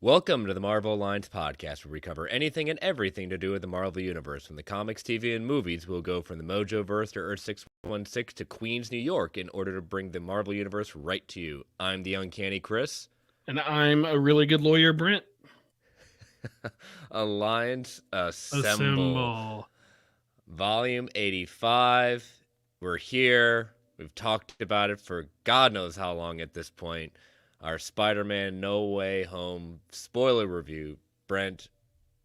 Welcome to the Marvel Alliance podcast, where we cover anything and everything to do with the Marvel Universe. From the comics, TV, and movies, we'll go from the Mojoverse to Earth 616 to Queens, New York, in order to bring the Marvel Universe right to you. I'm the Uncanny Chris. And I'm a really good lawyer, Brent. Alliance Assemble. Volume 85. We're here. We've talked about it for God knows how long at this point. Our Spider-Man No Way Home spoiler review. Brent,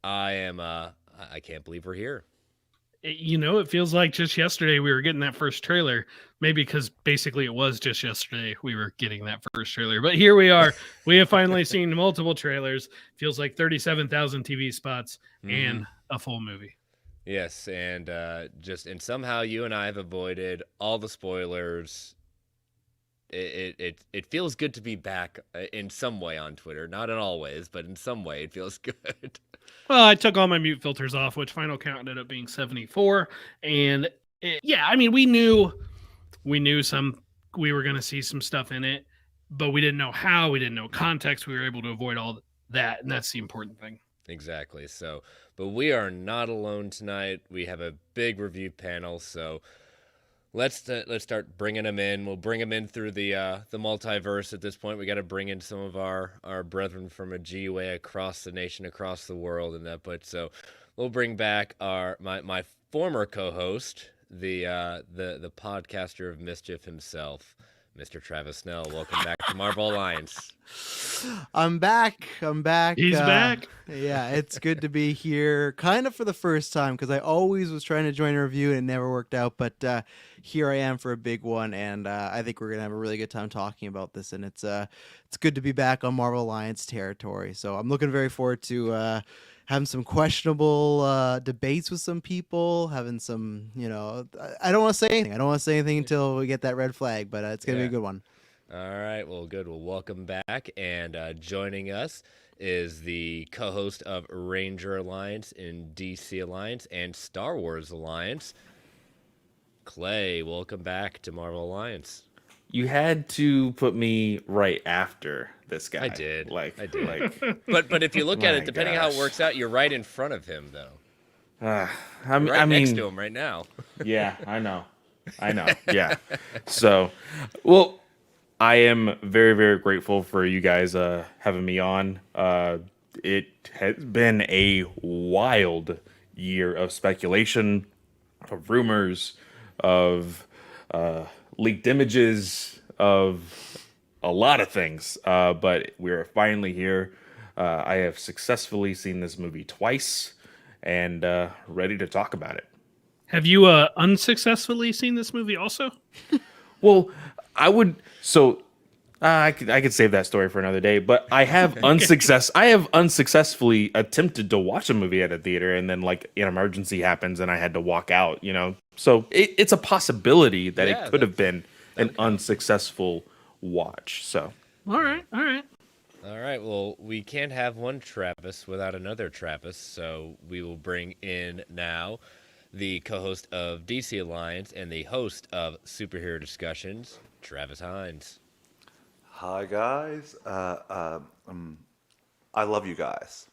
I can't believe we're here. It feels like just yesterday we were getting that first trailer. Maybe because basically it was just yesterday we were getting that first trailer. But here we are. We have finally seen multiple trailers. Feels like 37,000 TV spots and a full movie. Yes, and somehow you and I have avoided all the spoilers. It feels good to be back in some way on Twitter. Not in all ways, but in some way it feels good. Well, I took all my mute filters off, which final count ended up being 74. And we knew we were going to see some stuff in it, but we didn't know how. We didn't know context. We were able to avoid all that, and that's the important thing. Exactly. So, but we are not alone tonight. We have a big review panel, so let's start bringing them in. We'll bring them in through the multiverse. At this point, we got to bring in some of our brethren from a GUA across the nation, across the world, and that. But so we'll bring back my former co-host, the podcaster of mischief himself, Mr. Travis Snell. Welcome back to Marvel Alliance. I'm back. He's back. Yeah, it's good to be here, kind of for the first time, because I always was trying to join a review and it never worked out. But here I am for a big one, and I think we're gonna have a really good time talking about this. And it's good to be back on Marvel Alliance territory. So I'm looking very forward to having some questionable debates with some people, having some, I don't want to say anything. I don't want to say anything until we get that red flag, but it's going to be a good one. All right. Well, good. Well, welcome back. And joining us is the co-host of Ranger Alliance and DC Alliance and Star Wars Alliance, Clay. Welcome back to Marvel Alliance. You had to put me right after this guy. I did. Like, but if you look at it, depending on how it works out, you're right in front of him, though. I mean, next to him right now. Yeah, I know. Yeah. So, well, I am very, very grateful for you guys having me on. It has been a wild year of speculation, of rumors, of leaked images, of a lot of things, but we're finally here. I have successfully seen this movie twice and ready to talk about it. Have you unsuccessfully seen this movie also? Well, I could save that story for another day, but I have unsuccessfully attempted to watch a movie at a theater, and then like an emergency happens and I had to walk out, So it's a possibility that it could have been an unsuccessful watch. So all right. Well, we can't have one Travis without another Travis, so we will bring in now the co-host of DC Alliance and the host of Superhero Discussions, Travis Hines. Hi guys. I love you guys.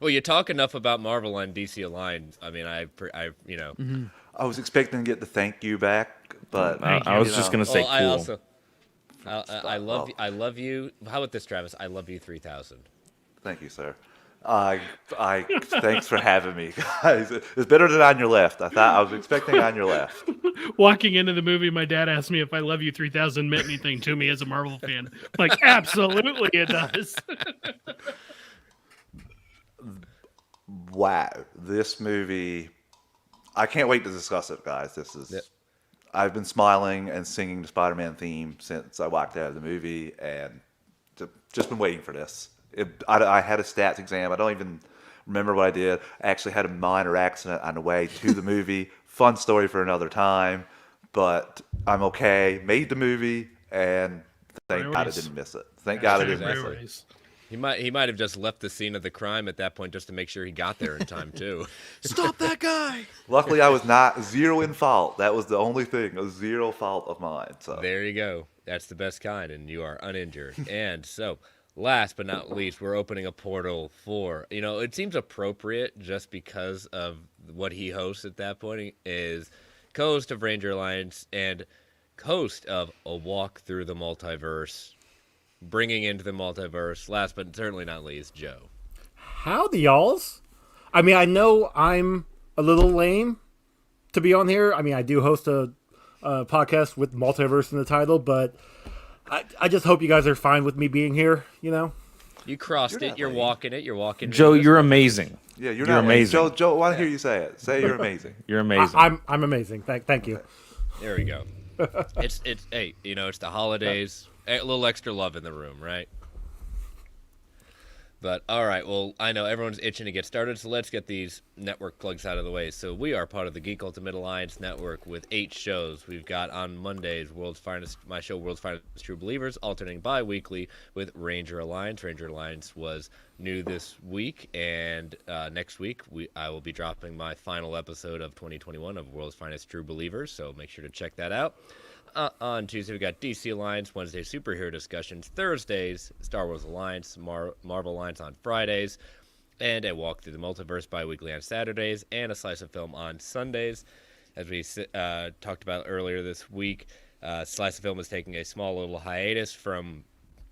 Well, you talk enough about Marvel and DC Alliance. I mean, I I was expecting to get the thank you back, but I was just gonna say cool. I love you. How about this, Travis? I love you 3000. Thank you, sir. Thanks for having me, guys. It's better than On Your Left. I was expecting On Your Left. Walking into the movie, my dad asked me if I Love You 3000 meant anything to me as a Marvel fan. Like, absolutely it does. Wow, this movie! I can't wait to discuss it, guys. I've been smiling and singing the Spider-Man theme since I walked out of the movie, and just been waiting for this. I had a stats exam. I don't even remember what I did. I actually had a minor accident on the way to the movie. Fun story for another time, but I'm okay. Made the movie, and thank God I didn't miss it. Thank God I didn't miss it. He might have just left the scene of the crime at that point just to make sure he got there in time too. Stop that guy! Luckily, I was not zero in fault. That was the only thing. It was zero fault of mine. So there you go. That's the best kind, and you are uninjured. And so last but not least, we're opening a portal for, it seems appropriate just because of what he hosts at that point. He is co-host of Ranger Alliance and host of A Walk Through the Multiverse, bringing into the multiverse, last but certainly not least, Joe. Howdy, y'alls. I mean, I know I'm a little lame to be on here. I mean, I do host a podcast with Multiverse in the title, but I just hope you guys are fine with me being here, You crossed it. You're walking it. You're walking. Joe, you're amazing. Yeah, you're You're not amazing. Joe, I want to hear you say it. Say you're amazing. You're amazing. I'm amazing. Thank you. There we go. It's hey, it's the holidays. A little extra love in the room, right? But all right, well, I know everyone's itching to get started, so let's get these network plugs out of the way. So we are part of the Geek Ultimate Alliance network with 8 shows. We've got on Mondays my show World's Finest True Believers, alternating bi-weekly with Ranger Alliance. Ranger Alliance was new this week, and next week I will be dropping my final episode of 2021 of World's Finest True Believers, so make sure to check that out. On Tuesday, we got DC Alliance, Wednesday, superhero discussions, Thursdays, Star Wars Alliance, Marvel Alliance on Fridays, and a walk through the multiverse bi-weekly on Saturdays, and a slice of film on Sundays. As we talked about earlier this week, Slice of Film is taking a small little hiatus from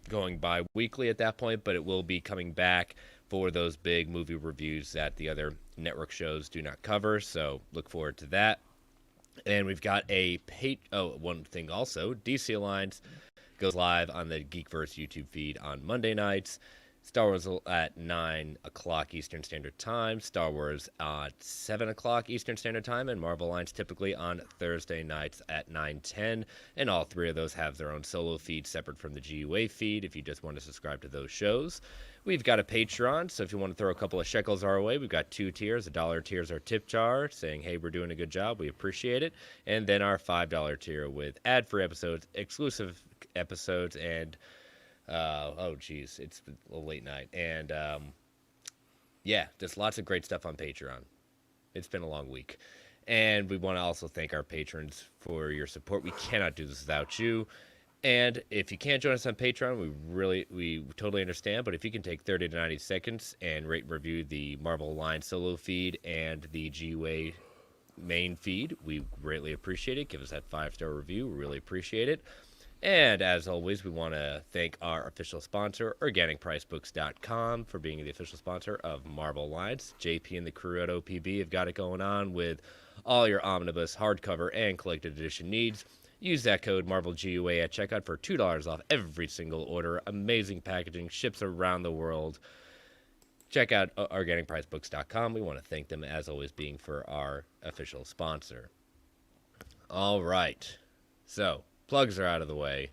going bi-weekly at that point, but it will be coming back for those big movie reviews that the other network shows do not cover, so look forward to that. And we've got one thing also, DC Alliance goes live on the Geekverse YouTube feed on Monday nights. Star Wars at 9 o'clock Eastern Standard Time. Star Wars at 7 o'clock Eastern Standard Time. And Marvel Alliance typically on Thursday nights at 9:10. And all 3 of those have their own solo feed separate from the GUA feed if you just want to subscribe to those shows. We've got a Patreon, so if you want to throw a couple of shekels our way, we've got 2 tiers. $1 tier is our tip jar, saying, hey, we're doing a good job, we appreciate it. And then our $5 tier with ad-free episodes, exclusive episodes, and, it's a late night. And, just lots of great stuff on Patreon. It's been a long week. And we want to also thank our patrons for your support. We cannot do this without you. And if you can't join us on Patreon, we totally understand. But if you can take 30 to 90 seconds and rate and review the Marvel Alliance solo feed and the GUA main feed, we greatly appreciate it. Give us that 5-star review. We really appreciate it. And as always, we want to thank our official sponsor, OrganicPriceBooks.com, for being the official sponsor of Marvel Alliance. JP and the crew at OPB have got it going on with all your omnibus, hardcover, and collected edition needs. Use that code MarvelGUA at checkout for $2 off every single order. Amazing packaging, ships around the world. Check out OrganicPriceBooks.com. We want to thank them, as always, being for our official sponsor. All right. So, plugs are out of the way.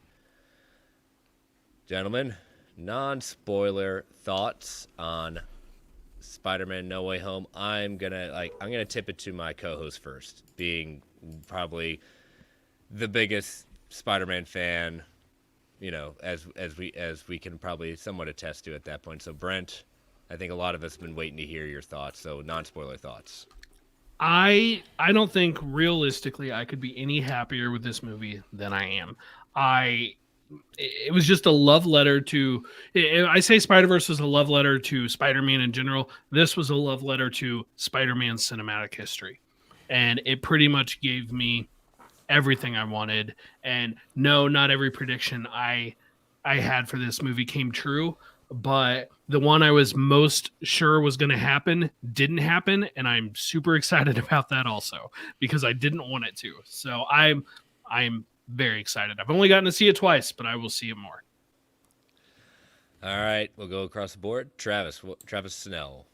Gentlemen, non-spoiler thoughts on Spider-Man No Way Home. I'm gonna tip it to my co-host first, being probably the biggest Spider-Man fan, as we can probably somewhat attest to at that point. So Brent, I think a lot of us have been waiting to hear your thoughts. So non-spoiler thoughts. I don't think realistically I could be any happier with this movie than I am. It was just a love letter to. I say Spider-Verse was a love letter to Spider-Man in general. This was a love letter to Spider-Man's cinematic history, and it pretty much gave me everything I wanted. And no, not every prediction I had for this movie came true, but the one I was most sure was going to happen didn't happen, and I'm super excited about that also because I didn't want it to. So I'm very excited. I've only gotten to see it twice, but I will see it more. All right, we'll go across the board. Travis Snell.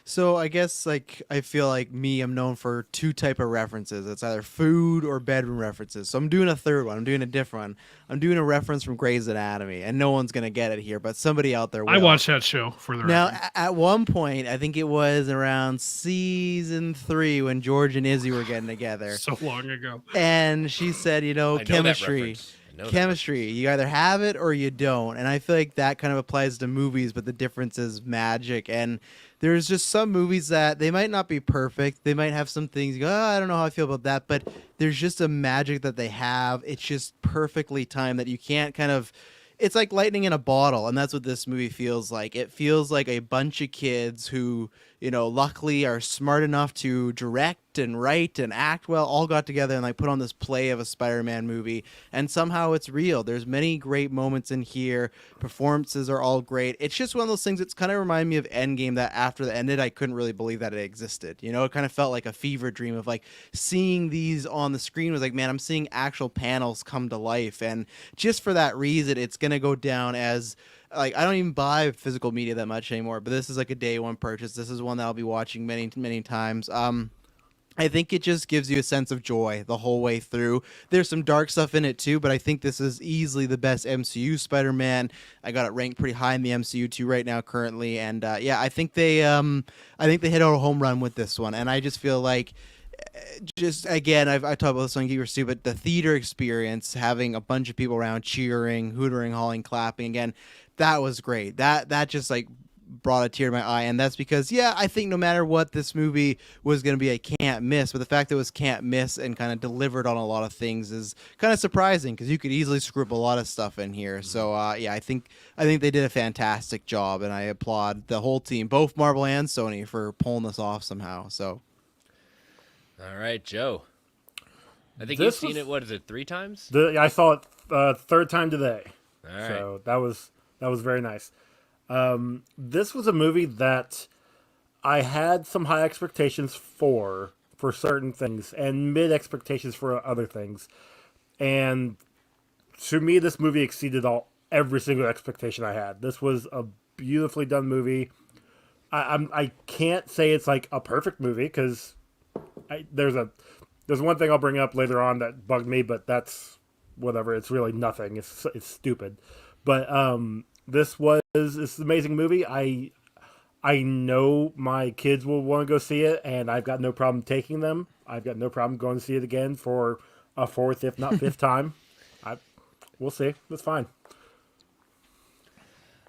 So I guess I feel like I'm known for 2 type of references. It's either food or bedroom references. So I'm doing a third one. I'm doing a different one. I'm doing a reference from Grey's Anatomy, and no one's gonna get it here, but somebody out there will. I watched that show for the Now, record. at one point, I think it was around season 3 when George and Izzy were getting together, So long ago. and she said, I know that chemistry. reference. I know that Chemistry. You either have it or you don't. And I feel like that kind of applies to movies, but the difference is magic. And there's just some movies that they might not be perfect. They might have some things you go, I don't know how I feel about that. But there's just a magic that they have. It's just perfectly timed that you can't kind of it's like lightning in a bottle, and that's what this movie feels like. It feels like a bunch of kids who, luckily are smart enough to direct and write and act well, all got together and like put on this play of a Spider-Man movie, and somehow it's real. There's many great moments in here. Performances are all great. It's just one of those things that's kind of remind me of Endgame, that after it ended, I couldn't really believe that it existed. It kind of felt like a fever dream of like seeing these on the screen was like, man, I'm seeing actual panels come to life. And just for that reason, it's going to go down as like, I don't even buy physical media that much anymore, but this is like a day one purchase. This is one that I'll be watching many, many times. I think it just gives you a sense of joy the whole way through. There's some dark stuff in it too, but I think this is easily the best MCU Spider-Man. I got it ranked pretty high in the MCU too right now currently, and I think they hit out a home run with this one, and I just feel like. Just again, I talked about this on Geek Verse too, but the theater experience, having a bunch of people around cheering, hootering, hauling, clapping again, that was great. That just like brought a tear to my eye, and that's because I think no matter what, this movie was going to be a can't miss, but the fact that it was can't miss and kind of delivered on a lot of things is kind of surprising, because you could easily screw up a lot of stuff in here. So I think they did a fantastic job, and I applaud the whole team, both Marvel and Sony, for pulling this off somehow. So all right, Joe. I think This you've seen was- it. What is it? 3 times? I saw it third time today. All right. So that was very nice. This was a movie that I had some high expectations for certain things and mid expectations for other things. And to me, this movie exceeded every single expectation I had. This was a beautifully done movie. I can't say it's like a perfect movie, because there's one thing I'll bring up later on that bugged me, but that's whatever. It's really nothing. It's stupid. But it's an amazing movie. I know my kids will want to go see it, and I've got no problem taking them. I've got no problem going to see it again for a fourth, if not fifth time. We'll see. That's fine.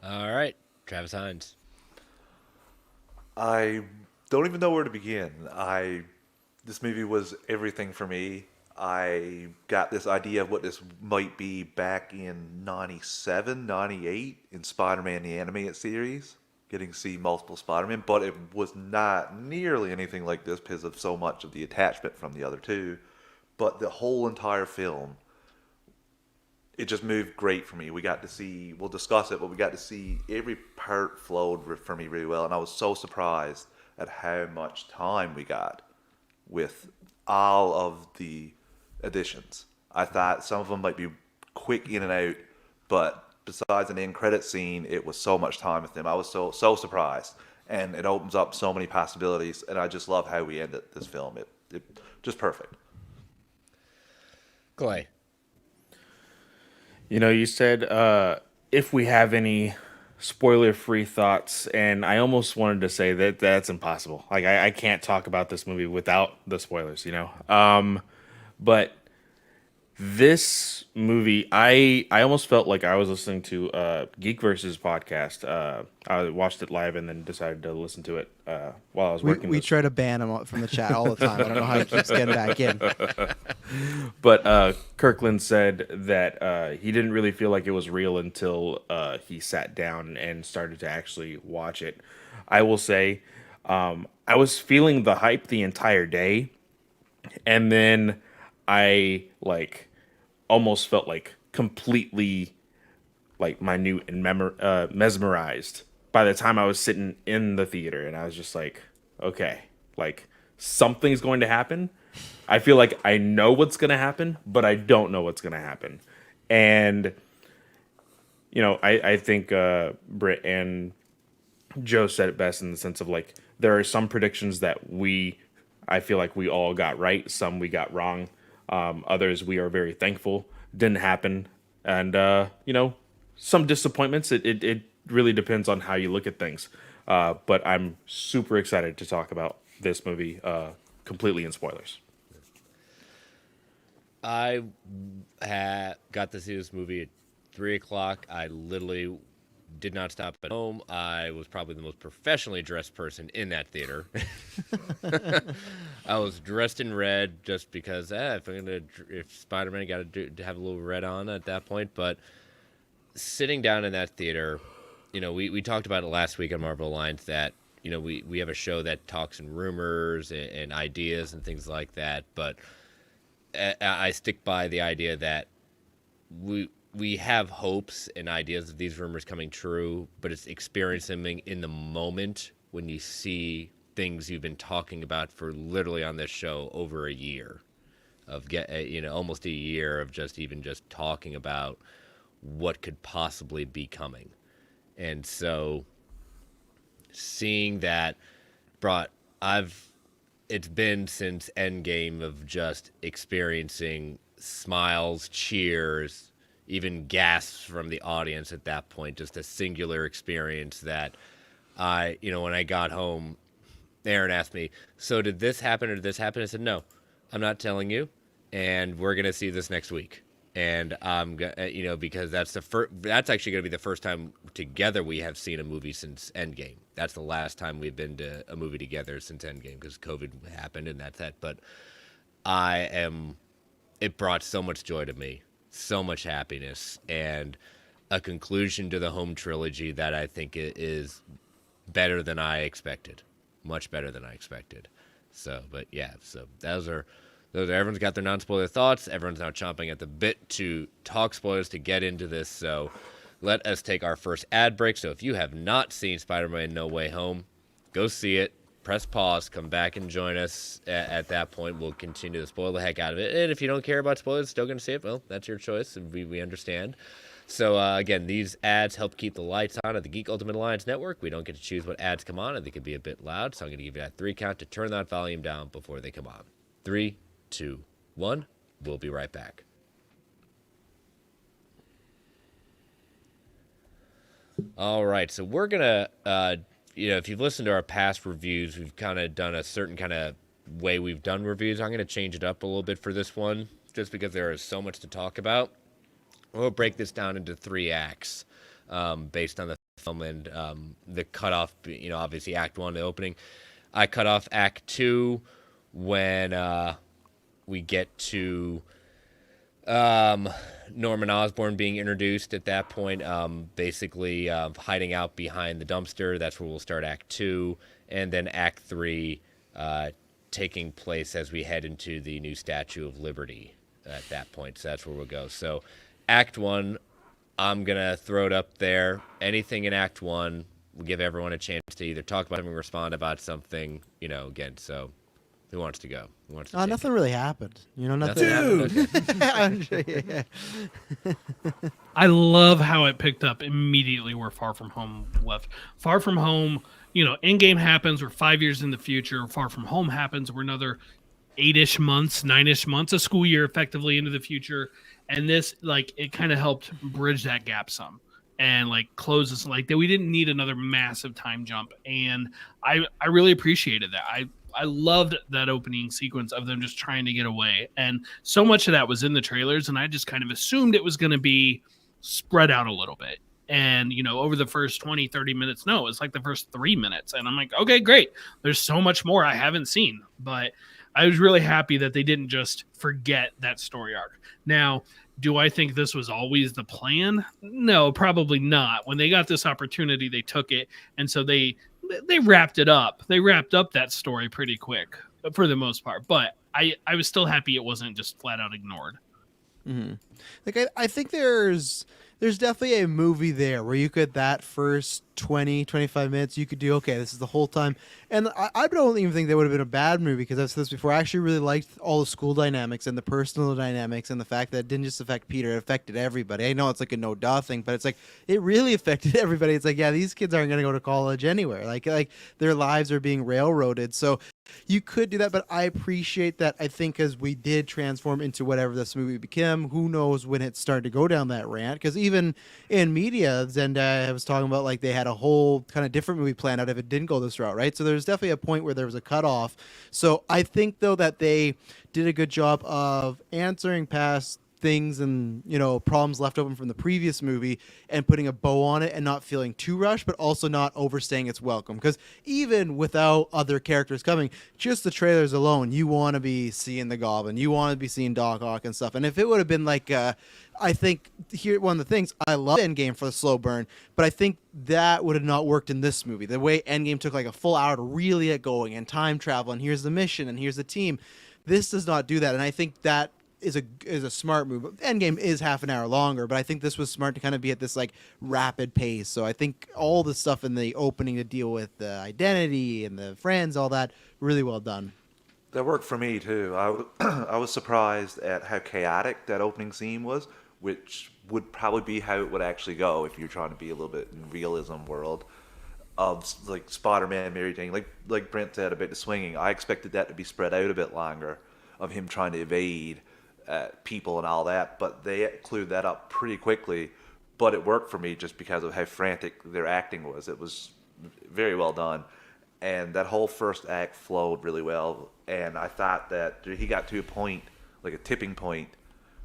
All right, Travis Hines. I don't even know where to begin. This movie was everything for me. I got this idea of what this might be back in 97, 98 in Spider-Man the Animated Series, getting to see multiple Spider-Man, but it was not nearly anything like this because of so much of the attachment from the other two. But the whole entire film, it just moved great for me. We got to see, we'll discuss it, but we got to see every part flowed for me really well, and I was so surprised at how much time we got with all of the additions. I thought some of them might be quick in and out, but besides an end credit scene, it was so much time with them. I was so surprised, and it opens up so many possibilities, and I just love how we ended this film. It just perfect. Clay. You said if we have any spoiler-free thoughts, and I almost wanted to say that that's impossible. Like I can't talk about this movie without the spoilers, But this movie, I almost felt like I was listening to Geek Versus podcast. I watched it live and then decided to listen to it while I was working. we try to ban him from the chat all the time. I don't know how he keeps getting back in. But Kirkland said that he didn't really feel like it was real until he sat down and started to actually watch it. I will say, I was feeling the hype the entire day, and then I almost felt like completely minute and mesmerized by the time I was sitting in the theater, and I was just like, okay, something's going to happen. I feel like I know what's going to happen, but I don't know what's going to happen. And, I think Britt and Joe said it best in the sense of there are some predictions that I feel like we all got right. Some we got wrong. Others we are very thankful didn't happen. And, some disappointments. It really depends on how you look at things. But I'm super excited to talk about this movie completely in spoilers. I got to see this movie at 3:00. I literally did not stop at home. I was probably the most professionally dressed person in that theater. I was dressed in red just because if Spider-Man got to have a little red on at that point. But sitting down in that theater, we talked about it last week on Marvel Alliance that, we have a show that talks in rumors and ideas and things like that. But I stick by the idea that we have hopes and ideas of these rumors coming true, but it's experiencing them in the moment when you see things you've been talking about for literally on this show over a year of almost a year of just talking about what could possibly be coming. And so seeing that it's been since Endgame of just experiencing smiles, cheers, even gasps from the audience at that point, just a singular experience that when I got home, Aaron asked me, so did this happen or did this happen? I said, no, I'm not telling you. And we're going to see this next week. And because that's actually going to be the first time together we have seen a movie since Endgame. That's the last time we've been to a movie together since Endgame because COVID happened and that's that. But it brought so much joy to me, so much happiness, and a conclusion to the home trilogy that I think is better than I expected, much better than I expected. So, but yeah, so those are everyone's got their non-spoiler thoughts. Everyone's now chomping at the bit to talk spoilers to get into this. So let us take our first ad break. So if you have not seen Spider-Man No Way Home, go see it. Press pause. Come back and join us. At that point, we'll continue to spoil the heck out of it. And if you don't care about spoilers, still going to see it, well, that's your choice, and we understand. So, again, these ads help keep the lights on at the Geek Ultimate Alliance Network. We don't get to choose what ads come on, and they can be a bit loud. So I'm going to give you that 3 count to turn that volume down before they come on. 3, 2, 1. We'll be right back. All right, so we're gonna, if you've listened to our past reviews, we've kind of done a certain kind of way we've done reviews. I'm gonna change it up a little bit for this one, just because there is so much to talk about. We'll break this down into 3 acts, based on the film and the cutoff. Obviously Act 1, the opening. I cut off Act 2 when we get to Norman Osborn being introduced at that point, basically hiding out behind the dumpster. That's where we'll start Act 2. And then Act 3 taking place as we head into the new Statue of Liberty at that point. So that's where we'll go. So Act 1, I'm going to throw it up there. Anything in Act 1, we'll give everyone a chance to either talk about something, respond about something, again. So who wants to go? Who wants to take nothing it? really happened. Nothing. Happened? Okay. I'm sure, yeah. I love how it picked up immediately where Far From Home left. Far From Home, Endgame happens, we're 5 years in the future. Far From Home happens, we're another 8-ish months, 9-ish months, a school year effectively into the future. And this, it kind of helped bridge that gap some and close us that we didn't need another massive time jump. And I really appreciated that. I loved that opening sequence of them just trying to get away. And so much of that was in the trailers, and I just kind of assumed it was going to be spread out a little bit. And, over the first 20, 30 minutes, no, it's the first 3 minutes. And I'm like, okay, great. There's so much more I haven't seen. But I was really happy that they didn't just forget that story arc. Now, do I think this was always the plan? No, probably not. When they got this opportunity, they took it. And so they wrapped it up. They wrapped up that story pretty quick for the most part. But I was still happy it wasn't just flat out ignored. Mm-hmm. I think there's definitely a movie there where you could, that first 20, 25 minutes, you could do, okay, this is the whole time. And I don't even think that would have been a bad movie, because I've said this before. I actually really liked all the school dynamics and the personal dynamics and the fact that it didn't just affect Peter, it affected everybody. I know it's a no-duh thing, but it's it really affected everybody. It's yeah, these kids aren't going to go to college anywhere. Their lives are being railroaded. So you could do that, but I appreciate that. I think as we did transform into whatever this movie became, who knows when it started to go down that rant, because even in media, Zendaya was talking about they had a whole kind of different movie planned out if it didn't go this route, right? So there's definitely a point where there was a cutoff. So I think, though, that they did a good job of answering past things and problems left open from the previous movie and putting a bow on it and not feeling too rushed, but also not overstaying its welcome. Because even without other characters coming, just the trailers alone, you want to be seeing the Goblin, you want to be seeing Doc Ock and stuff. And if it would have been like, I think here one of the things I love Endgame for the slow burn, but I think that would have not worked in this movie. The way Endgame took like a full hour to really get going and time travel and here's the mission and here's the team. This does not do that, and I think that is a smart move. Endgame is half an hour longer, but I think this was smart to kind of be at this like rapid pace. So I think all the stuff in the opening to deal with the identity and the friends, all that, really well done. That worked for me too. I was surprised at how chaotic that opening scene was, which would probably be how it would actually go if you're trying to be a little bit in realism world of like Spider-Man, Mary Jane, like Brent said about the swinging. I expected that to be spread out a bit longer, of him trying to evade people and all that, but they cleared that up pretty quickly. But it worked for me just because of how frantic their acting was. It was very well done, and that whole first act flowed really well. And I thought that he got to a point, like a tipping point,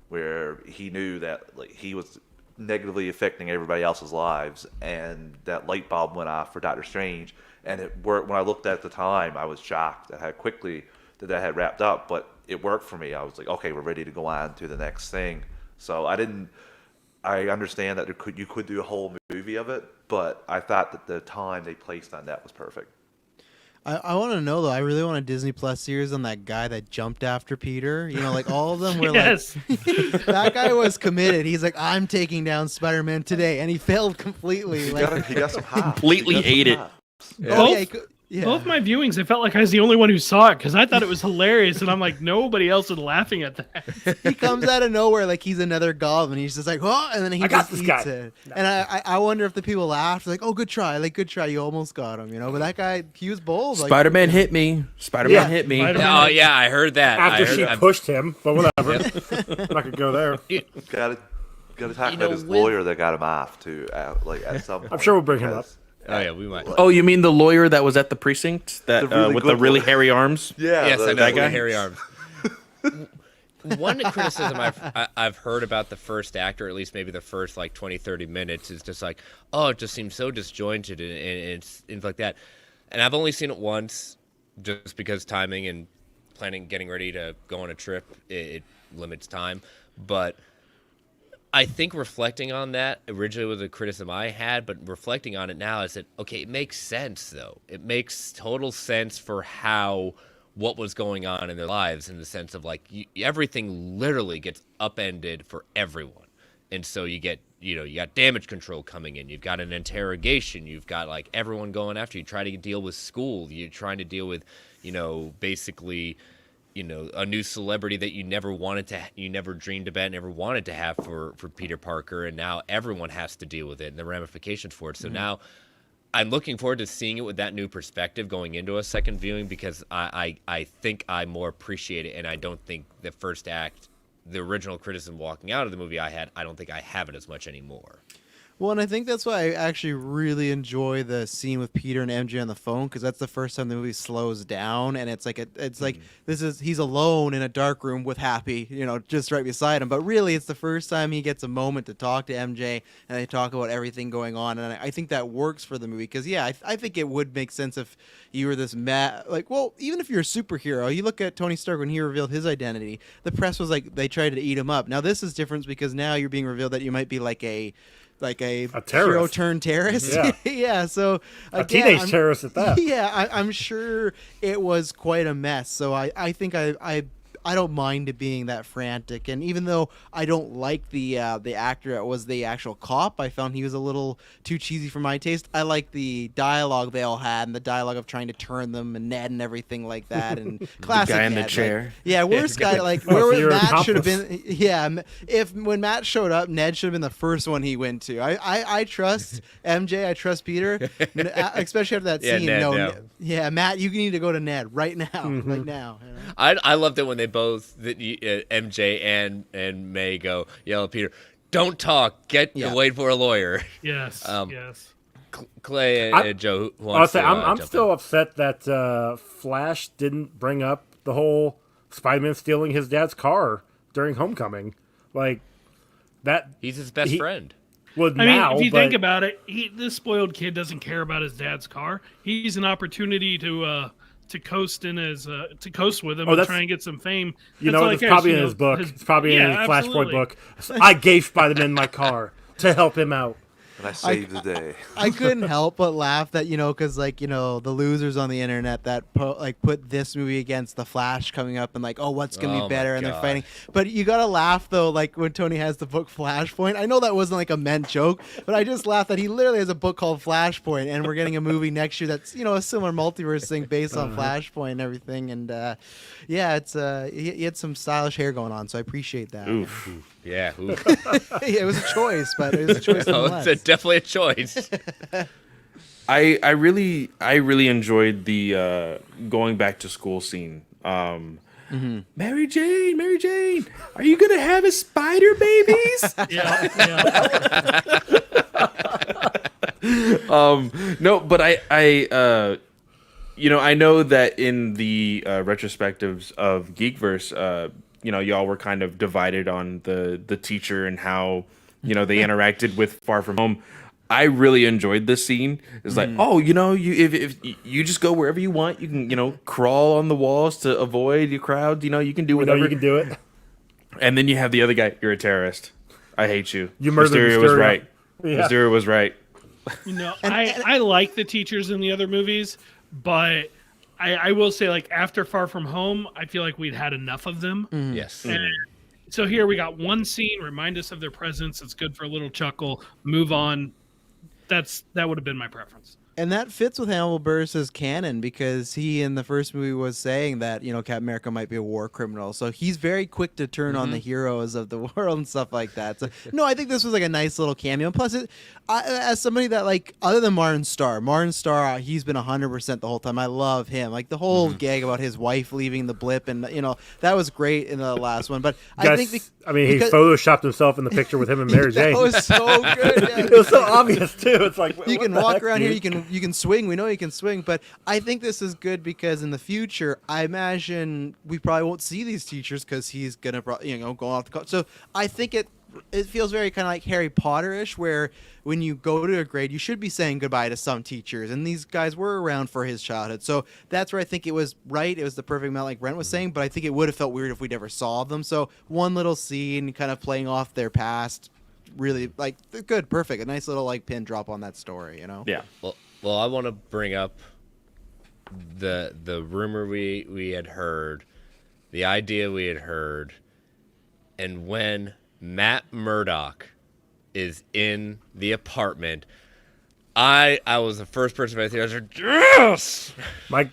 where he knew that like he was negatively affecting everybody else's lives, and that light bulb went off for Doctor Strange. And it worked. When I looked at the time, I was shocked at how quickly that had wrapped up, but it worked for me. I was like, okay, we're ready to go on to the next thing. So I understand that you could do a whole movie of it, but I thought that the time they placed on that was perfect. I want to know though. I really want a Disney Plus series on that guy that jumped after Peter. Like all of them were Yes. like, that guy was committed. He's like, I'm taking down Spider-Man today, and he failed completely. He got some hops. Completely ate it. Oh, yeah, yeah. Both my viewings, I felt like I was the only one who saw it because I thought it was hilarious, and I'm like, nobody else was laughing at that. He comes out of nowhere like he's another goblin. He's just like, oh, and then he just eats it. And I wonder if the people laughed, like, oh, good try, you almost got him, But that guy, he was bold. Spider-Man hit me. Spider-Man hit me. Spider-Man. Oh yeah, I heard that. After she pushed him, but whatever. I'm not gonna go there. Got to talk about his lawyer that got him off too. At some point. I'm sure we'll bring him up. Oh yeah, we might. Oh, you mean the lawyer that was at the precinct that with the really hairy arms? Yeah. Yes, I know that the guy? hairy arms. One criticism I've heard about the first act, or at least maybe the first like 20, 30 minutes, is just like, oh, it just seems so disjointed and it's things like that. And I've only seen it once, just because timing and getting ready to go on a trip, it limits time. But I think reflecting on that originally was a criticism I had, but reflecting on it now is that, okay, it makes sense though. It makes total sense for what was going on in their lives, in the sense of like everything literally gets upended for everyone. And so you got damage control coming in, you've got an interrogation, you've got like everyone going after you, try to deal with school, you're trying to deal with, basically, a new celebrity that you never dreamed about, never wanted to have for Peter Parker, and now everyone has to deal with it and the ramifications for it. So now I'm looking forward to seeing it with that new perspective going into a second viewing, because I think I more appreciate it, and I don't think the first act, the original criticism walking out of the movie I don't think I have it as much anymore. Well, and I think that's why I actually really enjoy the scene with Peter and MJ on the phone, because that's the first time the movie slows down, and it's like he's alone in a dark room with Happy, just right beside him. But really, it's the first time he gets a moment to talk to MJ, and they talk about everything going on. And I think that works for the movie, because I think it would make sense if you were this even if you're a superhero, you look at Tony Stark when he revealed his identity. The press was like they tried to eat him up. Now this is different because now you're being revealed that you might be like a terrorist. hero turned terrorist. Yeah. Yeah. So A teenage terrorist at that. Yeah, I'm sure it was quite a mess. So I think I don't mind it being that frantic. And even though I don't like the actor that was the actual cop, I found he was a little too cheesy for my taste. I like the dialogue they all had, and the dialogue of trying to turn them and Ned and everything like that. And classic guy in Ned, the chair. Like, yeah, worst guy. Like Oh, so where you're an Matt should have accomplice. been. Yeah, when Matt showed up, Ned should have been the first one he went to. I trust MJ. I trust Peter, especially after that Yeah, scene. Ned, No, no. yeah, Matt, you need to go to Ned right now. Right now. I loved it when they both, MJ and May, yell at Peter, "Don't talk, wait for a lawyer." Yes. Yes. Clay and Joe. Who I'll wants say to, I'm jump still in? upset that Flash didn't bring up the whole Spider-Man stealing his dad's car during Homecoming. Like that. He's his best friend. Well, I now, mean, if you but think about it, this spoiled kid doesn't care about his dad's car. He's an opportunity to coast in his to coast with him and that's- try and get some fame. you know, it's probably in his book. It's probably in his Flashpoint absolutely. book. I gave Spider-Man my car to help him out. And I saved the day. I couldn't help but laugh that, because the losers on the internet that put this movie against The Flash coming up and like, oh, what's gonna Oh be my better, and they're God. fighting. But you gotta laugh though, like when Tony has the book Flashpoint. I know that wasn't like a meant joke, but I just laughed that he literally has a book called Flashpoint, and we're getting a movie next year that's a similar multiverse thing based on Flashpoint and everything. And yeah, it's he had some stylish hair going on, so I appreciate that. Oof. Yeah. Ooh. Yeah, it was a choice, but it was a choice Oh, nonetheless. it's definitely a choice. I really enjoyed the going back to school scene. Mary Jane, are you gonna have a spider babies? Yeah. No, but I know that in the retrospectives of Geekverse, y'all were kind of divided on the teacher and how they interacted with Far From Home. I really enjoyed this scene. It's like, if you just go wherever you want, you can crawl on the walls to avoid the crowd. You can do We know whatever. you can do it. And then you have the other guy. You're a terrorist. I hate you. You murdered Mysterio was Mysterio. right. Yeah. Mysterio was right. I like the teachers in the other movies, but I will say, like, after Far From Home, I feel like we'd had enough of them. Yes. And so here we got one scene, remind us of their presence. It's good for a little chuckle. Move on. That would have been my preference. And that fits with Hannibal Buress's canon because he in the first movie was saying that Captain America might be a war criminal, so he's very quick to turn on the heroes of the world and stuff like that. So no, I think this was like a nice little cameo. And plus, as somebody that like other than Martin Starr, he's been 100% the whole time. I love him. Like the whole gag about his wife leaving the blip, and that was great in the last one. But I think he photoshopped himself in the picture with him and Mary Jane. that was so good. Yeah. It was so obvious too. It's like You what can the walk heck, around here. dude? You can swing. We know you can swing, but I think this is good because in the future, I imagine we probably won't see these teachers because he's gonna go off the college. So I think it feels very kind of like Harry Potter-ish, where when you go to a grade, you should be saying goodbye to some teachers, and these guys were around for his childhood. So that's where I think it was right. It was the perfect amount, like Brent was saying, but I think it would have felt weird if we never saw them. So one little scene, kind of playing off their past. Really like good, perfect, a nice little like pin drop on that story, Yeah. Well, I want to bring up the rumor we had heard, the idea we had heard, and when Matt Murdock is in the apartment, I was the first person right there. I was like, yes!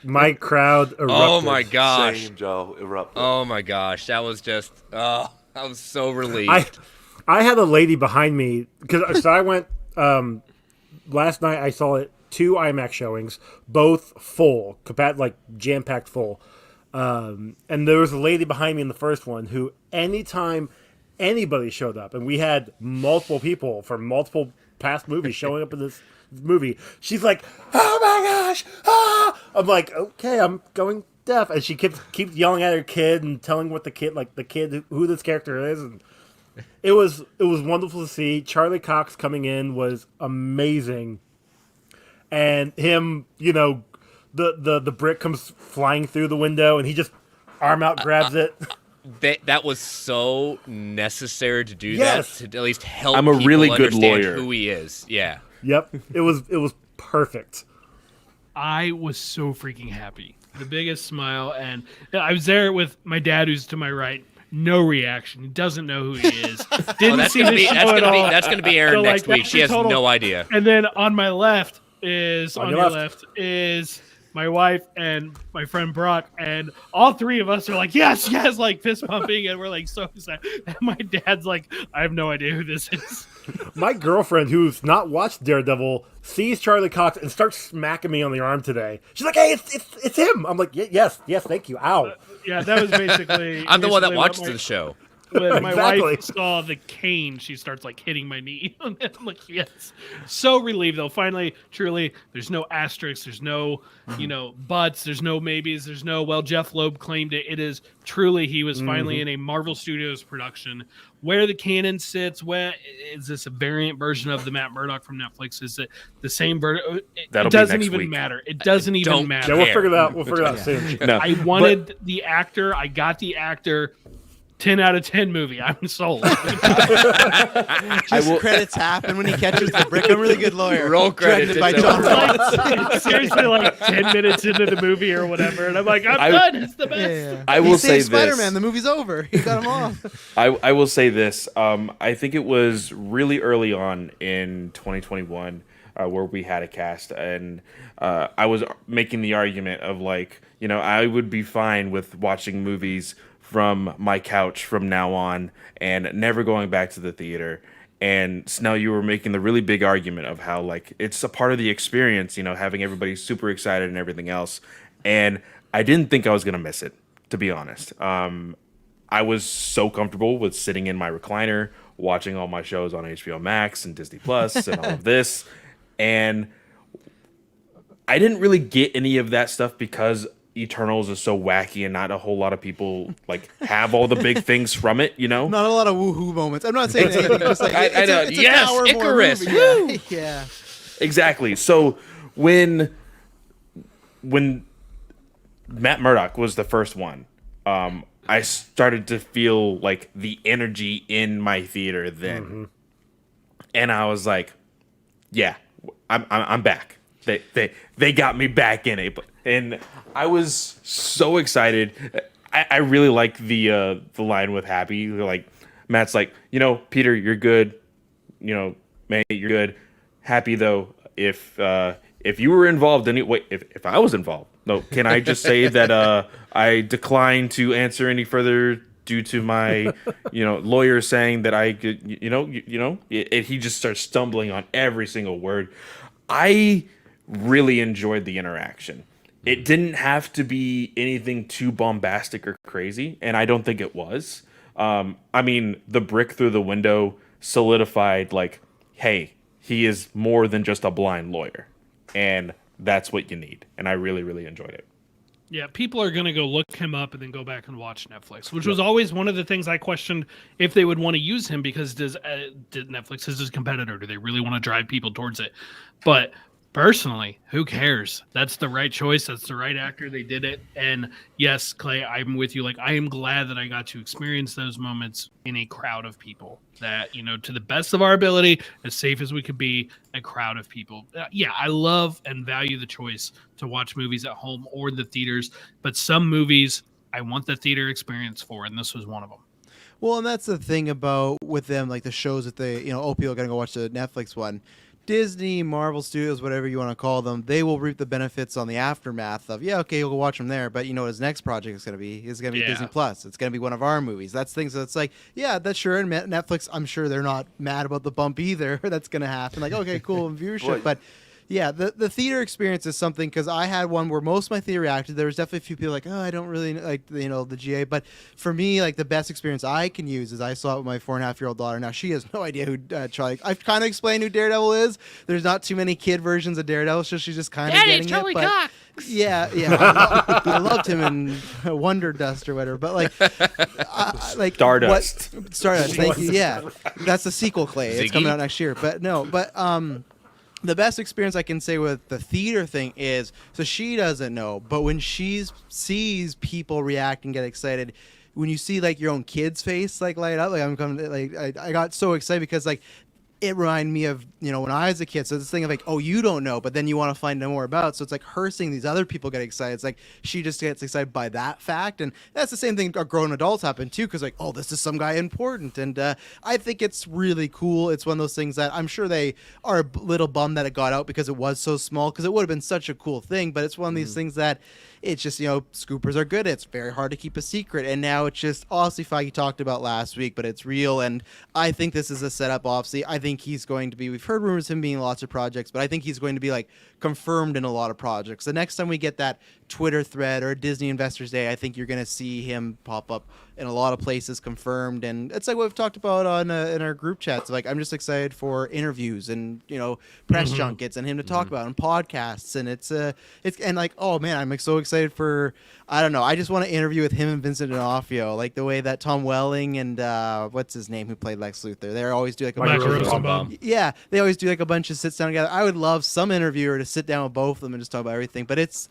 My crowd erupted. Oh my gosh! Same, Joe. Erupted. Oh my gosh! That was just I was so relieved. I had a lady behind me because I went last night. I saw it 2 IMAX showings, both full, like jam-packed full. And there was a lady behind me in the first one who, anytime anybody showed up, and we had multiple people from multiple past movies showing up in this movie, she's like, "Oh my gosh!" Ah! I'm like, "Okay, I'm going deaf," and she keeps yelling at her kid and telling what the kid who this character is, and it was wonderful to see. Charlie Cox coming in was amazing. And him, the brick comes flying through the window, and he just arm out grabs it. That was so necessary to do Yes. that, to at least help I'm a people really good understand lawyer. who he is. Yeah. Yep, it was perfect. I was so freaking happy. The biggest smile, and I was there with my dad, who's to my right. No reaction. He doesn't know who he is. Didn't That's see gonna the be show that's at gonna be all. that's gonna be Aaron So, next like, week. She that's has a total- no idea. And then on my left is On on your your left. left is my wife and my friend Brock, and all three of us are like, yes, like fist pumping, and we're like so excited. And my dad's like, I have no idea who this is. My girlfriend, who's not watched Daredevil, sees Charlie Cox and starts smacking me on the arm today. She's like, "Hey, it's him." I'm like, "Yes, thank you." Ow. Yeah, that was basically. I'm the one that basically watched what my- the show. when my Exactly. wife saw the cane, she starts like hitting my knee. I'm like, yes. So relieved though. Finally, truly, there's no asterisks, there's no, buts, there's no maybes, there's no, well, Jeff Loeb claimed it. It is truly, he was finally in a Marvel Studios production. Where the canon sits, where is this a variant version of the Matt Murdock from Netflix? Is it the same version? It That'll be doesn't next even week. matter. It doesn't even don't matter. Yeah, we'll care. figure it out. We'll figure it out soon. No, I wanted the actor. I got the actor. 10 out of 10 movie. I'm sold. Just credits happen when he catches the brick. A really good lawyer. Roll credits. Directed by It's John over. Watts. Seriously, like 10 minutes into the movie or whatever, and I'm like, I'm done. It's the best. Yeah. I will He say saved this. Spider-Man. The movie's over. He got him off. I will say this. I think it was really early on in 2021 where we had a cast, and I was making the argument of like, I would be fine with watching movies from my couch from now on and never going back to the theater. And Snell, you were making the really big argument of how like it's a part of the experience, having everybody super excited and everything else. And I didn't think I was gonna miss it, to be honest. I was so comfortable with sitting in my recliner, watching all my shows on HBO Max and Disney Plus and all of this. And I didn't really get any of that stuff because Eternals is so wacky and not a whole lot of people like have all the big things from it, Not a lot of woohoo moments. I'm not saying anything. Just like I know. It's Yes, an hour Icarus. More movie. Yeah. Exactly. So when Matt Murdock was the first one, I started to feel like the energy in my theater then, and I was like, "Yeah, I'm back. They got me back in it." And I was so excited. I really like the line with Happy. Like Matt's like, Peter, you're good. May, you're good. Happy though, if you were involved if I was involved, no, can I just say that I decline to answer any further due to my lawyer saying that I could he just starts stumbling on every single word. I really enjoyed the interaction. It didn't have to be anything too bombastic or crazy, and I don't think it was. The brick through the window solidified like, hey, he is more than just a blind lawyer, and that's what you need. And I really, really enjoyed it. Yeah, people are going to go look him up and then go back and watch Netflix, which was always one of the things I questioned if they would want to use him because did Netflix is his competitor? Do they really want to drive people towards it? But personally, who cares? That's the right choice. That's the right actor. They did it. And yes, Clay, I'm with you. Like, I am glad that I got to experience those moments in a crowd of people that, to the best of our ability, as safe as we could be, a crowd of people. I love and value the choice to watch movies at home or the theaters, but some movies I want the theater experience for, and this was one of them. Well, and that's the thing about with them, like the shows that they, people are going to go watch the Netflix one. Disney, Marvel Studios, whatever you want to call them, they will reap the benefits on the aftermath of, you'll go watch them there. But his next project is going to be Disney Plus. It's going to be one of our movies. That's things that's like, that's sure. And Netflix, I'm sure they're not mad about the bump either. That's going to happen. Like, okay, cool, viewership. But yeah, the theater experience is something, because I had one where most of my theater reacted. There was definitely a few people like, I don't really like, the GA. But for me, like, the best experience I can use is I saw it with my 4.5-year-old daughter. Now, she has no idea who Charlie... I've kind of explained who Daredevil is. There's not too many kid versions of Daredevil, so she's just kind of getting Charlie it. But Cox. Yeah. I loved him in Wonder Dust or whatever. But, like... Stardust. Stardust, thank you. Yeah. That's the sequel, Clay. It's coming out next year. But, no, the best experience I can say with the theater thing is, so she doesn't know, but when she sees people react and get excited, when you see like your own kid's face like light up, like I'm coming, like I got so excited because like it reminded me of, when I was a kid. So this thing of like, oh, you don't know, but then you want to find out more about. So it's like her seeing these other people get excited. It's like she just gets excited by that fact. And that's the same thing grown adults happen too, because like, oh, this is some guy important. And I think it's really cool. It's one of those things that I'm sure they are a little bummed that it got out because it was so small, because it would have been such a cool thing. But it's one of these things that it's just, scoopers are good. It's very hard to keep a secret. And now it's just, obviously, Feige talked about last week, but it's real. And I think this is a setup, obviously. I think he's going to be, we've heard rumors of him being in lots of projects, but I think he's going to be like confirmed in a lot of projects. The next time we get that Twitter thread or Disney Investors Day, I think you're going to see him pop up in a lot of places confirmed, and it's like what we've talked about on in our group chats. Like I'm just excited for interviews and press junkets and him to talk about and podcasts, and it's and like, oh man, I'm like so excited for, I don't know, I just want to interview with him and Vincent D'Onofrio, like the way that Tom Welling and what's his name who played Lex Luthor, they always do like a Michael bunch of, Rosenbaum. yeah, they always do like a bunch of sits down together. I would love some interviewer to sit down with both of them and just talk about everything, but it's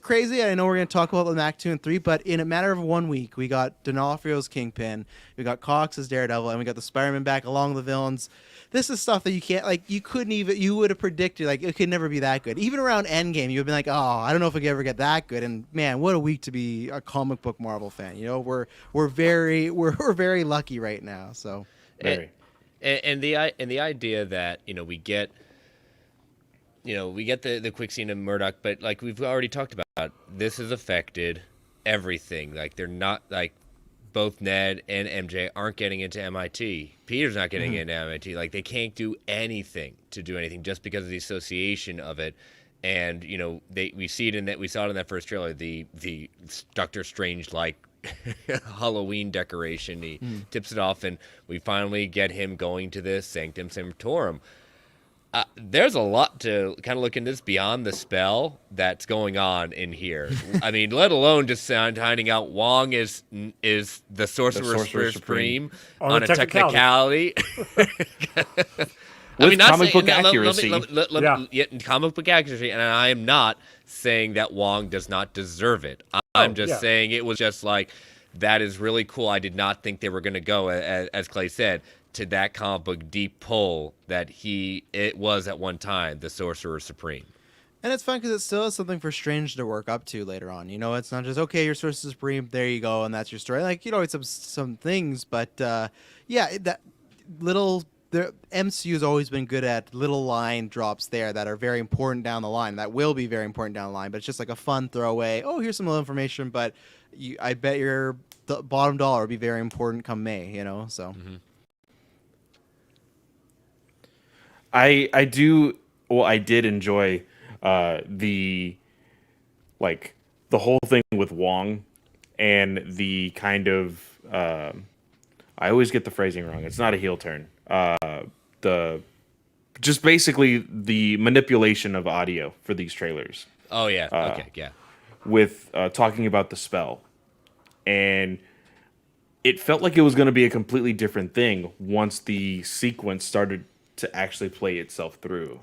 crazy. I know we're going to talk about them Act 2 and 3, but in a matter of 1 week, we got D'Onofrio's Kingpin, we got Cox's Daredevil, and we got the Spider-Man back along the villains. This is stuff that you can't, like, you would have predicted, like, it could never be that good. Even around Endgame, you would have been like, oh, I don't know if it could ever get that good. And man, what a week to be a comic book Marvel fan. We're very lucky right now. So, Very. And the idea that we get the quick scene of Murdoch, but like we've already talked about, this has affected everything. Like they're not, like, both Ned and MJ aren't getting into MIT. Peter's not getting into MIT. Like they can't do anything just because of the association of it. And we saw it in that first trailer, the Doctor Strange like Halloween decoration. He tips it off, and we finally get him going to this Sanctum Sanctorum. There's a lot to kind of look into this beyond the spell that's going on in here. I mean, let alone just finding out Wong is the Sorcerer Supreme on a technicality. I mean, not comic book saying, accuracy. Comic book accuracy, and I am not saying that Wong does not deserve it. I'm just saying it was just like, that is really cool. I did not think they were going to go, as Clay said, to that comic book deep pull that it was at one time the Sorcerer Supreme. And it's fun because it still has something for Strange to work up to later on. It's not just, okay, you're Sorcerer Supreme, there you go, and that's your story. Like, it's some things, but that little, the MCU has always been good at little line drops there that are very important down the line, that will be very important down the line, but it's just like a fun throwaway, oh, here's some little information, but I bet your bottom dollar will be very important come May, so... Mm-hmm. I did enjoy the whole thing with Wong and the kind of I always get the phrasing wrong. It's not a heel turn. Just basically the manipulation of audio for these trailers. Oh yeah. Okay. Yeah. With talking about the spell, and it felt like it was going to be a completely different thing once the sequence started to actually play itself through.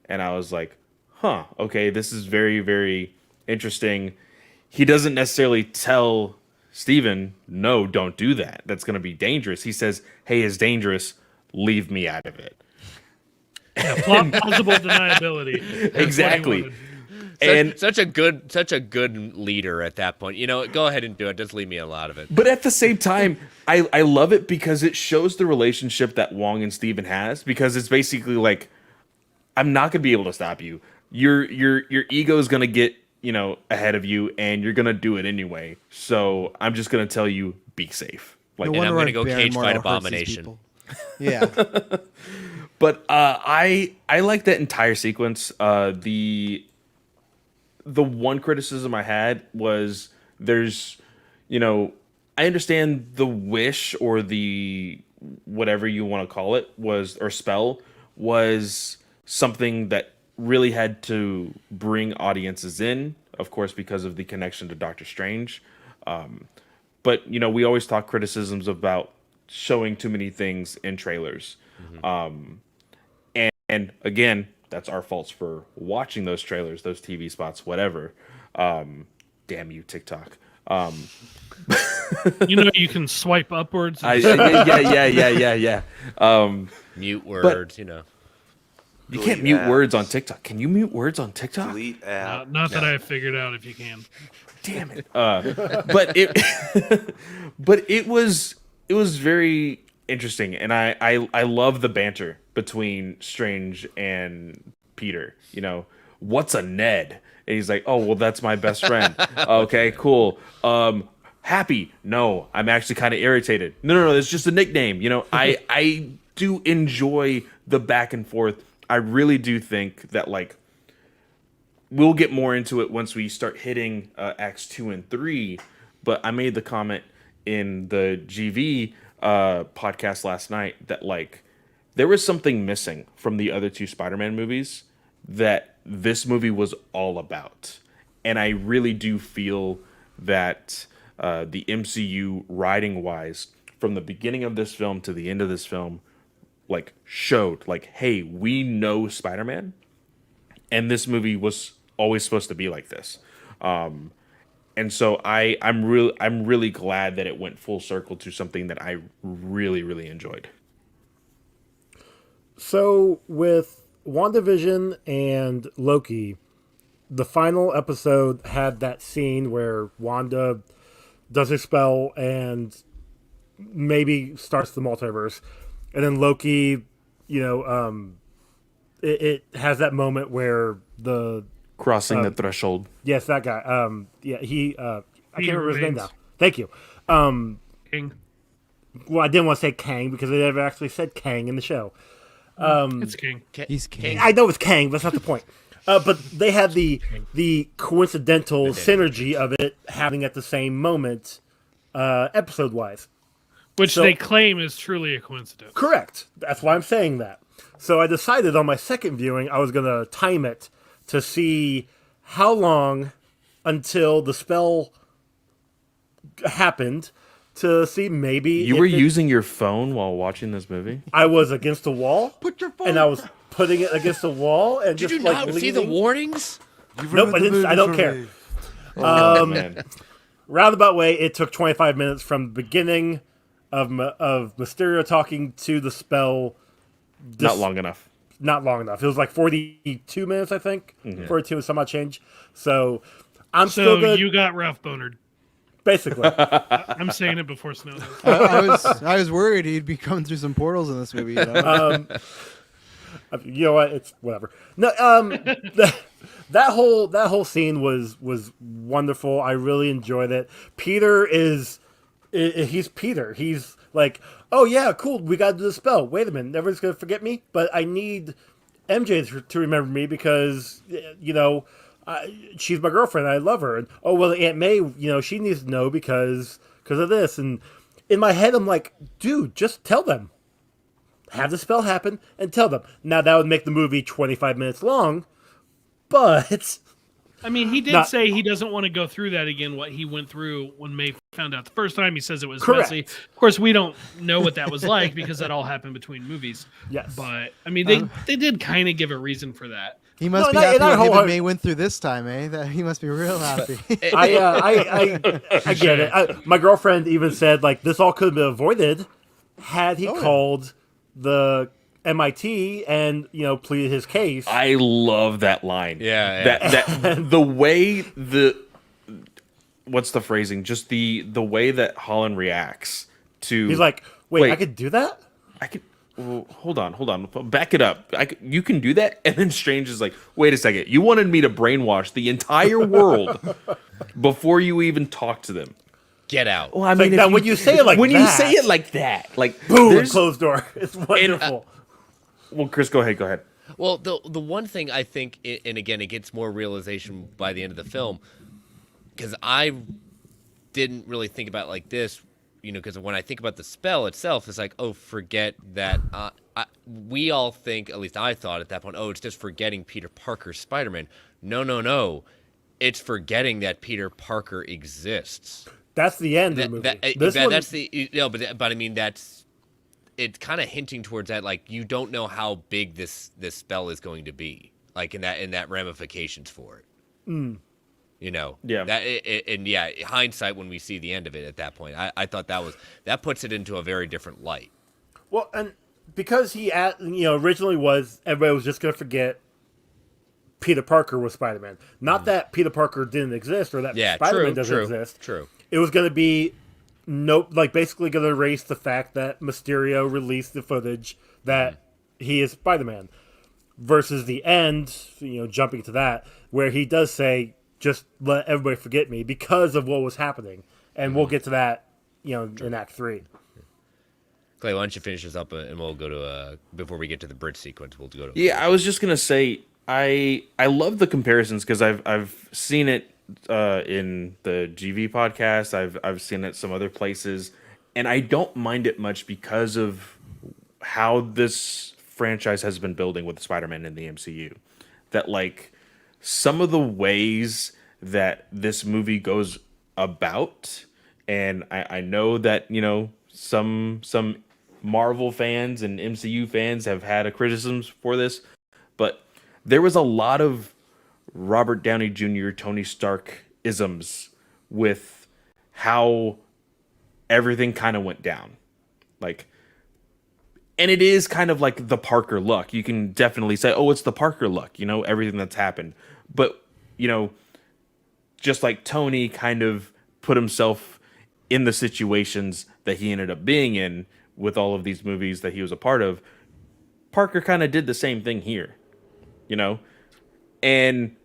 And I was like, okay, this is very, very interesting. He doesn't necessarily tell Steven, no, don't do that. That's going to be dangerous. He says, hey, it's dangerous. Leave me out of it. Yeah, plausible deniability. Exactly. Such a good leader at that point. Go ahead and do it. Just leave me out of it. But at the same time, I love it because it shows the relationship that Wong and Steven has, because it's basically like, I'm not going to be able to stop you. Your ego is going to get, ahead of you, and you're going to do it anyway. So I'm just going to tell you, be safe. Like, and I'm going to go cage fight Abomination. Yeah. But I like that entire sequence. The one criticism I had was there's, I understand the wish or the whatever you want to call it spell was something that really had to bring audiences in, of course, because of the connection to Doctor Strange. But, we always talk criticisms about showing too many things in trailers. Mm-hmm. And again, that's our faults for watching those trailers, those TV spots, whatever. Damn you, TikTok. You can swipe upwards. Yeah. Mute words, You can't mute words on TikTok. Can you mute words on TikTok? Delete app. Not that I have figured out if you can. Damn it. But it was very interesting, and I love the banter between Strange and Peter. What's a Ned? And he's like, oh, well, that's my best friend. Okay, cool. Happy? No, I'm actually kind of irritated. No, it's just a nickname. I do enjoy the back and forth. I really do think that, like, we'll get more into it once we start hitting Acts 2 and 3. But I made the comment in the GV podcast last night that like there was something missing from the other two Spider-Man movies that this movie was all about. And I really do feel that the MCU writing wise, from the beginning of this film to the end of this film, like showed like, hey, we know Spider-Man, and this movie was always supposed to be like this. And so I'm really glad that it went full circle to something that I really, really enjoyed. So with WandaVision and Loki, the final episode had that scene where Wanda does her spell and maybe starts the multiverse, and then Loki, it has that moment where the Crossing the threshold. yes, that guy, he I can't remember his name remains. now. Thank you. King. Well, I didn't want to say Kang because they never actually said Kang in the show. It's King. He's king. I know it's Kang, but that's not the point. But they had the coincidental synergy of it happening at the same moment, episode wise. Which So- they claim is truly a coincidence. Correct. That's why I'm saying that. So I decided on my second viewing I was going to time it to see how long until the spell happened, to see maybe You if were it- using your phone while watching this movie? I was against the wall. Put your phone And I was putting it against the wall and Did just you like not see the leaning. warnings? Nope, I didn't. I don't care. Oh, man. Roundabout way, it took 25 minutes from the beginning of Mysterio talking to the spell. Not long enough. Not long enough. It was like 42 minutes, I think. 42 and some odd change. So I'm still So good. you got Ralph Bonered. Basically. I'm saying it before Snow does. I was worried he'd be coming through some portals in this movie. You know? You know what? It's whatever. No, that whole scene was wonderful. I really enjoyed it. Peter he's Peter. He's like, oh yeah, cool. We got to do the spell. Wait a minute, everyone's gonna forget me, but I need MJ to remember me because she's my girlfriend. I love her. And oh well, Aunt May, she needs to know because of this. And in my head, I'm like, dude, just tell them. Have the spell happen and tell them. Now that would make the movie 25 minutes long, but I mean, he did Not- say he doesn't want to go through that again, what he went through when May found out the first time. He says it was Correct. messy. Of course, we don't know what that was like because that all happened between movies. yes. But, I mean, they did kind of give a reason for that. He must No, be and I- happy and I what him wholeheart- and May went through this time, eh? That he must be real happy. I get it. My girlfriend even said like this all could have been avoided had he called the MIT and pleaded his case. I love that line. Yeah, That the way what's the phrasing? Just the way that Holland reacts to. He's like, wait, Wait. I could do that? I could. Well, hold on. Back it up. You can do that, and then Strange is like, "Wait a second. You wanted me to brainwash the entire world before you even talk to them." Get out. Well, I Like, now, when you say it like when that, you say it like that, like boom, there's- closed door. It's wonderful. Well, Chris, go ahead. Well, the one thing I think, and again, it gets more realization by the end of the film, because I didn't really think about it like this, because when I think about the spell itself, it's like, oh, forget that. We all think, at least I thought at that point, oh, it's just forgetting Peter Parker's Spider-Man. No. It's forgetting that Peter Parker exists. That's the end of the movie. That's the but I mean it's kind of hinting towards that, like you don't know how big this spell is going to be, like in that ramifications for it. Yeah. That hindsight when we see the end of it at that point, I thought that puts it into a very different light. Well, and because he originally everybody was just going to forget Peter Parker was Spider-Man. Not that Peter Parker didn't exist or that Spider-Man doesn't exist. True. It was going to be basically going to erase the fact that Mysterio released the footage that he is Spider-Man. Versus the end, jumping to that, where he does say, just let everybody forget me because of what was happening. And we'll get to that, in Act 3. Clay, why don't you finish this up and we'll go to before we get to the bridge sequence, we'll go to Yeah, I was just gonna say I love the comparisons because I've seen it in the GV podcast. I've seen it some other places, and I don't mind it much because of how this franchise has been building with Spider-Man in the MCU. That like some of the ways that this movie goes about, and I know that some Marvel fans and MCU fans have had a criticisms for this, but there was a lot of Robert Downey Jr., Tony Stark isms with how everything kind of went down. Like, and it is kind of like the Parker look. You can definitely say, oh, it's the Parker look, everything that's happened. But, just like Tony kind of put himself in the situations that he ended up being in with all of these movies that he was a part of, Parker kind of did the same thing here, And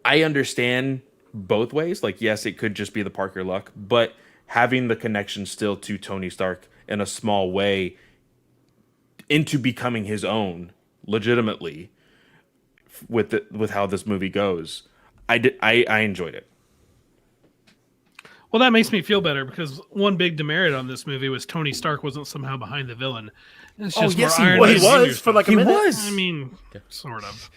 I understand both ways. Like, yes, it could just be the Parker luck, but having the connection still to Tony Stark in a small way into becoming his own legitimately with how this movie goes, I enjoyed it. Well, that makes me feel better because one big demerit on this movie was Tony Stark wasn't somehow behind the villain. It's just yes, more he Iron was. Man He was for like a He minute. was. I mean, sort of.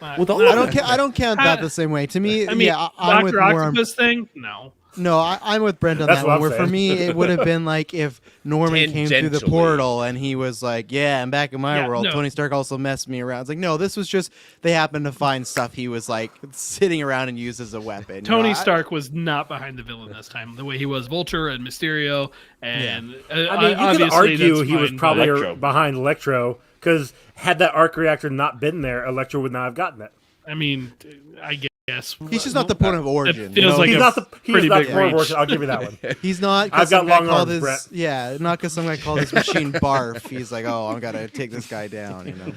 I don't count that the same way. To me, I'm with Dr. more on. Octopus thing? No. No, I'm with Brent on That's that what one. I'm Where for saying. me, it would have been like if Norman came through the Tangentially. portal and he was like, "Yeah, I'm back in my Yeah, world." no. Tony Stark also messed me around. It's like, no, this was just they happened to find stuff he was like sitting around and used as a weapon. Tony Stark was not behind the villain this time, the way he was Vulture and Mysterio. And I mean, you could obviously argue that's he was fine, probably Electro. behind Electro, because had that arc reactor not been there, Electro would not have gotten it. but, I mean, I guess. He's just not the point of origin. feels like He's a not the pretty not big the core reach. version. I'll give you that one. He's not. I've got long arms, his, Brett. Yeah, not because some guy called his machine barf. He's like, oh, I'm gotta take this guy down.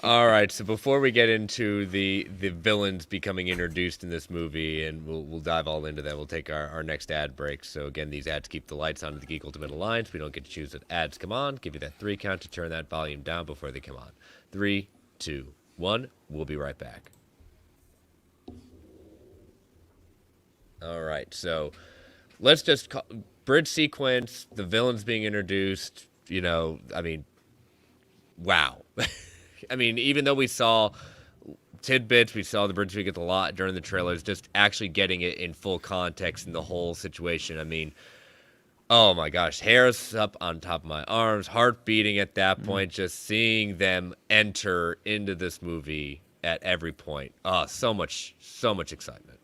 All right, so before we get into the villains becoming introduced in this movie, and we'll dive all into that, we'll take our next ad break. So again, these ads keep the lights on at the Geek Ultimate Alliance. We don't get to choose what ads come on. Give you that 3 count to turn that volume down before they come on. 3, 2, 1. We'll be right back. All right, so let's just bridge sequence, the villains being introduced, I mean, wow. I mean, even though we saw tidbits, we saw the bridge we get a lot during the trailers, just actually getting it in full context in the whole situation. I mean, oh my gosh, hairs up on top of my arms, heart beating at that point, just seeing them enter into this movie at every point. Oh, so much excitement.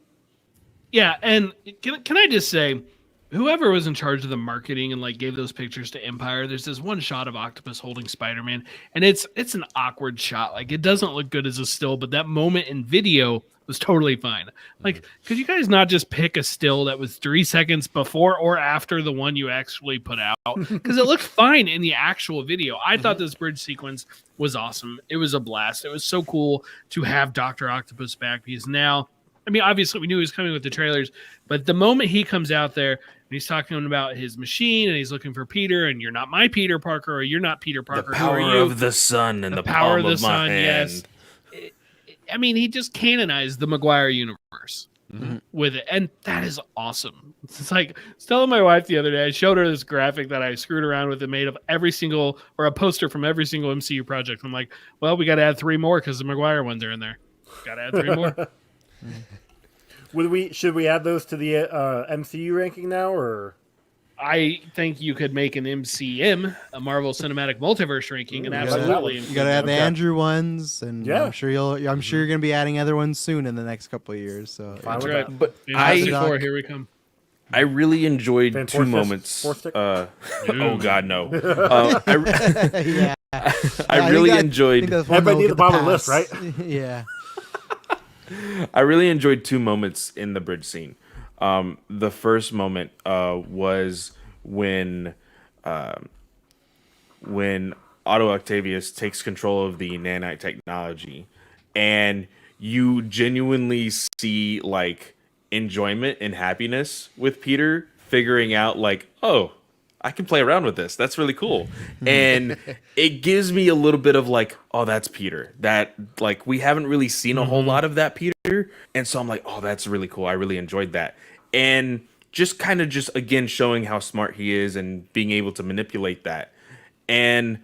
Yeah, and can I just say, whoever was in charge of the marketing and like gave those pictures to Empire, there's this one shot of Octopus holding Spider-Man, and it's an awkward shot. Like, it doesn't look good as a still, but that moment in video was totally fine. Like, could you guys not just pick a still that was 3 seconds before or after the one you actually put out? Because it looked fine in the actual video. I thought this bridge sequence was awesome. It was a blast. It was so cool to have Dr. Octopus back, because now, I mean, obviously we knew he was coming with the trailers, but the moment he comes out there and he's talking about his machine and he's looking for Peter, and you're not my Peter Parker, or you're not Peter Parker. The Who are power you? of the sun and the power palm of the of my sun. hand. Yes. I mean, he just canonized the Maguire universe with it, and that is awesome. It's like, I was telling my wife the other day, I showed her this graphic that I screwed around with and made of every single, or a poster from every single MCU project. I'm like, well, we got to add 3 more because the Maguire ones are in there. Got to add 3 more. Should we add those to the MCU ranking now, or? I think you could make an MCM, a Marvel Cinematic Multiverse ranking, and Ooh, absolutely. You gotta add the Okay. Andrew ones, and Yeah. I'm sure you're gonna be adding other ones soon in the next couple of years. So Fine That's with right. that. But Fantastic I- Four, here we come. I really enjoyed Fan 2 four fist- moments. four stick? Oh God, no! yeah, I really I enjoyed. think that's one Everybody that'll need get the bottom of the list, pass. right? Yeah. I really enjoyed 2 moments in the bridge scene. The first moment was when Otto Octavius takes control of the nanite technology, and you genuinely see like enjoyment and happiness with Peter figuring out like, oh, I can play around with this. That's really cool. And it gives me a little bit of like, oh, that's Peter. That like we haven't really seen a whole lot of that Peter. And so I'm like, oh, that's really cool. I really enjoyed that. And just kind of just again showing how smart he is and being able to manipulate that. And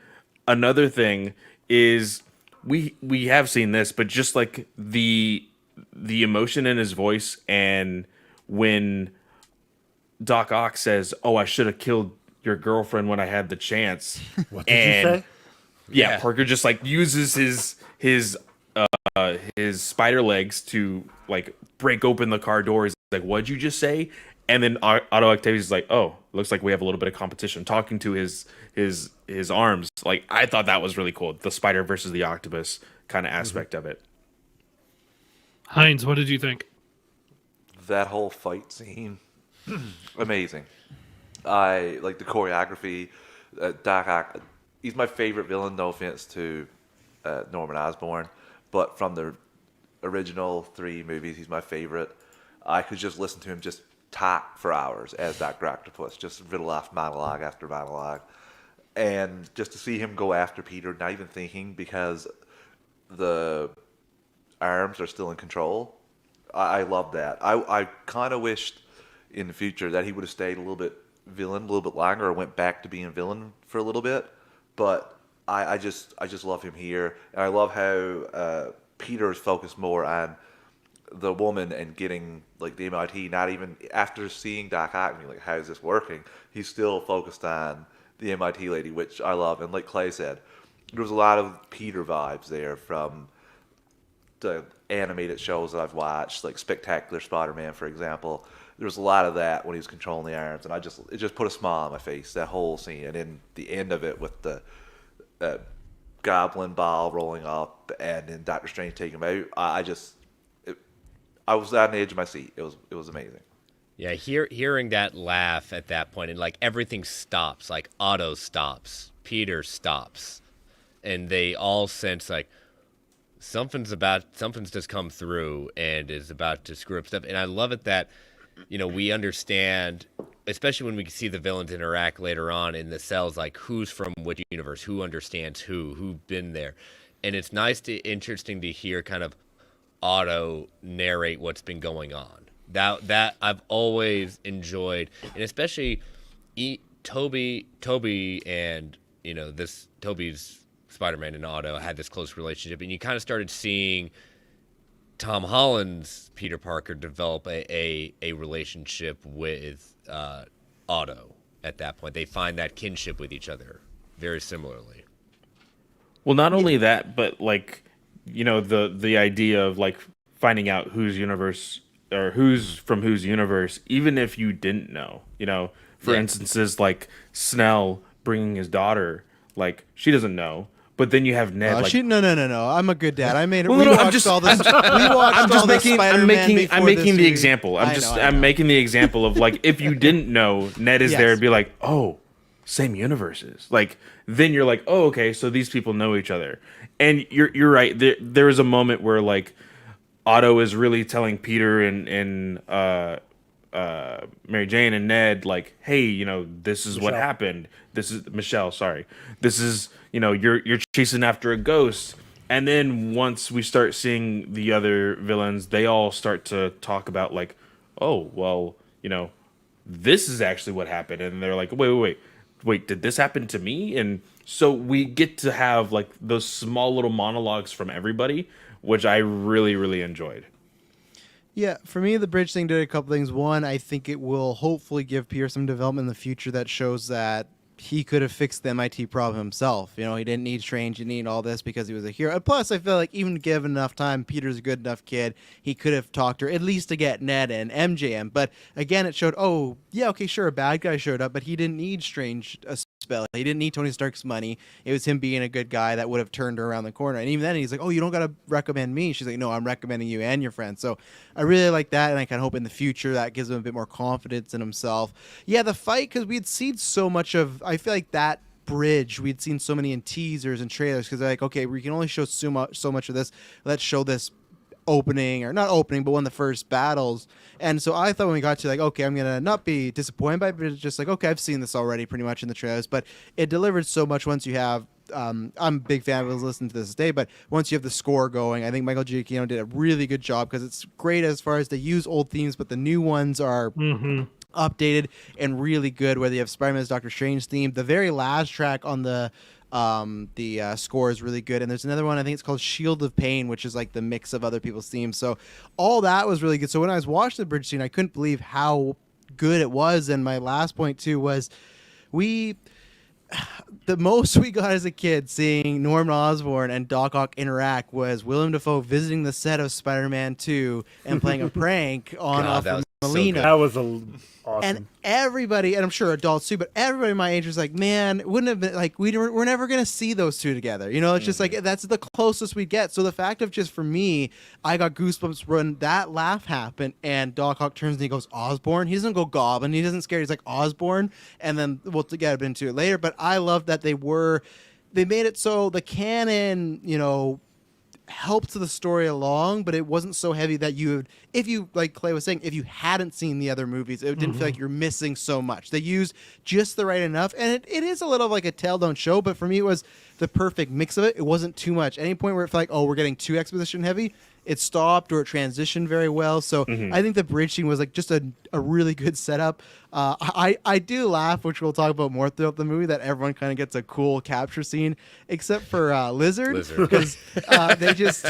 another thing is we have seen this, but just like the emotion in his voice, and when Doc Ock says, "Oh, I should have killed your girlfriend when I had the chance." What did you say? Yeah, Parker just like uses his spider legs to like break open the car doors. Like, what'd you just say? And then Otto Octavius like, "Oh, looks like we have a little bit of competition." Talking to his arms. Like, I thought that was really cool. The spider versus the octopus kind of aspect of it. Heinz, what did you think? That whole fight scene, amazing. I like the choreography. Doc Ock, he's my favorite villain. No offense to Norman Osborn, but from the original 3 movies, he's my favorite. I could just listen to him just talk for hours as Dr. Octopus, just riddle off monologue after monologue. And just to see him go after Peter, not even thinking, because the arms are still in control. I love that. I kind of wished in the future that he would have stayed a little bit villain, a little bit longer, or went back to being villain for a little bit. But I just love him here, and I love how Peter is focused more on the woman and getting like the MIT. Not even after seeing Doc Ock, and being like, how is this working? He's still focused on the MIT lady, which I love. And like Clay said, there was a lot of Peter vibes there from the animated shows that I've watched, like Spectacular Spider-Man, for example. There was a lot of that when he was controlling the irons, and it just put a smile on my face, that whole scene. And then the end of it with the goblin ball rolling up and then Doctor Strange taking him out. I was on the edge of my seat. It was amazing. Yeah, hearing that laugh at that point, and like everything stops, like Otto stops, Peter stops, and they all sense like something's just come through and is about to screw up stuff. And I love it that, we understand, especially when we see the villains interact later on in the cells, like who's from which universe, who understands who's been there. And it's interesting to hear kind of Otto narrate what's been going on. That I've always enjoyed, and especially Toby and Toby's Spider-Man and Otto had this close relationship, and you kind of started seeing Tom Holland's Peter Parker develop a relationship with Otto. At that point, they find that kinship with each other very similarly. Well, not only that, but like, the idea of like finding out whose universe or who's from whose universe, even if you didn't know, for instances like Snell bringing his daughter, like she doesn't know, but then you have Ned. No. I'm a good dad. I made it. Well, I'm making the example. I'm making the example of like, if you didn't know, Ned is there and be like, oh, same universes. Like, then you're like, oh, okay, so these people know each other. And you're right. There is a moment where like Otto is really telling Peter and Mary Jane and Ned, like, hey, this is what happened. This is Michelle. Sorry, this is you're chasing after a ghost. And then once we start seeing the other villains, they all start to talk about like, oh, well, this is actually what happened. And they're like, wait, did this happen to me? And so we get to have like those small little monologues from everybody, which I really, really enjoyed. Yeah, for me, the bridge thing did a couple things. One, I think it will hopefully give Peter some development in the future that shows that he could have fixed the MIT problem himself. He didn't need Strange, he didn't need all this because he was a hero. And plus, I feel like even given enough time, Peter's a good enough kid. He could have talked to her, at least to get Ned and MJ in. But again, it showed, oh, yeah, okay, sure, a bad guy showed up, but he didn't need Strange a spell. He didn't need Tony Stark's money. It was him being a good guy that would have turned her around the corner. And even then, he's like, oh, you don't got to recommend me. She's like, no, I'm recommending you and your friends. So I really like that, and I kind of hope in the future that gives him a bit more confidence in himself. Yeah, the fight, because we had seen so much of, I feel like that bridge we'd seen so many in teasers and trailers, because they're like, okay, we can only show so much of this. Let's show this opening, or not opening, but one of the first battles. And so I thought when we got to like, okay, I'm gonna not be disappointed by it, but it's just like, okay, I've seen this already pretty much in the trailers, but it delivered so much once you have. I'm a big fan of listening to this day, but once you have the score going, I think Michael Giacchino did a really good job because it's great as far as they use old themes, but the new ones are updated and really good. Whether you have Spider-Man's Doctor Strange theme, the very last track on the score is really good, and there's another one I think it's called Shield of Pain, which is like the mix of other people's themes. So all that was really good. So when I was watching the bridge scene, I couldn't believe how good it was. And my last point too was the most we got as a kid seeing Norman Osborn and Doc Ock interact was Willem Dafoe visiting the set of Spider-Man 2 and playing a prank on Melina. That was awesome. And everybody, and I'm sure adults too, but everybody my age was like, man, it wouldn't have been like we're never gonna see those two together. You know, it's just like that's the closest we get. So the fact of just for me, I got goosebumps when that laugh happened and Doc Ock turns and he goes Osborn. He doesn't go Goblin. He doesn't scare. He's like Osborn, and then we'll get into it later. But I love that they made it so the canon, you know, helped the story along, but it wasn't so heavy that you would, if you, like Clay was saying, if you hadn't seen the other movies, it didn't feel like you're missing so much. They used just the right enough, and it is a little like a tell don't show, but for me it was the perfect mix of it. It wasn't too much. At any point where it felt like, oh, we're getting too exposition heavy, it stopped or it transitioned very well. So I think the bridge scene was like just a really good setup. I do laugh, which we'll talk about more throughout the movie, that everyone kind of gets a cool capture scene, except for Lizard, because they just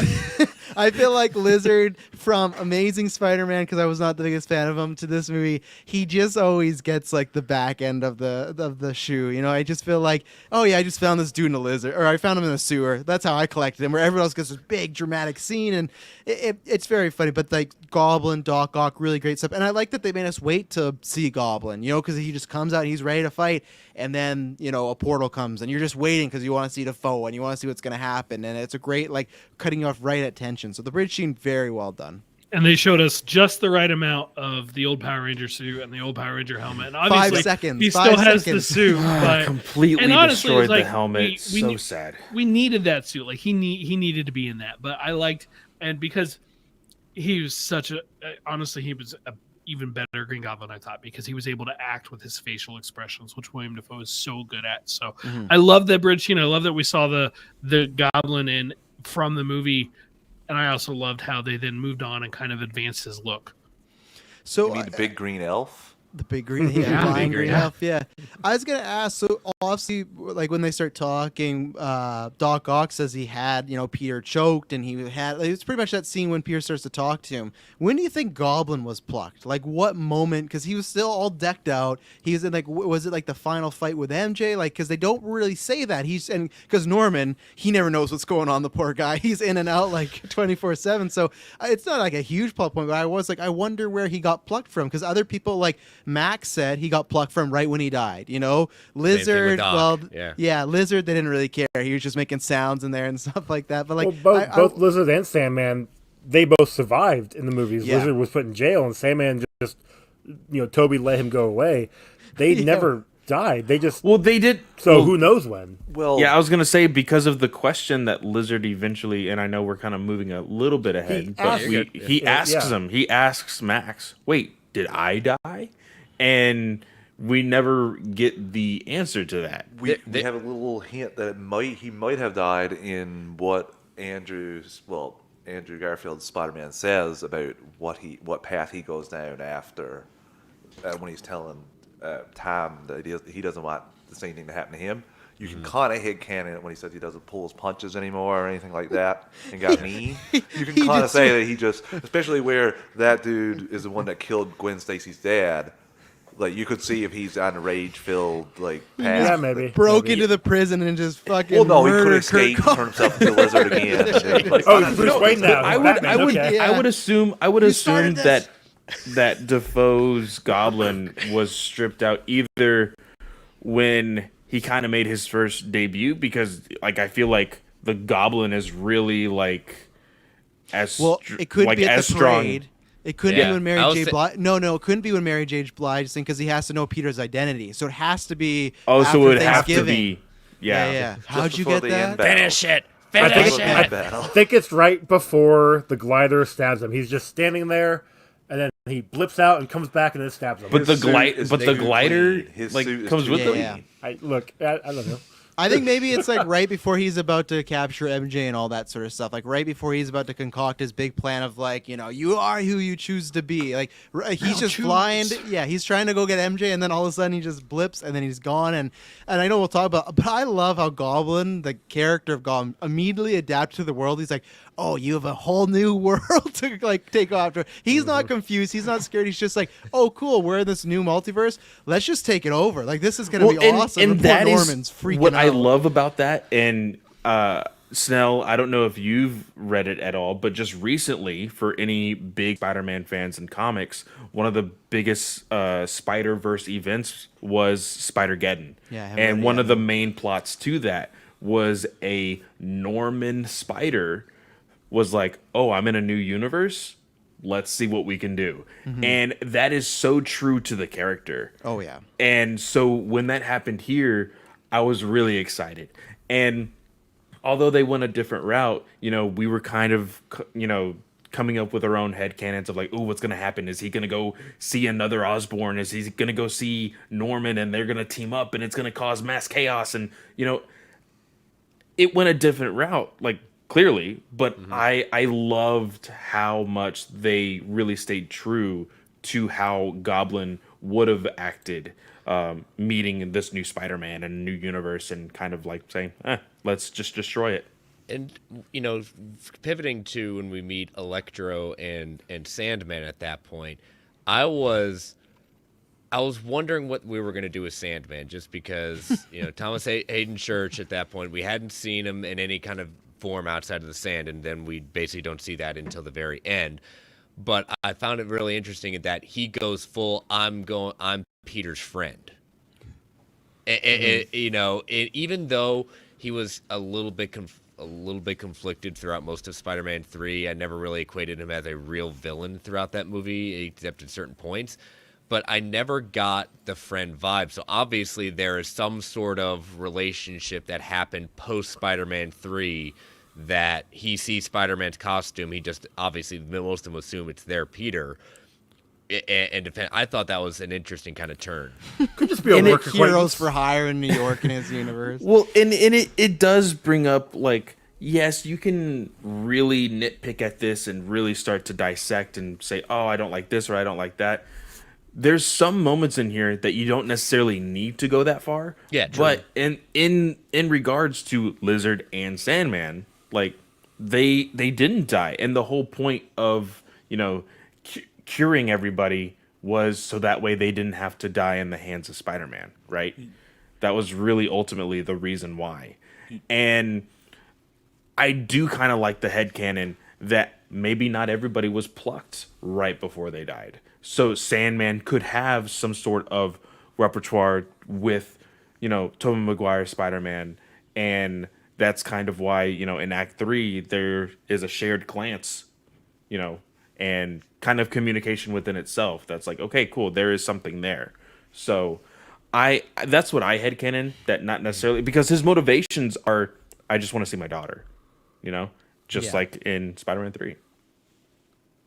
I feel like Lizard from Amazing Spider-Man, because I was not the biggest fan of him, to this movie, he just always gets like the back end of the shoe. You know, I just feel like, oh yeah, I just found this dude in a lizard, or I found him in a sewer. That's how I collected him. Where everyone else gets this big dramatic scene, and it's very funny. But like Goblin, Doc Ock, really great stuff. And I like that they made us wait to see Goblin, you know, because he just comes out, he's ready to fight, and then, you know, a portal comes, and you're just waiting because you want to see Defoe and you want to see what's going to happen. And it's a great, like, cutting you off right at tension. So the bridge scene, very well done. And they showed us just the right amount of the old Power Ranger suit and the old Power Ranger helmet. And obviously, 5 seconds. He still has the suit, but completely and honestly, destroyed like, the helmet. So sad. We needed that suit. Like he needed to be in that. But I liked, and because he was such a, honestly, he was a even better Green Goblin, I thought, because he was able to act with his facial expressions, which William Dafoe is so good at. So I love that bridge scene. I love that we saw the Goblin in from the movie. And I also loved how they then moved on and kind of advanced his look. So you mean the big green elf? The big green, flying green elf, yeah. I was gonna ask. So obviously, like when they start talking, Doc Ock says he had, you know, Peter choked, and he had. Like, it's pretty much that scene when Peter starts to talk to him. When do you think Goblin was plucked? Like what moment? Because he was still all decked out. He was in like, was it like the final fight with MJ? Like, because they don't really say that because Norman, he never knows what's going on. The poor guy, he's in and out like 24/7. So it's not like a huge plot point, but I was like, I wonder where he got plucked from, because other people like Max said he got plucked from right when he died. You know, Lizard. Well, yeah, Lizard. They didn't really care. He was just making sounds in there and stuff like that. But like, both Lizard and Sandman, they both survived in the movies. Yeah. Lizard was put in jail, and Sandman just, you know, Toby let him go away. They never died. They just they did. So who knows when? Well, Yeah, I was gonna say, because of the question that Lizard eventually, and I know we're kind of moving a little bit ahead, but he asks him. He asks Max, "Wait, did I die?" And we never get the answer to that. we have a little hint that he might have died in what Andrew Garfield's Spider-Man says about what path he goes down after when he's telling Tom that he doesn't want the same thing to happen to him. You can kind of headcanon it when he says he doesn't pull his punches anymore or anything like that and got mean. You can kind of say that he just, especially where that dude is the one that killed Gwen Stacy's dad. Like, you could see if he's on a rage-filled, like, path. Yeah, maybe. broke into the prison and just fucking. Well, no, he could murdered escape and Kurt turn himself into a lizard again. And then, like, Oh, it's Bruce Wayne now. I would assume started that Defoe's Goblin was stripped out either when he kind of made his first debut, because like I feel like the Goblin is really like as it could be at as the strong. parade. It couldn't be when Mary J. Blige. No, it couldn't be when Mary J. Blige thing, because he has to know Peter's identity. So it has to be. Oh, after so it would have to Thanksgiving. be. Yeah. How'd you get that? Finish it. Finish I it. think it's right before the glider stabs him. He's just standing there, and then he blips out and comes back and then stabs him. But the His suit is too glider clean. His like suit is comes too with clean. him. Yeah. I don't know. I think maybe it's like right before he's about to capture MJ and all that sort of stuff. Like right before he's about to concoct his big plan of like, you are who you choose to be. Like he's just flying. Yeah, he's trying to go get MJ, and then all of a sudden he just blips, and then he's gone. And I know we'll talk about, but I love how Goblin, the character of Goblin, immediately adapts to the world. He's like, oh, you have a whole new world to like take after. He's not confused. He's not scared. He's just like, oh, cool. We're in this new multiverse. Let's just take it over. Like this is gonna be awesome. And poor that is Norman's freaking what out. I love about that. And Snell, I don't know if you've read it at all, but just recently, for any big Spider-Man fans in comics, one of the biggest Spider-Verse events was Spider-Geddon. Yeah, I haven't and read it one yet. of the main plots to that was a Norman Spider was like, oh, I'm in a new universe. Let's see what we can do. And that is so true to the character. Oh yeah. And so when that happened here, I was really excited. And although they went a different route, we were kind of, coming up with our own headcanons of like, oh, what's going to happen? Is he going to go see another Osborn? Is he going to go see Norman and they're going to team up and it's going to cause mass chaos? And, it went a different route, like clearly, but I loved how much they really stayed true to how Goblin would have acted meeting this new Spider-Man and a new universe and kind of like saying, let's just destroy it. And pivoting to when we meet Electro and Sandman at that point, I was wondering what we were going to do with Sandman, just because Thomas Hayden Church at that point, we hadn't seen him in any kind of form outside of the sand, and then we basically don't see that until the very end. But I found it really interesting in that he goes full, I'm Peter's friend. Even though he was a little bit conflicted throughout most of Spider-Man 3, I never really equated him as a real villain throughout that movie, except at certain points. But I never got the friend vibe. So obviously there is some sort of relationship that happened post Spider-Man 3 that he sees Spider-Man's costume. He just obviously most of them assume it's their Peter. And I thought that was an interesting kind of turn. Could just be a work Heroes acquaintance. for hire in New York in his universe. Well, and it does bring up, like, yes, you can really nitpick at this and really start to dissect and say, oh, I don't like this or I don't like that. There's some moments in here that you don't necessarily need to go that far. Yeah, true. But in regards to Lizard and Sandman, like, they didn't die. And the whole point of, curing everybody was so that way they didn't have to die in the hands of Spider-Man, right? That was really ultimately the reason why. And I do kind of like the headcanon that maybe not everybody was plucked right before they died. So Sandman could have some sort of repertoire with, Tobey Maguire Spider-Man. And that's kind of why, in Act 3, there is a shared glance, and kind of communication within itself. That's like, okay, cool, there is something there. So that's what I headcanon, that not necessarily, because his motivations are, I just want to see my daughter, like in Spider-Man 3.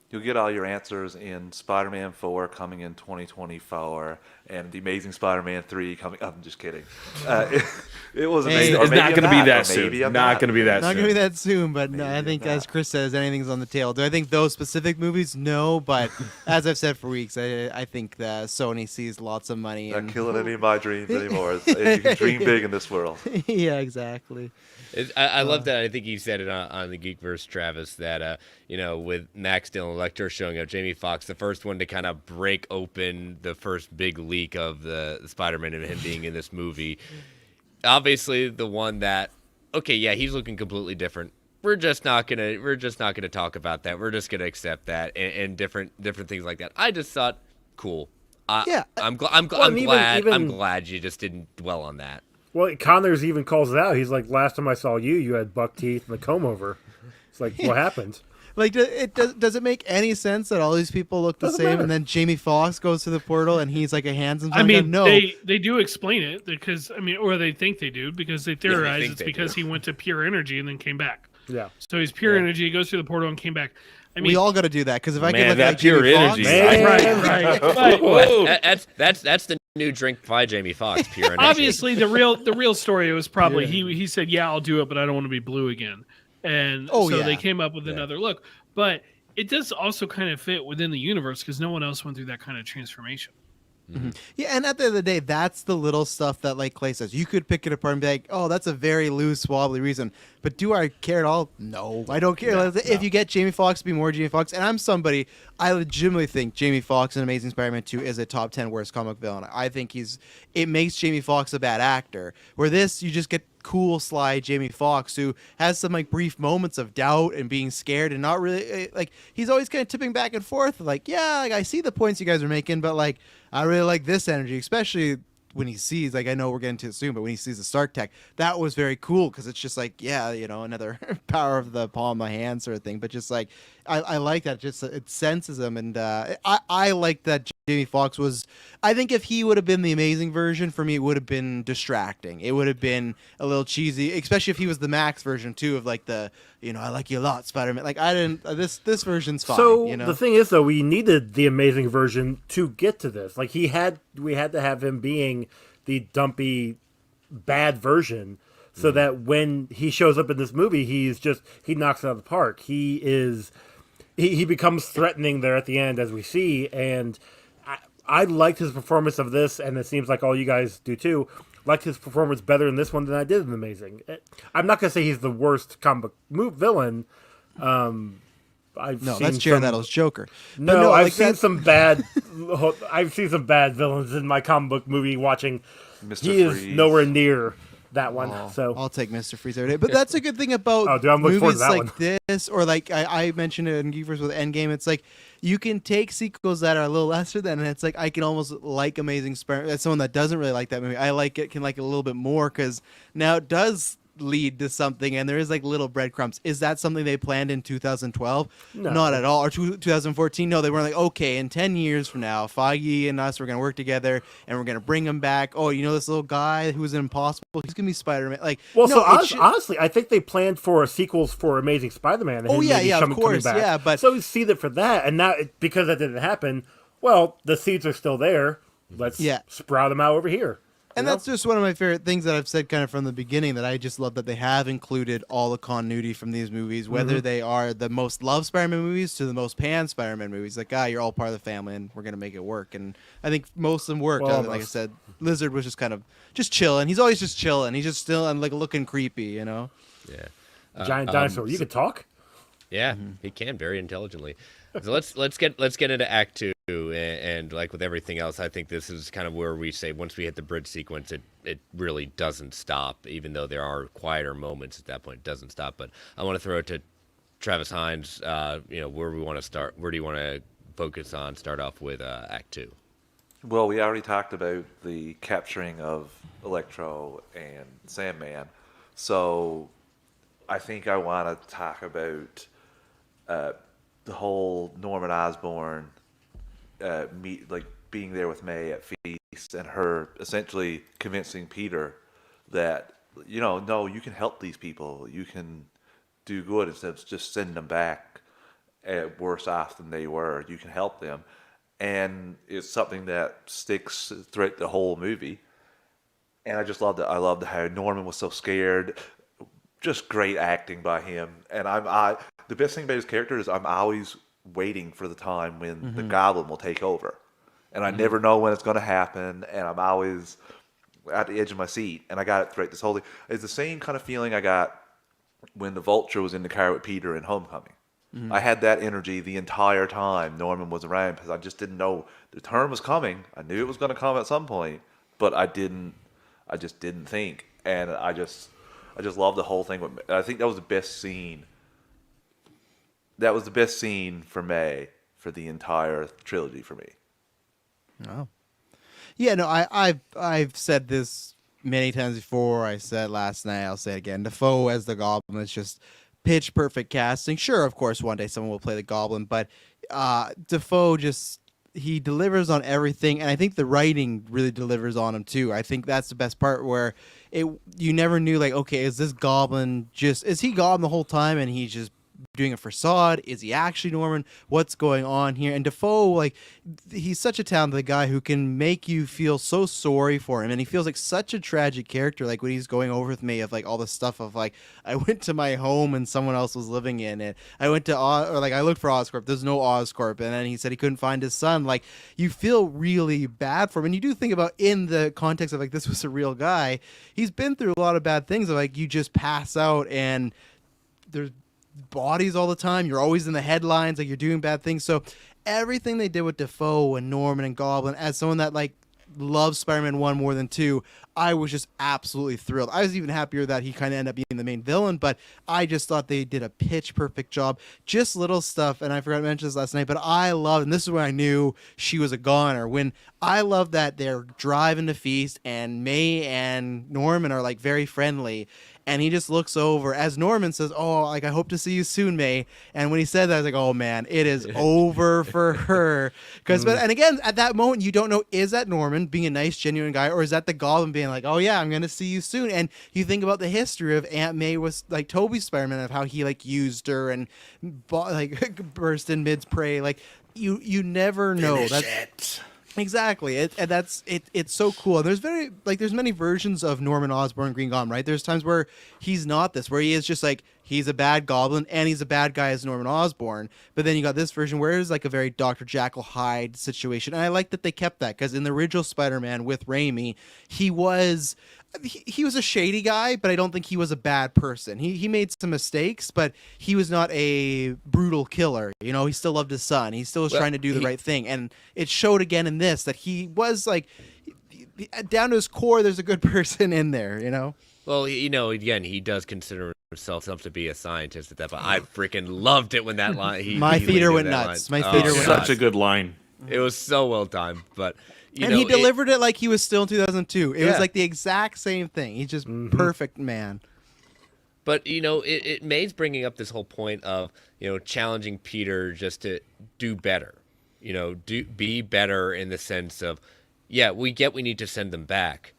You'll get all your answers in Spider-Man 4 coming in 2024 and The Amazing Spider-Man 3 coming. I'm just kidding. It was amazing. It's not going to be that soon. Not going to be that Not soon. gonna be that soon, but no, I Maybe think, I'm as not. Chris says, anything's on the tail. Do I think those specific movies? No, but as I've said for weeks, I think that Sony sees lots of money. Not And killing any of my dreams anymore. You can dream big in this world. yeah, exactly. I love that. I think you said it on the Geekverse, Travis, that with Max Steel and Electro showing up, Jamie Foxx, the first one to kind of break open the first big leak of the Spider-Man and him being in this movie. Obviously, the one that, okay, yeah, he's looking completely different. We're just not gonna talk about that. We're just gonna accept that and different things like that. I just thought, cool. Yeah. I'm Well, and glad. I'm even- glad you just didn't dwell on that. Well, Connors even calls it out. He's like, last time I saw you, you had buck teeth and a comb over. It's like, what happened? Like, does it make any sense that all these people look the Doesn't same, matter. and then Jamie Foxx goes to the portal and he's like a handsome? I mean, no, they do explain it because or they think they do because they theorize think it's they because do. he went to pure energy and then came back. Yeah. So he's pure energy. He goes through the portal and came back. I mean, we all got to do that because if I Man, could look that like Jamie pure Foxx, energy. Man. right. But Whoa, that's the new drink by Jamie Foxx. Pure energy. obviously, the real story was probably Yeah. he said, "Yeah, I'll do it, but I don't want to be blue again." And Oh, so yeah. they came up with another look. But it does also kind of fit within the universe because no one else went through that kind of transformation. Yeah, and at the end of the day, that's the little stuff that, like Clay says, you could pick it apart and be like, oh, that's a very loose, wobbly reason. But do I care at all? No, I don't care. If you get Jamie Foxx to be more Jamie Foxx, and I'm somebody, I legitimately think Jamie Foxx in Amazing Spider-Man 2 is a top 10 worst comic villain. I think it makes Jamie Foxx a bad actor. Where this, you just get cool, sly Jamie Foxx who has some like brief moments of doubt and being scared and not really like he's always kind of tipping back and forth like, yeah, like I see the points you guys are making, but like I really like this energy, especially when he sees, like, I know we're getting to it soon, but when he sees the Stark tech, that was very cool because it's just like, yeah, another power of the palm of my hand sort of thing. But just like, I like that. Just it senses him, and I like that Jamie Foxx was. I think if he would have been the Amazing version for me, it would have been distracting. It would have been a little cheesy, especially if he was the Max version too, of like the I like you a lot, Spider-Man. Like I didn't. This version's fine. So the thing is, though, we needed the Amazing version to get to this. Like we had to have him being the dumpy, bad version, so that when he shows up in this movie, he knocks it out of the park. He becomes threatening there at the end, as we see, and I liked his performance of this, and it seems like all you guys do too. Liked his performance better in this one than I did in Amazing. I'm not gonna say he's the worst comic book villain. That's Jared Leto's Joker. No, like I've seen some bad. I've seen some bad villains in my comic book movie watching. Mr. He is Freeze. nowhere near that one. So I'll take Mr. Freeze every day. But that's a good thing about Oh, dude, I'm looking forward movies to that like this, or like I mentioned it in Geekverse with Endgame. It's like you can take sequels that are a little lesser than, and it's like I can almost like Amazing Spider-Man. As someone that doesn't really like that movie, can like it a little bit more because now it does lead to something, and there is like little breadcrumbs. Is that something they planned in 2012? No. Not at all. Or 2014? No, they weren't like, okay, in 10 years from now, Feige and us, we're going to work together, and we're going to bring him back. Oh, this little guy who was in Impossible? He's going to be Spider-Man. Like, well, no, honestly, I think they planned for sequels for Amazing Spider-Man. Oh, yeah, of coming course, back. yeah, but- so we see that for that, and now because that didn't happen, well, the seeds are still there. Let's sprout them out over here. And that's just one of my favorite things that I've said kind of from the beginning, that I just love that they have included all the continuity from these movies, whether they are the most loved Spider-Man movies to the most panned Spider-Man movies. Like, you're all part of the family, and we're going to make it work. And I think most of them worked. Well, Like I said, Lizard was just kind of just chilling. He's always just chilling. He's just still and like looking creepy, Yeah. Giant dinosaur. You can talk. Yeah, he can very intelligently. So let's get into Act 2, and like with everything else, I think this is kind of where we say once we hit the bridge sequence, it really doesn't stop. Even though there are quieter moments at that point, it doesn't stop. But I want to throw it to Travis Hines. Where we want to start. Where do you want to focus on? Start off with Act 2. Well, we already talked about the capturing of Electro and Sandman, so I think I want to talk about the whole Norman Osborn being there with May at Feast, and her essentially convincing Peter that no, you can help these people, you can do good instead of just sending them back worse off than they were. You can help them, and it's something that sticks throughout the whole movie. And I just loved it. I loved how Norman was so scared. Just great acting by him. And the best thing about his character is I'm always waiting for the time when the Goblin will take over, and I never know when it's going to happen. And I'm always at the edge of my seat. And I got it throughout this whole thing. It's the same kind of feeling I got when the Vulture was in the car with Peter in Homecoming. I had that energy the entire time Norman was around because I just didn't know the turn was coming. I knew it was going to come at some point, but I just didn't think. And I just love the whole thing. I think that was the best scene. That was the best scene for May for the entire trilogy for me. Oh, yeah. No, I've said this many times before. I said last night. I'll say it again. Defoe as the Goblin is just pitch perfect casting. Sure, of course, one day someone will play the Goblin, but Defoe just he delivers on everything, and I think the writing really delivers on him too. I think that's the best part where you never knew like, okay, is he Goblin the whole time and he's just doing a facade? Is he actually Norman? What's going on here? And Defoe, like, he's such a talented guy who can make you feel so sorry for him, and he feels like such a tragic character. Like when he's going over with me of like all the stuff of like, I went to my home and someone else was living in it. I went to I looked for Oscorp. There's no Oscorp, and then he said he couldn't find his son. Like you feel really bad for him, and you do think about in the context of like this was a real guy. He's been through a lot of bad things. Of, like you just pass out and there's bodies all the time. You're always in the headlines, like you're doing bad things. So everything they did with Defoe and Norman and Goblin, as someone that like loves Spider-Man 1 more than 2, I was just absolutely thrilled. I was even happier that he kind of ended up being the main villain, but I just thought they did a pitch perfect job. Just little stuff, and I forgot to mention this last night, but I loved, and this is when I knew she was a goner, when I love that they're driving to Feast and May and Norman are like very friendly, and he just looks over as Norman says, "Oh, like I hope to see you soon, May." And when he said that, I was like, "Oh man, it is over for her." Because, and again, at that moment, you don't know, is that Norman being a nice, genuine guy, or is that the Goblin being like, "Oh yeah, I'm gonna see you soon"? And you think about the history of Aunt May was like Toby's Spider-Man, of how he like used her and like burst in mid's prey. Like you never know. Exactly, it's so cool. And there's many versions of Norman Osborn Green Goblin, right? There's times where he's not this, where he is just like he's a bad Goblin and he's a bad guy as Norman Osborn. But then you got this version where it's like a very Dr. Jekyll Hyde situation, and I like that they kept that because in the original Spider-Man with Raimi, he was a shady guy, but I don't think he was a bad person. He made some mistakes, but he was not a brutal killer. You know, he still loved his son. He still was trying to do the right thing. And it showed again in this that he was like, down to his core, there's a good person in there, you know? Well, you know, again, he does consider himself to be a scientist at that point. I freaking loved it when that line. My theater went nuts. My theater went nuts. Such a good line. It was so well timed, but... he delivered it like he was still in 2002. It was like the exact same thing. He's just perfect man. But, you know, May's bringing up this whole point of, you know, challenging Peter just to do better. You know, be better in the sense of, yeah, we need to send them back,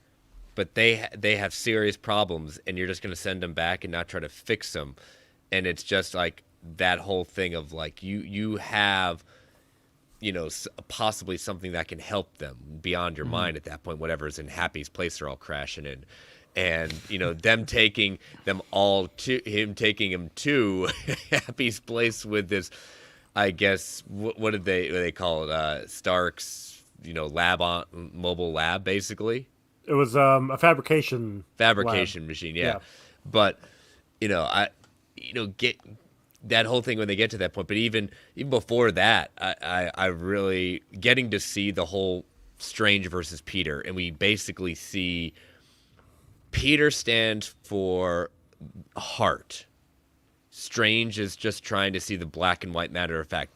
but they have serious problems, and you're just going to send them back and not try to fix them. And it's just like that whole thing of, like, you have... you know, possibly something that can help them beyond your mind at that point, whatever's in Happy's place they're all crashing in. And, you know, them taking them him taking him to Happy's place with this, I guess, what did they call it? Stark's, you know, mobile lab, basically. It was a fabrication machine. Yeah. But, you know, get that whole thing when they get to that point, but even before that, I really getting to see the whole Strange versus Peter, and we basically see Peter stands for heart. Strange is just trying to see the black and white matter of fact.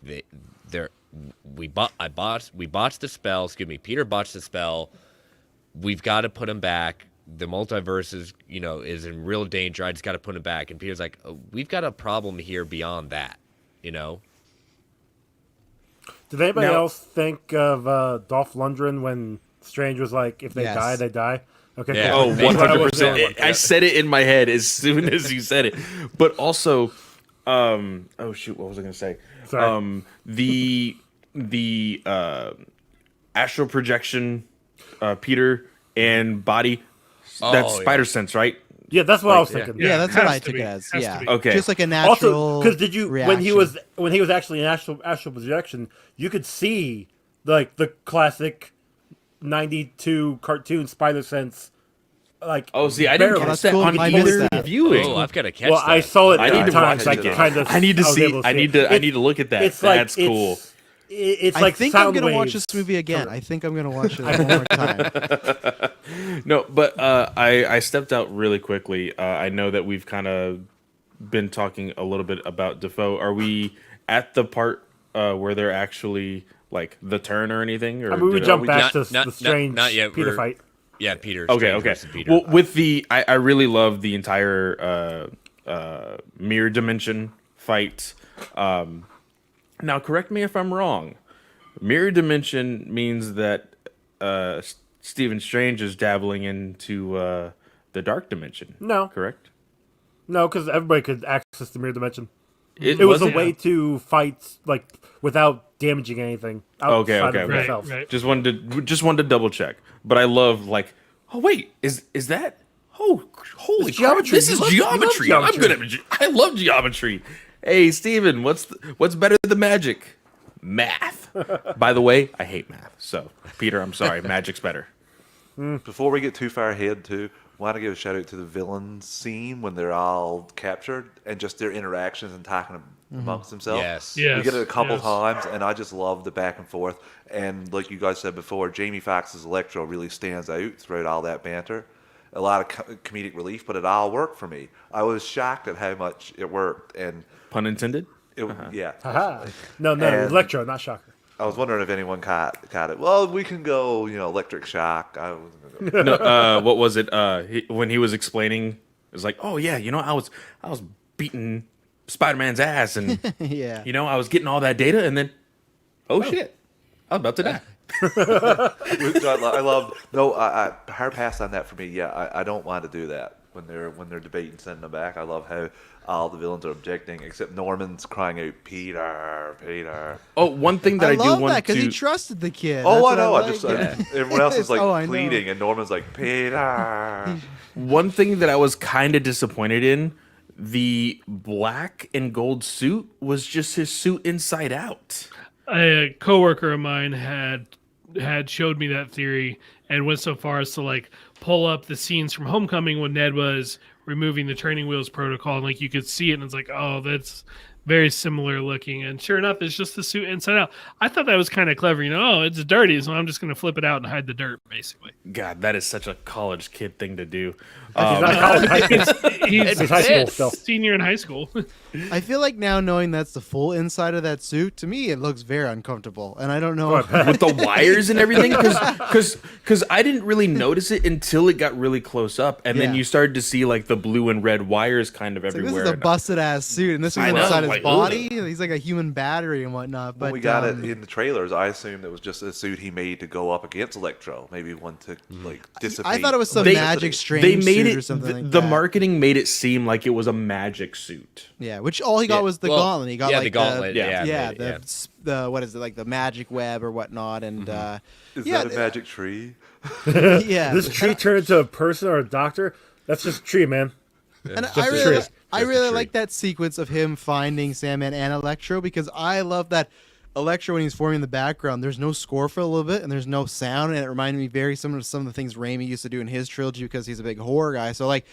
We botched the spell. Excuse me, Peter botched the spell. We've got to put him back. The multiverse is in real danger. I just got to put him back. And Peter's like, oh, we've got a problem here beyond that, you know? Did anybody else think of Dolph Lundgren when Strange was like, if they die, they die? Okay. Yeah. Oh, 100%. I said it in my head as soon as you said it. But also, oh shoot, what was I going to say? Sorry. The astral projection, Peter and body, that's spider sense, right? Yeah, that's what I was thinking. Yeah, that's what I Has to took be. it as. Has Yeah. to be. Okay. Just like a natural. Also, because did you reaction. when he was actually in astral projection, you could see like the classic '92 cartoon Spider Sense. Like, Oh, see, I didn't barely. catch that cool. on I either missed that. viewing. Oh, I've got to catch Well, that. I saw it I need to times. watch I it. kind of. I need to was see. able I need to. I need to look at that. It's like That's cool. It's I like think sound I'm gonna watch waves. this movie again. I think I'm gonna watch it one more time. No, but I stepped out really quickly. I know that we've kind of been talking a little bit about Defoe. Are we at the part where they're actually like the turn or anything? Or I mean, we did- jump back not- to not- the Strange not yet. Peter We're- fight. Yeah, Peter. Okay, Strange okay. versus Peter. Well, with I really love the entire mirror dimension fight. Now, correct me if I'm wrong. Mirror dimension means that Stephen Strange is dabbling into the dark dimension. No. Correct? No, because everybody could access the mirror dimension. It It was a wasn't- way to fight like without damaging anything. Okay, outside okay, of okay. themselves. Right. Just wanted to double check. But I love like, oh wait, is that? Oh, holy It's crap! geometry. This You is love- you love geometry. I'm good at. I love geometry. Hey, Steven, what's better than magic? Math. By the way, I hate math. So, Peter, I'm sorry. Magic's better. Before we get too far ahead, too, I want to give a shout out to the villain scene when they're all captured and just their interactions and talking amongst themselves. Yes. Yes. We get it a couple yes. times, and I just love the back and forth. And like you guys said before, Jamie Foxx's Electro really stands out throughout all that banter. A lot of comedic relief, but it all worked for me. I was shocked at how much it worked, and Pun intended. yeah. Haha. No, And- Electro, not Shocker. I was wondering if anyone caught it. Well, we can go, electric shock. I wasn't gonna go. No, what was it? When he was explaining, it was like, oh yeah, I was beating Spider-Man's ass, and Yeah. I was getting all that data, and then, oh shit, I was about to die. I love. No, I hard pass on that for me. Yeah, I don't want to do that when they're debating sending them back. I love how all the villains are objecting, except Norman's crying out, "Peter, Peter." Oh, one thing that I, do love want that because to. he trusted the kid. Oh, That's I what know. I like. just Yeah. everyone else is like Oh, I know. pleading, and Norman's like, "Peter." One thing that I was kind of disappointed in, the black and gold suit was just his suit inside out. A coworker of mine had showed me that theory and went so far as to like pull up the scenes from Homecoming when Ned was removing the training wheels protocol, and like you could see it, and it's like, oh, that's very similar looking. And sure enough, it's just the suit inside out. I thought that was kind of clever. Oh, it's dirty, so I'm just going to flip it out and hide the dirt, basically. God, that is such a college kid thing to do. He's not college, high school. He's It's high school still. senior in high school. I feel like now knowing that's the full inside of that suit, to me, it looks very uncomfortable. And I don't know. With the wires and everything, because I didn't really notice it until it got really close up, and then Yeah. you started to see like the blue and red wires kind of It's like, everywhere. this is a busted ass suit, and this is I know, inside his like, body. He's like a human battery and whatnot. But When we got it in the trailers, I assumed it was just a suit he made to go up against Electro. Maybe one to like dissipate. I thought it was some They- magic strange they made suit it or something like the that. marketing made it seem like it was a magic suit. Yeah, which all he got Yeah, was the well, gauntlet. He got yeah, like the gauntlet. yeah, yeah, made it, the what is it, like the magic web or whatnot, and Is yeah, that a magic tree? yeah. This tree turned into a person or a doctor? That's just a tree, man. And Just I a really, tree. I Just a really tree. like that sequence of him finding Sandman and Electro, because I love that Electro, when he's forming in the background, there's no score for a little bit and there's no sound, and it reminded me very similar to some of the things Raimi used to do in his trilogy because he's a big horror guy. So like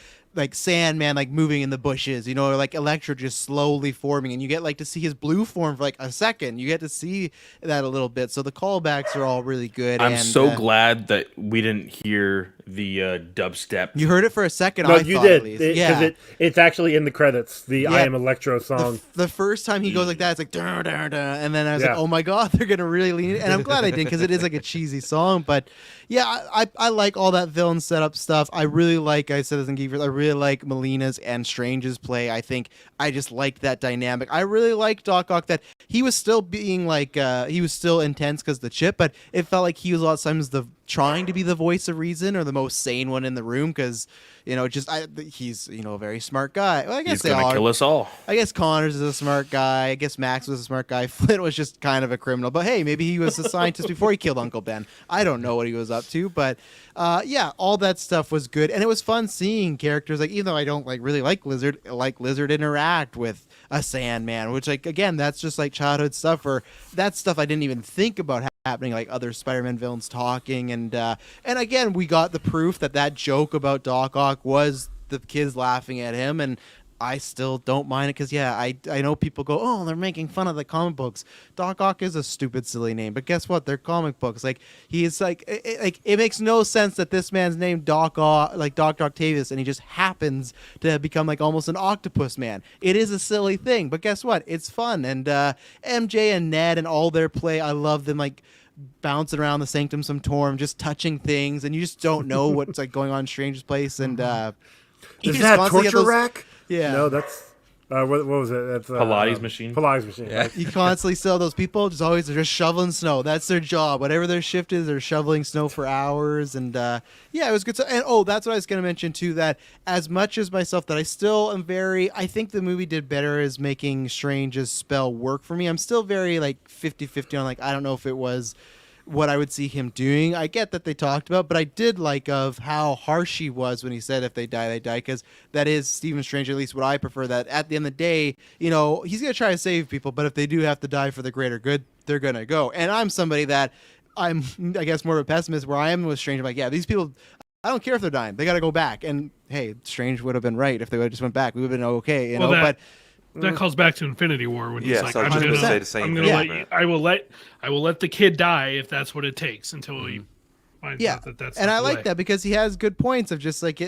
Sandman like moving in the bushes, or like Electro just slowly forming, and you get like to see his blue form for like a second. You get to see that a little bit. So the callbacks are all really good. I'm and, so glad that we didn't hear the dubstep. you heard it for a second. No, I you thought, did. at least. Because it's actually in the credits. The I Yeah. Am Electro song. The first time he goes like that, it's like dun, dun, dun, and then I was like, Yeah. oh my god, they're gonna really lean in. And I'm glad they did, because it is like a cheesy song. But yeah, I like all that villain setup stuff. I really like, I said this in Geekers, I really like Molina's and Strange's play. I think I just liked that dynamic. I really liked Doc Ock, that he was still being like he was still intense because the chip, but it felt like he was a lot of times trying to be the voice of reason or the most sane one in the room, because he's a very smart guy. Well, I guess He's they gonna all kill us all. I guess Connors is a smart guy. I guess Max was a smart guy. Flint was just kind of a criminal. But hey, maybe he was a scientist before he killed Uncle Ben. I don't know what he was up to. But yeah, all that stuff was good. And it was fun seeing characters, like, even though I don't really like Lizard interact with a Sandman, which, like, again, that's just like childhood stuff, or that's stuff I didn't even think about happening, like other Spider-Man villains talking. And again, we got the proof that joke about Doc Ock was the kids laughing at him, and I still don't mind it, because yeah, I know people go, oh, they're making fun of the comic books. Doc Ock is a stupid, silly name, but guess what? They're comic books. Like, he's like it makes no sense that this man's named Doc Octavius, and he just happens to become like almost an octopus man. It is a silly thing, but guess what? It's fun. And MJ and Ned and all their play, I love them, like bouncing around the Sanctum Sanctorum, just touching things, and you just don't know what's like going on in Strange's place. And Is that a torture rack? Yeah. No, that's what was it? That's Pilates machine. Pilates machine. Yeah. Right? You constantly sell those people they're just shoveling snow. That's their job. Whatever their shift is, they're shoveling snow for hours. And yeah, it was good. And that's what I was going to mention too. That as much as myself, that I still am I think the movie did better as making Strange's spell work for me. I'm still very like 50-50 on like I don't know if it was what I would see him doing. I get that they talked about, but I did like of how harsh he was when he said if they die, they die, because that is Stephen Strange, at least what I prefer, that at the end of the day, he's going to try to save people, but if they do have to die for the greater good, they're going to go. And I'm somebody that I guess, more of a pessimist where I am with Strange. I'm like, yeah, these people, I don't care if they're dying. They got to go back. And hey, Strange would have been right if they would have just went back. We would have been okay, but that calls back to Infinity War when he's like, so I was "I'm just gonna gonna say the same I'm thing. gonna let you, I will let the kid die if that's what it takes until he finds yeah, out that that's and not I the like way." that because he has good points of just like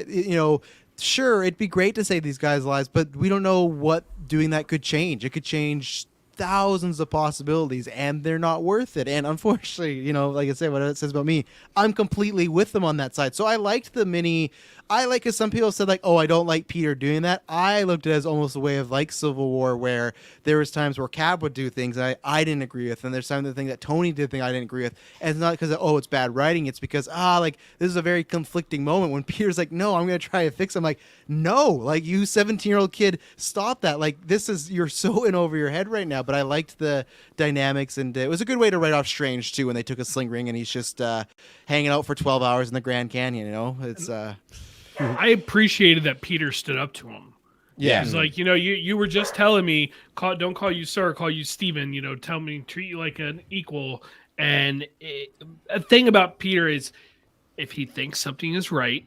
sure, it'd be great to save these guys' lives, but we don't know what doing that could change. It could change thousands of possibilities, and they're not worth it. And unfortunately, like I said, what it says about me, I'm completely with them on that side. So I liked the mini. I like, as some people said, like, oh, I don't like Peter doing that. I looked at it as almost a way of like Civil War, where there was times where Cap would do things I didn't agree with, and there's some of the things that Tony did I didn't agree with. And it's not because it's bad writing. It's because like this is a very conflicting moment when Peter's like, no, I'm gonna try to fix. I'm like, no, like you 17-year-old kid, stop that. Like you're so in over your head right now. But I liked the dynamics, and it was a good way to write off Strange too when they took a sling ring and he's just hanging out for 12 hours in the Grand Canyon. It's I appreciated that Peter stood up to him. yeah. He's like, you were just telling me, don't call you sir, call you Steven, tell me, treat you like an equal. And a thing about Peter is if he thinks something is right,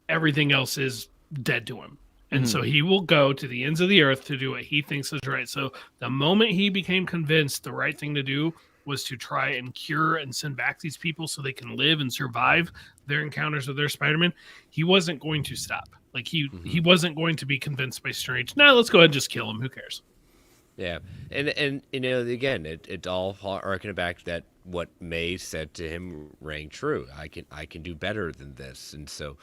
everything else is dead to him. And so he will go to the ends of the earth to do what he thinks is right. So the moment he became convinced the right thing to do was to try and cure and send back these people so they can live and survive their encounters with their Spider-Man, he wasn't going to stop. Like he wasn't going to be convinced by Strange. No, let's go ahead and just kill him. Who cares? Yeah, and again, it all harkening back to that what May said to him rang true. I can do better than this, and so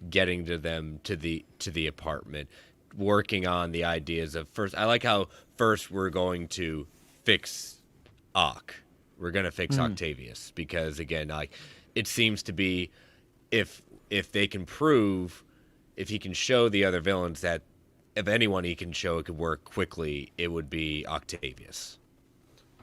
getting to them to the apartment, working on the ideas of first. I like how first we're going to fix Ock. We're gonna fix Octavius because again, like it seems to be if they can prove, if he can show the other villains that if anyone he can show it could work quickly, it would be Octavius.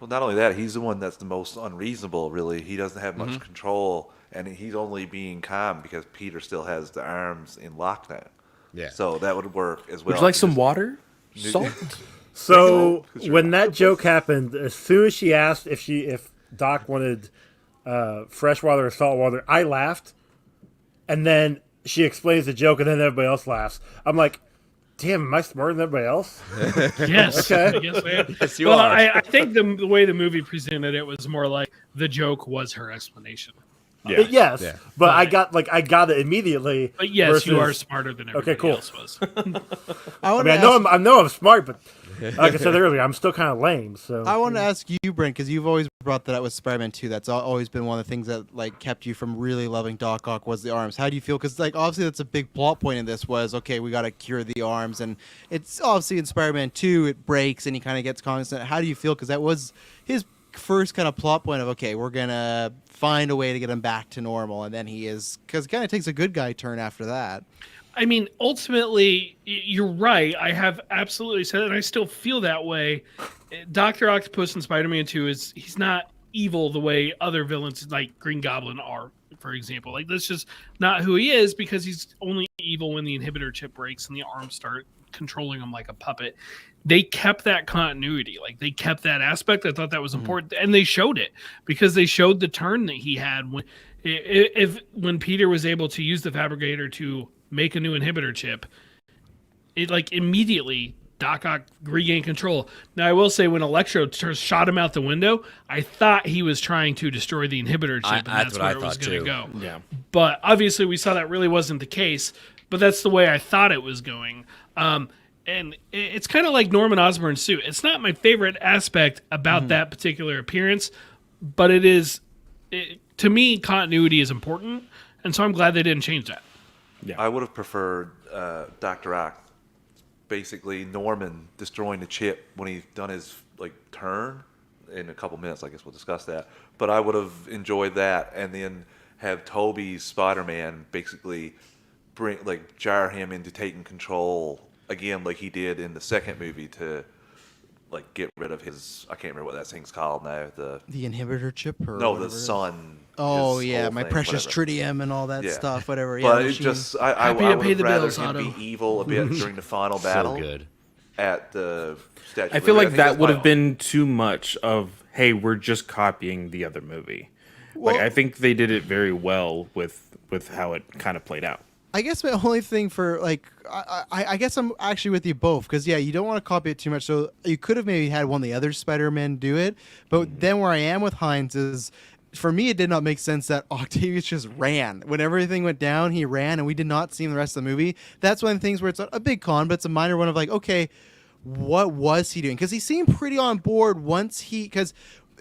Well, not only that, he's the one that's the most unreasonable, really. He doesn't have much control, and he's only being calm because Peter still has the arms in lockdown. Yeah. So that would work as well. Would you like some water? Salt? So when that joke happened, as soon as she asked if Doc wanted fresh water or salt water, I laughed, and then she explains the joke, and then everybody else laughs. I'm like, damn, am I smarter than everybody else? Yes. Okay. Yes, I am. Yes, you well, are. I think the way the movie presented it was more like the joke was her explanation. Yeah. Yes, Yeah. but I got it immediately. But yes, you are versus- smarter than everybody cool. else was. I know I'm smart, but like I said earlier, I'm still kind of lame. So I want to ask you, Brent, because you've always brought that up with Spider-Man 2. That's always been one of the things that like kept you from really loving Doc Ock was the arms. How do you feel? Because like obviously that's a big plot point in this was okay, we got to cure the arms, and it's obviously in Spider-Man 2 it breaks and he kind of gets cognizant. How do you feel? Because that was his first kind of plot point of okay, we're gonna find a way to get him back to normal, and then he is because it kind of takes a good guy turn after that. I mean, ultimately, you're right. I have absolutely said it, and I still feel that way. Dr. Octopus in Spider-Man 2 he's not evil the way other villains like Green Goblin are, for example. Like, that's just not who he is because he's only evil when the inhibitor chip breaks and the arms start controlling him like a puppet. They kept that continuity. Like, they kept that aspect. I thought that was important. And they showed it because they showed the turn that he had when Peter was able to use the Fabricator to make a new inhibitor chip. It like immediately Doc Ock regained control. Now I will say when Electro shot him out the window, I thought he was trying to destroy the inhibitor chip, and that's where it was going to go. Yeah. But obviously we saw that really wasn't the case. But that's the way I thought it was going. And it's kind of like Norman Osborn's suit. It's not my favorite aspect about that particular appearance, but to me, continuity is important, and so I'm glad they didn't change that. I would have preferred Dr. Ock basically Norman destroying the chip when he done his turn in a couple minutes. I guess we'll discuss that. But I would have enjoyed that, and then have Toby's Spider-Man basically jar him into taking control again, like he did in the second movie to get rid of his. I can't remember what that thing's called now. The inhibitor chip, or no, whatever the it is. sun. Oh his yeah, whole my thing, precious whatever. tritium and all that Yeah. stuff. Whatever. Yeah, But it machine. just I Happy would to pay have the rather bills, him Otto. be evil a bit during the final battle So good. at the Statue. I of feel Liberty. like think that that's would my have been too much of, hey, we're just copying the other movie. Well- I think they did it very well with how it kind of played out. I guess my only thing for I guess I'm actually with you both, because yeah, you don't want to copy it too much. So you could have maybe had one of the other Spider-Men do it, but then where I am with Hines is, for me, it did not make sense that Octavius just ran. When everything went down, he ran, and we did not see him the rest of the movie. That's one of the things where it's a big con, but it's a minor one of okay, what was he doing? Because he seemed pretty on board because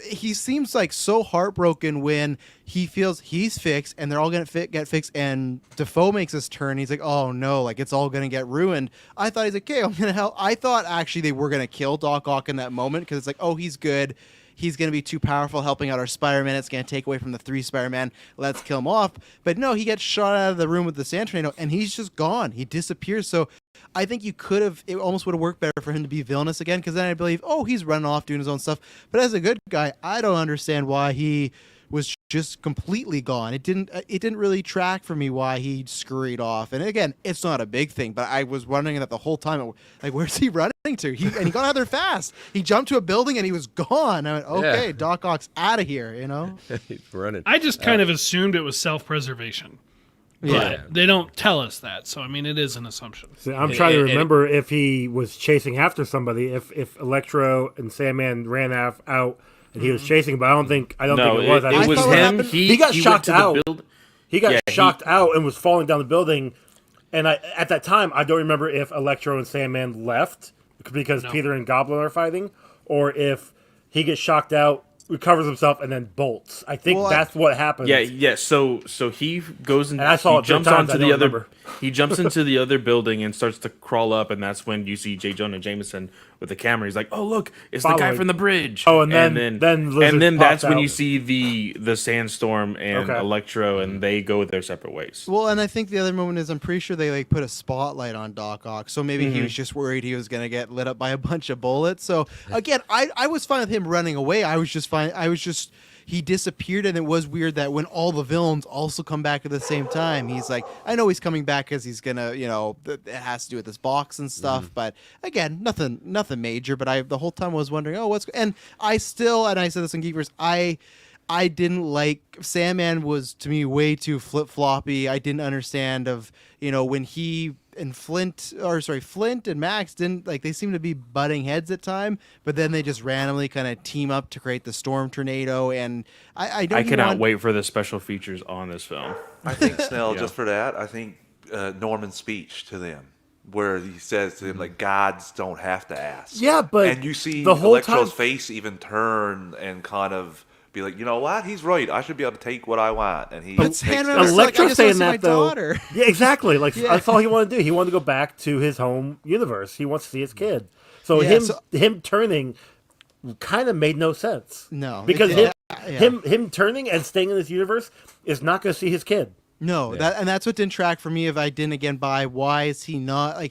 he seems so heartbroken when he feels he's fixed and they're all gonna get fixed, and Defoe makes his turn. He's like, oh no, it's all gonna get ruined. I thought he's like, okay, I'm gonna help. I thought actually they were gonna kill Doc Ock in that moment, because it's oh, he's good. He's going to be too powerful helping out our Spider-Man. It's going to take away from the 3 Spider-Man. Let's kill him off. But no, he gets shot out of the room with the sand tornado, and he's just gone. He disappears. So I think it almost would have worked better for him to be villainous again, because then I believe, oh, he's running off doing his own stuff. But as a good guy, I don't understand why he was just completely gone. It didn't really track for me why he scurried off. And again, it's not a big thing, but I was wondering that the whole time. Where's he running to? He got out there fast. He jumped to a building and he was gone. I went, okay, Yeah. Doc Ock's out of here. He's running. I just kind of assumed it was self-preservation. But Yeah. they don't tell us that, so I mean, it is an assumption. So I'm trying to remember if he was chasing after somebody, if Electro and Sandman ran out and he was chasing, but I don't think it was. It was thought what him. happened- He got went shocked to the out. build- He got Yeah, shocked out and was falling down the building. And at that time, I don't remember if Electro and Sandman left because Peter and Goblin are fighting, or if he gets shocked out, recovers himself, and then bolts. I think that's what happens. Yeah. So he goes and I saw he it 3 jumps times, onto I the don't other. remember. He jumps into the other building and starts to crawl up, and that's when you see J. Jonah Jameson with the camera. He's like, "Oh, look, it's the guy Following. from the bridge." Oh, and then Lizard that's pops when out. you see the Sandstorm and Okay. Electro, and they go their separate ways. Well, and I think the other moment is I'm pretty sure they put a spotlight on Doc Ock, so maybe he was just worried he was going to get lit up by a bunch of bullets. So again, I was fine with him running away. I was just fine. He disappeared, and it was weird that when all the villains also come back at the same time, he's like, I know he's coming back because he's gonna, it has to do with this box and stuff. But again, nothing major. But I the whole time was wondering, and I said this in Geekverse, I didn't like Sandman was to me way too flip floppy. I didn't understand when he and Flint and Max didn't they seem to be butting heads at time, but then they just randomly kind of team up to create the storm tornado, and I cannot wait for the special features on this film. I think Snell, Yeah. just for that, I think Norman's speech to them, where he says to them, gods don't have to ask. Yeah, but and you see the whole Electro's time- face even turn and kind of be like, you know what? He's right. I should be able to take what I want. And he But takes Sandman that. was like, I Electro just saying wanna see my that though. daughter. Yeah, exactly. Yeah. That's all he wanted to do. He wanted to go back to his home universe. He wants to see his kid. So Yeah, him turning kind of made no sense. No, because it- him turning and staying in this universe is not going to see his kid. No, that's what didn't track for me. If I didn't again buy, why is he not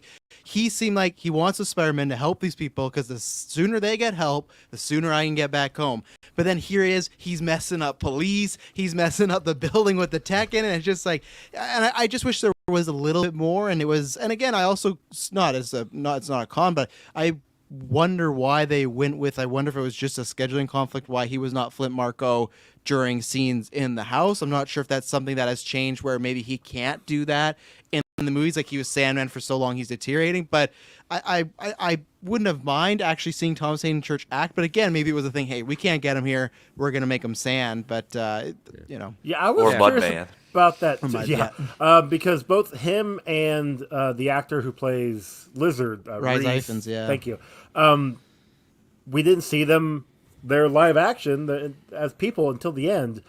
he seemed like he wants the Spider-Man to help these people, because the sooner they get help, the sooner I can get back home. But then here he is, he's messing up police, he's messing up the building with the tech in it. And it's just and I just wish there was a little bit more. And again, I also it's not a con, but I wonder why they went with. I wonder if it was just a scheduling conflict, why he was not Flint Marko during scenes in the house. I'm not sure if that's something that has changed, where maybe he can't do that in the movies. Like he was Sandman for so long, he's deteriorating. But I wouldn't have mind actually seeing Thomas Hayden Church act. But again, maybe it was a thing. Hey, we can't get him here. We're gonna make him Sand. But Yeah, I was Or curious Mudman. about that. Mud- Because both him and the actor who plays Lizard, Rhys Reese, Ifans, yeah. Thank you. We didn't see them their live action as people until the end,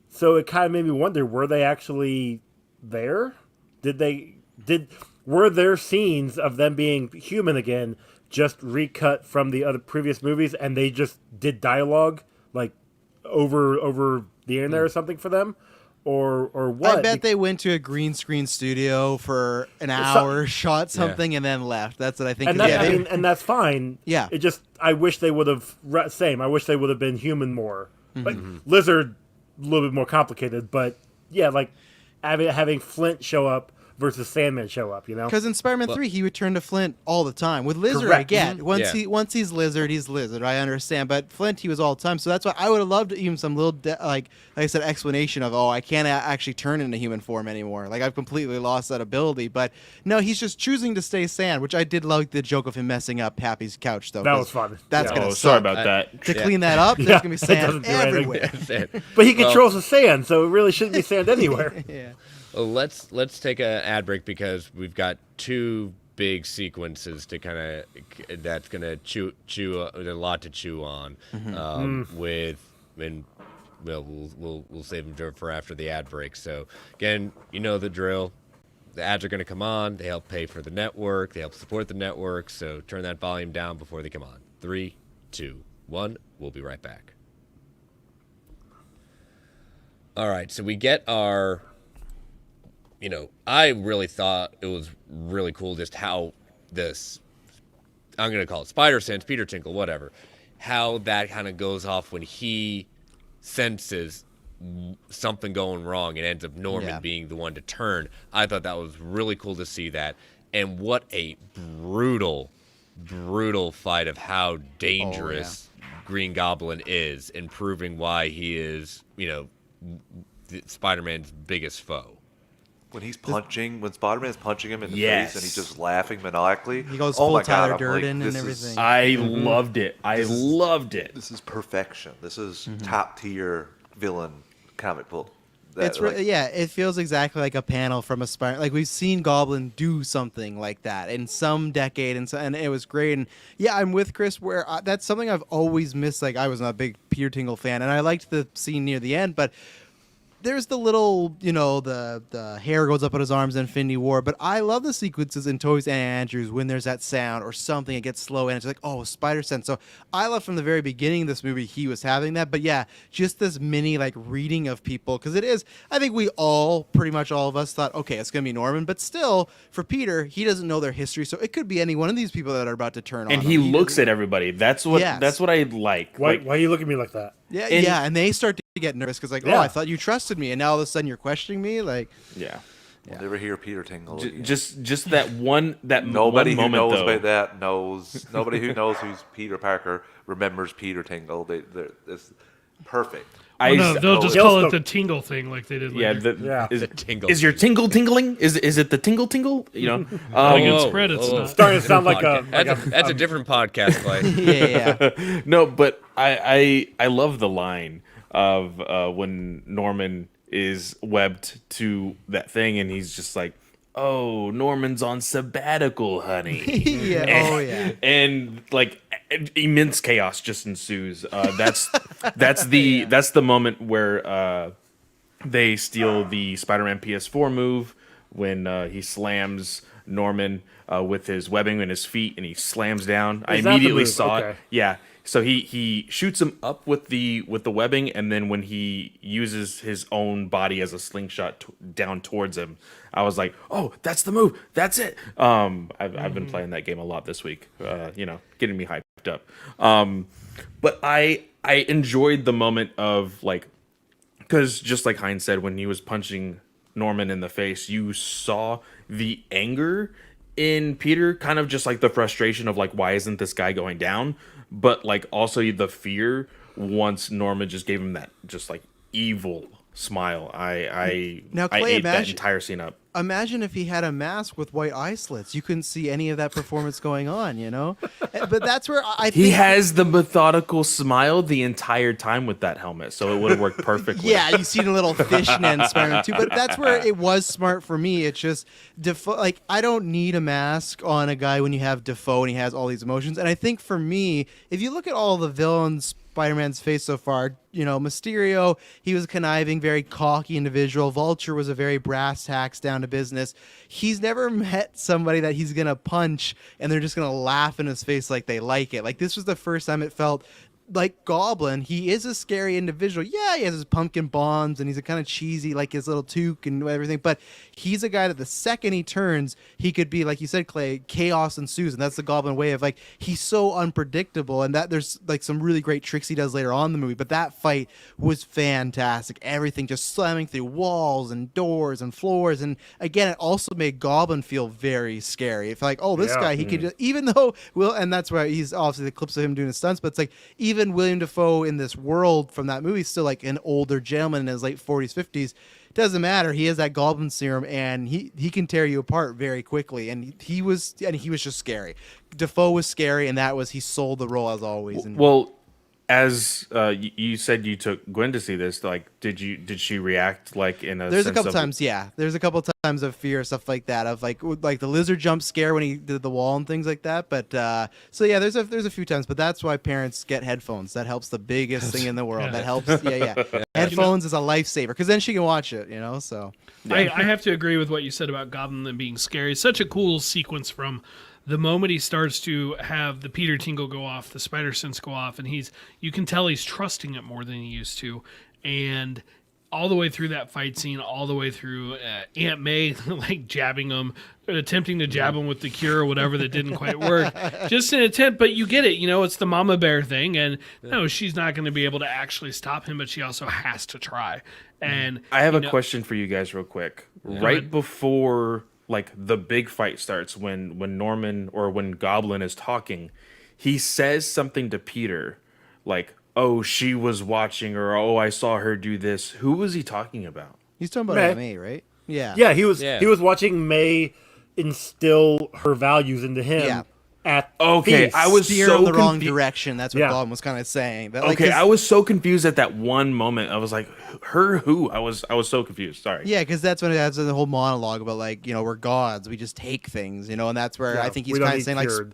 so it kind of made me wonder: were they actually there? Did were there scenes of them being human again, just recut from the other previous movies, and they just did dialogue like over the internet or something for them, or what? I bet they went to a green screen studio for an hour, shot something, and then left. That's what I think. And and that's fine. Yeah. It just, I wish they would have I wish they would have been human more. Like Lizard, a little bit more complicated, but yeah, like having Flint show up versus Sandman show up, you know? Because in Spider-Man 3, he would turn to Flint all the time. With Lizard, Correct. I get. Once he's Lizard, he's Lizard. I understand. But Flint, he was all the time. So that's why I would have loved even some little, like I said, explanation of, I can't actually turn into human form anymore. Like, I've completely lost that ability. But no, he's just choosing to stay Sand, which I did like the joke of him messing up Happy's couch, though. That was fun. That's Yeah. going to sorry about that. To clean that up, there's going to be doesn't sand do anything. everywhere. But he controls the sand, so it really shouldn't be sand anywhere. Yeah. Well, let's take an ad break because we've got two big sequences to kind of that's gonna chew a lot to chew on. With and we'll save them for after the ad break. So again, you know the drill. The ads are gonna come on. They help pay for the network. They help support the network. So turn that volume down before they come on. 3, 2, 1. We'll be right back. All right. So we get our. I really thought it was really cool just how this, I'm going to call it Spider Sense, Peter Tinkle, whatever, how that kind of goes off when he senses something going wrong and ends up Norman being the one to turn. I thought that was really cool to see that. And what a brutal fight of how dangerous Green Goblin is and proving why he is, Spider-Man's biggest foe. When Spider-Man's punching him in the Yes. face and he's just laughing maniacally. He goes oh full my God, Tyler I'm Durden like, and this everything. Is, I loved it. I loved it. this is perfection. This is top tier villain comic book. It's it feels exactly like a panel from a Spider. Like we've seen Goblin do something like that in some decade, and it was great. And yeah, I'm with Chris. Where that's something I've always missed. Like I was not a big Peter Tingle fan, and I liked the scene near the end, but. There's the little, the hair goes up on his arms in Infinity War, but I love the sequences in Toys and Andrews when there's that sound or something, it gets slow and it's like, Spider Sense. So I love from the very beginning of this movie he was having that, but yeah, just this mini reading of people, because it is, I think we pretty much all of us thought, okay, it's going to be Norman, but still, for Peter, he doesn't know their history, so it could be any one of these people that are about to turn on And him. he looks at everybody. That's what I like. Why are you looking at me like that? Yeah, and they start to get nervous because I thought you trusted me, and now all of a sudden you're questioning me. Yeah. We'll never hear Peter Tingle. again. Just that one Nobody one who moment knows though. about that knows. Nobody who knows who's Peter Parker remembers Peter Tingle. It's perfect. They'll just call it the tingle thing like they did later. The tingle Is your thing. tingle tingling? Is it the tingle tingle? Like it's spread, it's not. Starting to sound like That's a different podcast, Clay. yeah. No, but I love the line of when Norman is webbed to that thing and he's just like, "Oh, Norman's on sabbatical, honey." Yeah. And immense chaos just ensues. That's the moment where they steal the Spider-Man PS4 move when he slams Norman with his webbing in his feet and he slams down. I that the immediately move? saw Okay. it. Yeah. So he shoots him up with the webbing, and then when he uses his own body as a slingshot down towards him, I was like, "Oh, that's the move. That's it." I've been playing that game a lot this week. Getting me hyped up. But I enjoyed the moment of because just like Heinz said, when he was punching Norman in the face, you saw the anger in Peter, kind of just like the frustration of why isn't this guy going down? But also the fear once Norman just gave him that just evil smile. I ate that entire scene up. Imagine if he had a mask with white eye slits. You couldn't see any of that performance going on, But that's where I think... He has the methodical smile the entire time with that helmet, so it would have worked perfectly. Yeah, you see the little fishnet in Spider-Man 2, but that's where it was smart for me. It's just, I don't need a mask on a guy when you have Defoe and he has all these emotions. And I think for me, if you look at all the villains Spider-Man's faced so far, Mysterio, he was a conniving, very cocky individual. Vulture was a very brass tacks, down of business. He's never met somebody that he's going to punch and they're just going to laugh in his face like they like it. Like, this was the first time it felt like Goblin. He is a scary individual. Yeah, he has his pumpkin bombs and he's a kind of cheesy, like his little toque and everything. But he's a guy that the second he turns, he could be, like you said, Clay, chaos ensues. And that's the Goblin way of, like, he's so unpredictable. And that there's like some really great tricks he does later on in the movie. But that fight was fantastic. Everything just slamming through walls and doors and floors. And again, it also made Goblin feel very scary. It's like, oh, this guy, he could just, even though and that's why he's obviously the clips of him doing his stunts, but it's like, even William Dafoe in this world from that movie is still like an older gentleman in his late 40s, 50s. Doesn't matter. He has that Goblin serum, and he can tear you apart very quickly. And he was just scary. Dafoe was scary, and he sold the role as always. And Well, as you said, you took Gwen to see this. Like, did she react like in a? There's a sense couple of, times, yeah. There's a couple times of fear, stuff like that, of like the lizard jump scare when he did the wall and things like that. But so yeah, there's a few times. But that's why parents get headphones. That helps the biggest thing in the world. That helps. Yeah. Headphones is a lifesaver because then she can watch it. So. I have to agree with what you said about Goblin and being scary. It's such a cool sequence from the moment he starts to have the Peter tingle go off, the spider sense go off, and you can tell he's trusting it more than he used to. And all the way through that fight scene, all the way through Aunt May like jabbing him, attempting to jab him with the cure or whatever that didn't quite work. Just an attempt, but you get it. It's the mama bear thing. And no, she's not going to be able to actually stop him, but she also has to try. And I have a question for you guys real quick. Right ahead. before like the big fight starts, when Norman or when Goblin is talking, he says something to Peter like, oh, she was watching, or oh, I saw her do this. Who was he talking about? He's talking about May. Aunt May, right? Yeah. Yeah, he was watching May instill her values into him. Yeah. At Okay, feast. I was Steer so in the wrong confu- direction. That's what Yeah. Goblin was kind of saying. But, Okay, 'cause- I was so confused at that one moment. I was like, her who? I was so confused. Sorry. Yeah, because that's when it has the whole monologue about like, we're gods, we just take things, and that's where I think he's we don't kind of need saying like, cured.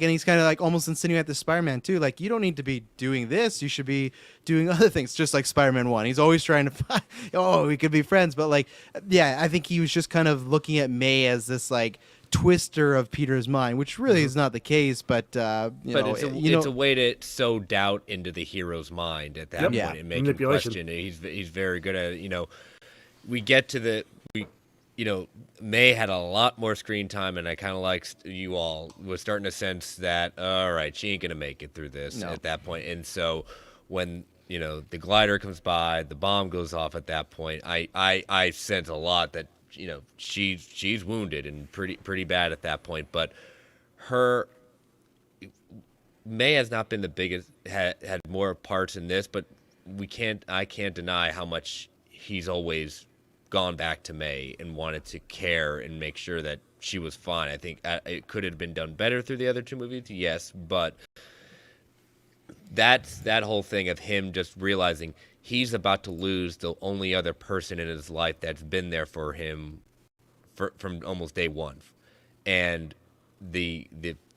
and he's kind of like almost insinuating at the Spider-Man too, like you don't need to be doing this, you should be doing other things, just like Spider-Man 1. He's always trying to find, we could be friends, but like, yeah, I think he was just kind of looking at May as this like twister of Peter's mind, which really is not the case, but it's a way to sow doubt into the hero's mind at that point and make him Manipulation. question. He's very good at it. We get to May had a lot more screen time, and I kind of like you all was starting to sense that all right, she ain't gonna make it through this at that point. And so when the glider comes by, the bomb goes off at that point, I sense a lot that she's wounded and pretty bad at that point. But May has not been the biggest, had more parts in this, but I can't deny how much he's always gone back to May and wanted to care and make sure that she was fine. I think it could have been done better through the other two movies, yes, but that whole thing of him just realizing he's about to lose the only other person in his life that's been there for him from almost day one, and the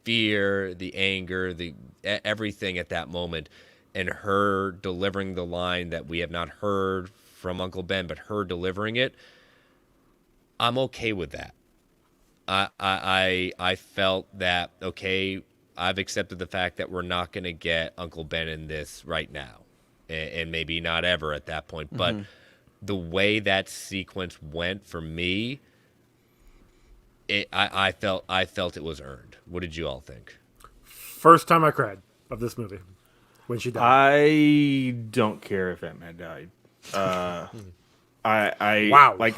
fear, the anger, the everything at that moment, and her delivering the line that we have not heard from Uncle Ben, but her delivering it, I'm okay with that. I felt that, okay, I've accepted the fact that we're not going to get Uncle Ben in this right now, and maybe not ever at that point. But the way that sequence went for me, I felt it was earned. What did you all think? First time I cried of this movie when she died. I don't care if Aunt May died. Wow. Like,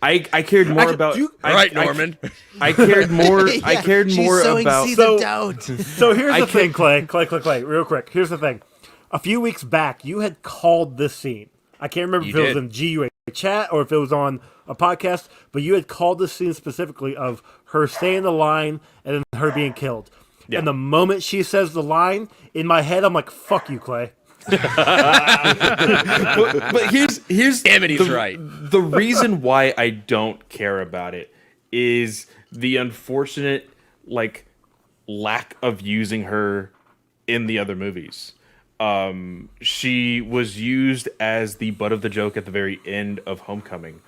I cared more about. All right, Norman. I cared more. I cared she's more sowing about. seeds of doubt. So here's the thing, Clay, real quick. Here's the thing. A few weeks back, you had called this scene. I can't remember if it was in GUA chat or if it was on a podcast, but you had called this scene specifically of her saying the line and then her being killed. Yeah. And the moment she says the line, in my head, I'm like, fuck you, Clay. but here's Damn it, he's right. The reason why I don't care about it is the unfortunate lack of using her in the other movies. She was used as the butt of the joke at the very end of Homecoming.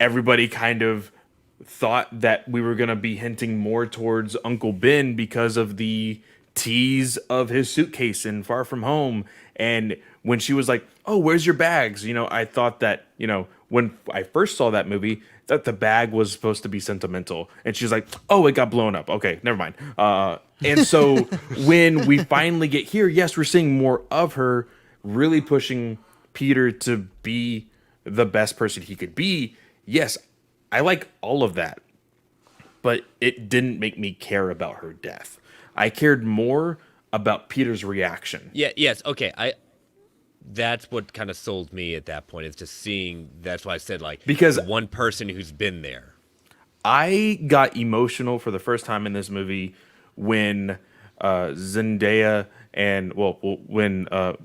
everybody kind of thought that we were going to be hinting more towards Uncle Ben because of the tease of his suitcase in Far From Home. And when she was like, "Oh, where's your bags?" I thought that, when I first saw that movie, that the bag was supposed to be sentimental. And she's like, "Oh, it got blown up. Okay, never mind." And so when we finally get here, yes, we're seeing more of her really pushing Peter to be the best person he could be. Yes, I like all of that. But it didn't make me care about her death. I cared more about Peter's reaction. Yeah, yes, okay. That's what kind of sold me at that point. Is just seeing. That's why I said because one person who's been there. I got emotional for the first time in this movie when Zendaya and when I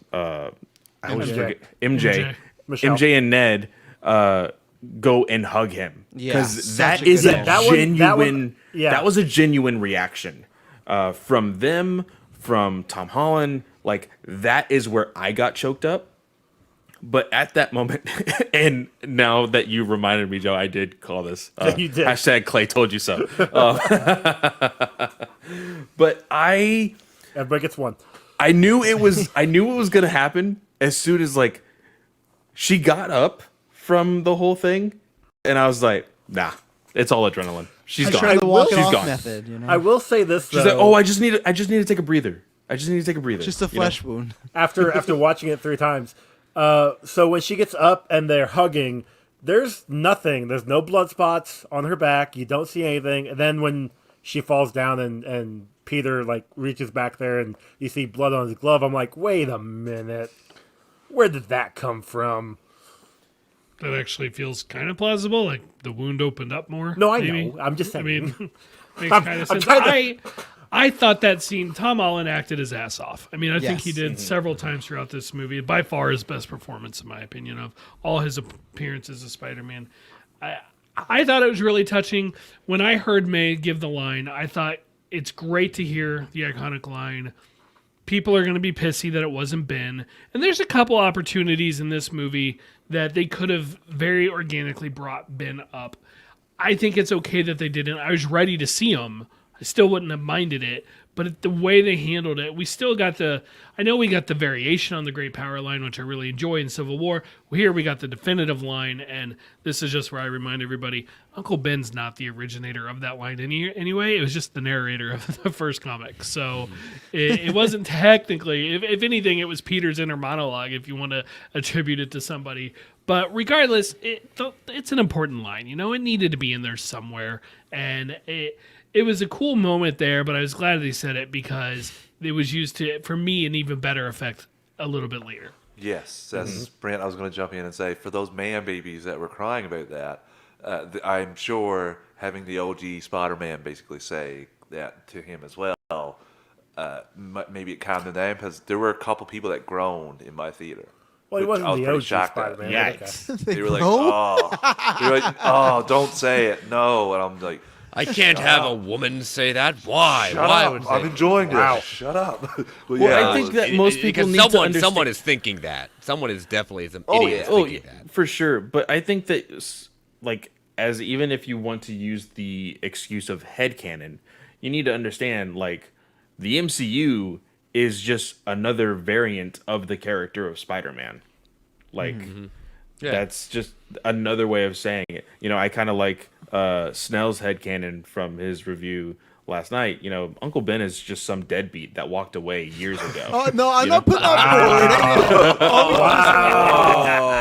always forget MJ and Ned go and hug him because that is a genuine. That was a genuine reaction from them, from Tom Holland. That is where I got choked up. But at that moment, and now that you reminded me, Joe, I did call this. You did. Hashtag Clay told you so. But everybody gets one. I knew it was going to happen as soon as she got up from the whole thing, and I was like, nah, it's all adrenaline. She's gone. The walk it She's off gone. method, I will say this. She's though, like, oh, I just need to take a breather. just a flesh wound. after watching it 3 times. So when she gets up and they're hugging, there's nothing. There's no blood spots on her back. You don't see anything. And then when she falls down and Peter reaches back there and you see blood on his glove, I'm like, wait a minute, where did that come from? That actually feels kind of plausible. Like the wound opened up more. No, I maybe. know. I'm just saying. I mean, makes kind of sense. I thought that scene, Tom Holland acted his ass off. I mean, I think he did several times throughout this movie. By far his best performance, in my opinion, of all his appearances as Spider-Man. I thought it was really touching. When I heard May give the line, I thought it's great to hear the iconic line. People are going to be pissy that it wasn't Ben. And there's a couple opportunities in this movie that they could have very organically brought Ben up. I think it's okay that they didn't. I was ready to see him. I still wouldn't have minded it, but the way they handled it, we still got I know we got the variation on the Great Power line, which I really enjoy in Civil War. Here we got the definitive line, and this is just where I remind everybody, Uncle Ben's not the originator of that line anyway. It was just the narrator of the first comic. So it wasn't technically, if anything, it was Peter's inner monologue, if you want to attribute it to somebody. But regardless, it's an important line. It needed to be in there somewhere, and it was a cool moment there, but I was glad they said it because it was used to, for me, an even better effect a little bit later. Yes, that's Brent. I was going to jump in and say, for those man babies that were crying about that, I'm sure having the OG Spider-Man basically say that to him as well, maybe it calmed them down because there were a couple people that groaned in my theater. Well, he which I wasn't was the pretty OG shocked at. Spider-Man. Yikes. Okay. They were like, oh, don't say it, no. And I'm like, I can't have a woman say that. Why? shut Why up. would I'm they? enjoying Wow. this. Shut up. Well, I think that most people because need to understand. someone is thinking that. Someone is definitely some idiot thinking that. For sure. But I think that, as even if you want to use the excuse of headcanon, you need to understand, the MCU is just another variant of the character of Spider-Man. That's just another way of saying it. I kind of like Snell's headcanon from his review last night. Uncle Ben is just some deadbeat that walked away years ago. Oh no, I'm not putting that forward. Wow.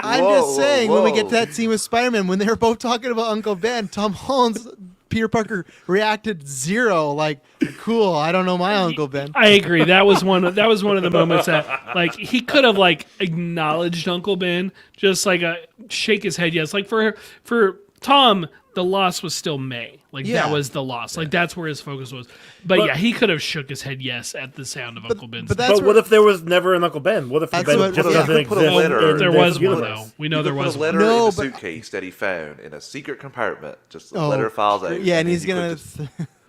I'm just saying when we get to that scene with Spider-Man, when they were both talking about Uncle Ben, Tom Holland's Peter Parker reacted zero, cool. I don't know my Uncle Ben. I agree. That was one of the moments that he could have acknowledged Uncle Ben, just shake his head yes. For Tom, the loss was still May. That was the loss. That's where his focus was. But yeah, he could have shook his head yes at the sound of Uncle Ben's. But what if there was never an Uncle Ben? What if Ben just doesn't exist? There was one though. We know there was a one. letter in a suitcase that he found in a secret compartment. Just a letter files out. Yeah, and he's gonna.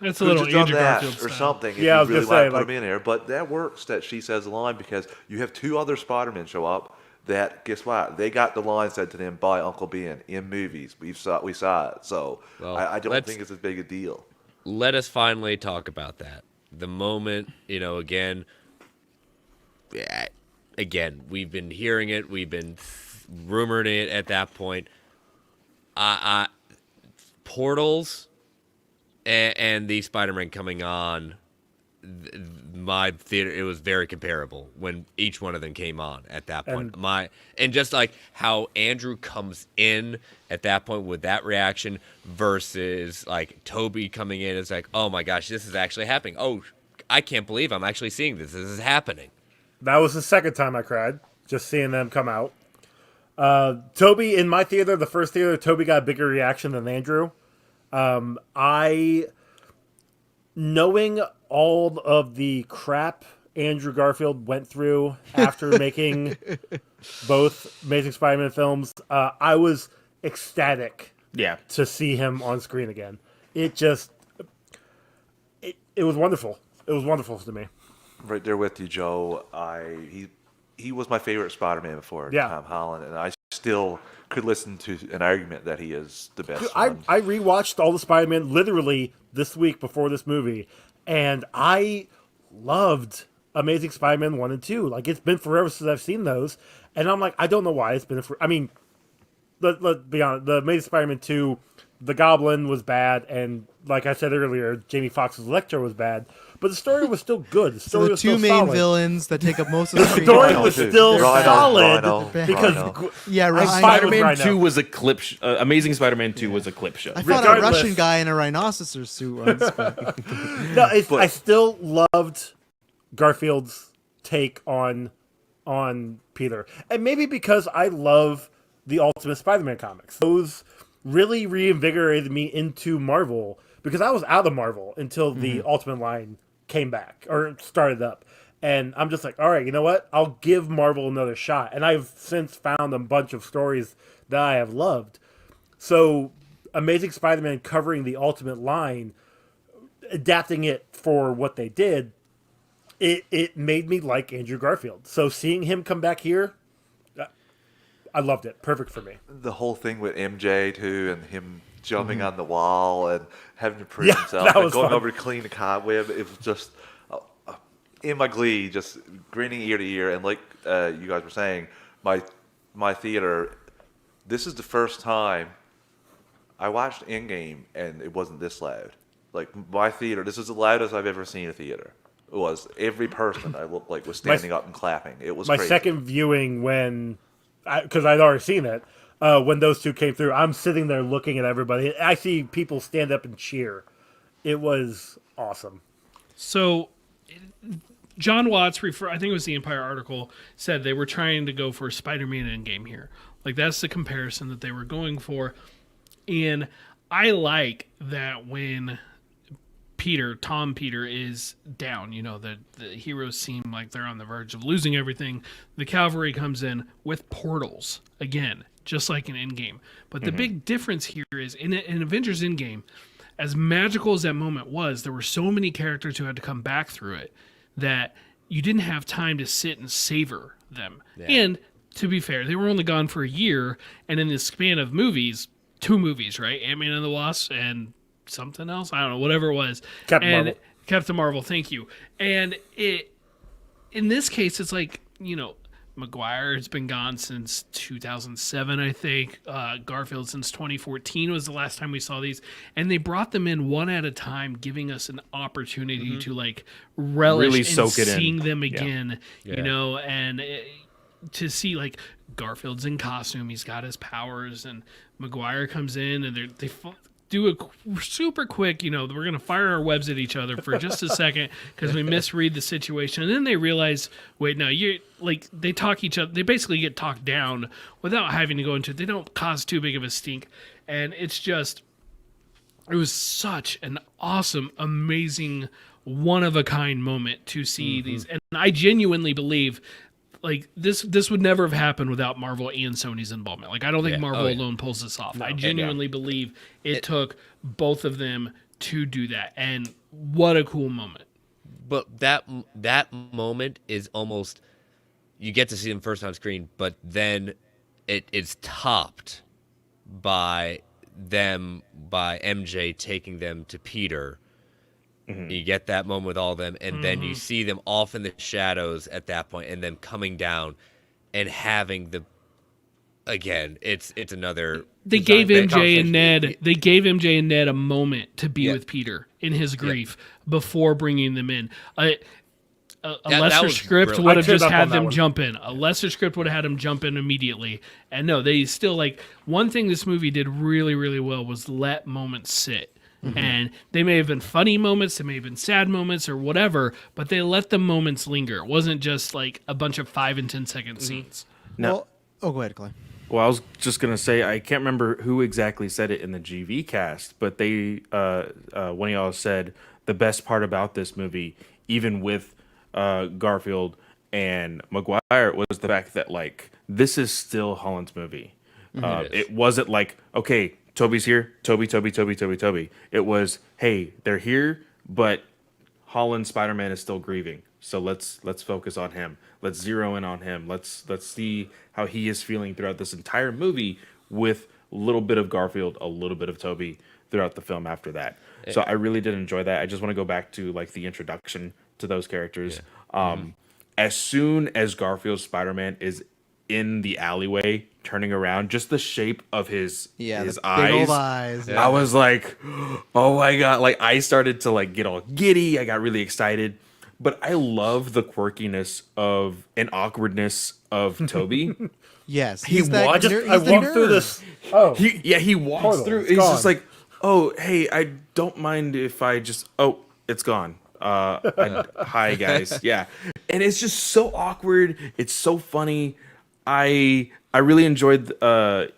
That's a little done Andrew that Garfield or style. something. Yeah, I if was you really gonna want say, to put him in here, but that works that she says the line because you have 2 other Spider-Men show up that guess what? They got the line said to them by Uncle Ben in movies. We saw it. So Well, I don't think it's as big a deal. Let us finally talk about that. The moment, again, we've been hearing it, we've been rumoring it at that point. Portals and the Spider-Man coming on my theater, it was very comparable when each one of them came on at that point. And just like how Andrew comes in at that point with that reaction versus like Toby coming in, it's like, oh my gosh, this is actually happening. Oh, I can't believe I'm actually seeing this. This is happening. That was the second time I cried, just seeing them come out. Toby, in my theater, the first theater, Toby got a bigger reaction than Andrew. Knowing all of the crap Andrew Garfield went through after making both Amazing Spider-Man films, I was ecstatic to see him on screen again. It was wonderful. It was wonderful to me. Right there with you, Joe. He was my favorite Spider-Man before Tom Holland, and I still could listen to an argument that he is the best. I rewatched all the Spider-Man literally this week before this movie, and I loved Amazing Spider-Man 1 and 2. Like, it's been forever since I've seen those, and I'm like, I don't know why it's been I mean, let's be honest, the Amazing Spider-Man 2, the Goblin was bad, and like I said earlier, Jamie Foxx's Electro was bad, but the story was still good. The story So the was two still main solid. villains that take up most of the The screen. story Rhino was too. still Rhino, solid Rhino, because Rhino. Yeah, right. Spider-Man Rhino. 2 was a clip. Amazing Spider-Man 2 was a clip show. I thought a Regardless- Russian guy in a rhinoceros suit once. But No, I still loved Garfield's take on Peter, and maybe because I love the Ultimate Spider-Man comics. Those really reinvigorated me into Marvel because I was out of Marvel until the Ultimate line came back or started up, and I'm just like, all right, you know what? I'll give Marvel another shot, and I've since found a bunch of stories that I have loved. So, Amazing Spider-Man covering the Ultimate line, adapting it for what they did, it made me like Andrew Garfield. So seeing him come back here, I loved it. Perfect for me. The whole thing with MJ too, and him jumping on the wall and having to prove Yeah, himself that and was going fun. over to clean the cobweb. It was just in my glee, just grinning ear to ear. And like you guys were saying, my theater. This is the first time I watched Endgame and it wasn't this loud. Like my theater, this is the loudest I've ever seen a theater. It was every person I looked like was standing up and clapping. It was My crazy. second viewing because I'd already seen it, when those two came through, I'm sitting there looking at everybody. I see people stand up and cheer. It was awesome. So, John Watts, I think it was the Empire article, said they were trying to go for Spider-Man Endgame here. Like, that's the comparison that they were going for. And I like that when Tom Peter is down, the heroes seem like they're on the verge of losing everything. The cavalry comes in with portals, again, just like in Endgame. But the big difference here is, in Avengers Endgame, as magical as that moment was, there were so many characters who had to come back through it that you didn't have time to sit and savor them. Yeah. And to be fair, they were only gone for a year, and in the span of movies, 2 movies, right? Ant-Man and the Wasp and something else, I don't know, whatever it was. Captain Marvel, thank you. And in this case, it's like, Maguire has been gone since 2007, I think. Garfield since 2014 was the last time we saw these. And they brought them in one at a time, giving us an opportunity to like relish really in soak it seeing in. them again, and to see like Garfield's in costume, he's got his powers, and Maguire comes in and they do a super quick, we're going to fire our webs at each other for just a second because we misread the situation. And then they realize, wait, no, they talk each other. They basically get talked down without having to go into it. They don't cause too big of a stink. And it was such an awesome, amazing, one-of-a-kind moment to see these. And I genuinely believe like this would never have happened without Marvel and Sony's involvement. Like I don't think Marvel alone pulls this off. I genuinely believe it took both of them to do that. And what a cool moment. But that moment is almost you get to see them first on screen, but then it's topped by MJ taking them to Peter. You get that moment with all of them, and then you see them off in the shadows at that point, and them coming down and having it's another. They gave MJ and Ned. They gave MJ and Ned a moment to be with Peter in his grief before bringing them in. A lesser script brilliant. would have just up had on that them one. jump in. A lesser script would have had them jump in immediately. And no, they still one thing this movie did really, really well was let moments sit. And they may have been funny moments, they may have been sad moments or whatever, but they let the moments linger. It wasn't just like a bunch of 5 and 10 second scenes. Well, go ahead, Clay. Well, I was just gonna say I can't remember who exactly said it in the GV cast, but they one of y'all said the best part about this movie, even with Garfield and Maguire, was the fact that like this is still Holland's movie. It wasn't like, okay, Toby's here, Toby. It was, hey, they're here, but Holland Spider-Man is still grieving. So let's focus on him. Let's zero in on him. Let's see how he is feeling throughout this entire movie with a little bit of Garfield, a little bit of Toby throughout the film after that. So I really did enjoy that. I just want to go back to like the introduction to those characters. As soon as Garfield's Spider-Man is in the alleyway turning around, just the shape of his The eyes, big old eyes. I was like, oh my god, like I started to like get all giddy. I got really excited. But I love the quirkiness of and awkwardness of Toby. Yes, He he's that walked- ner- I he's the walked through nerd. this. Oh, he walks Portal, through. it's He's gone. just like, oh hey, I don't mind if I just it's gone. Hi guys, yeah, and it's just so awkward. It's so funny. I really enjoyed.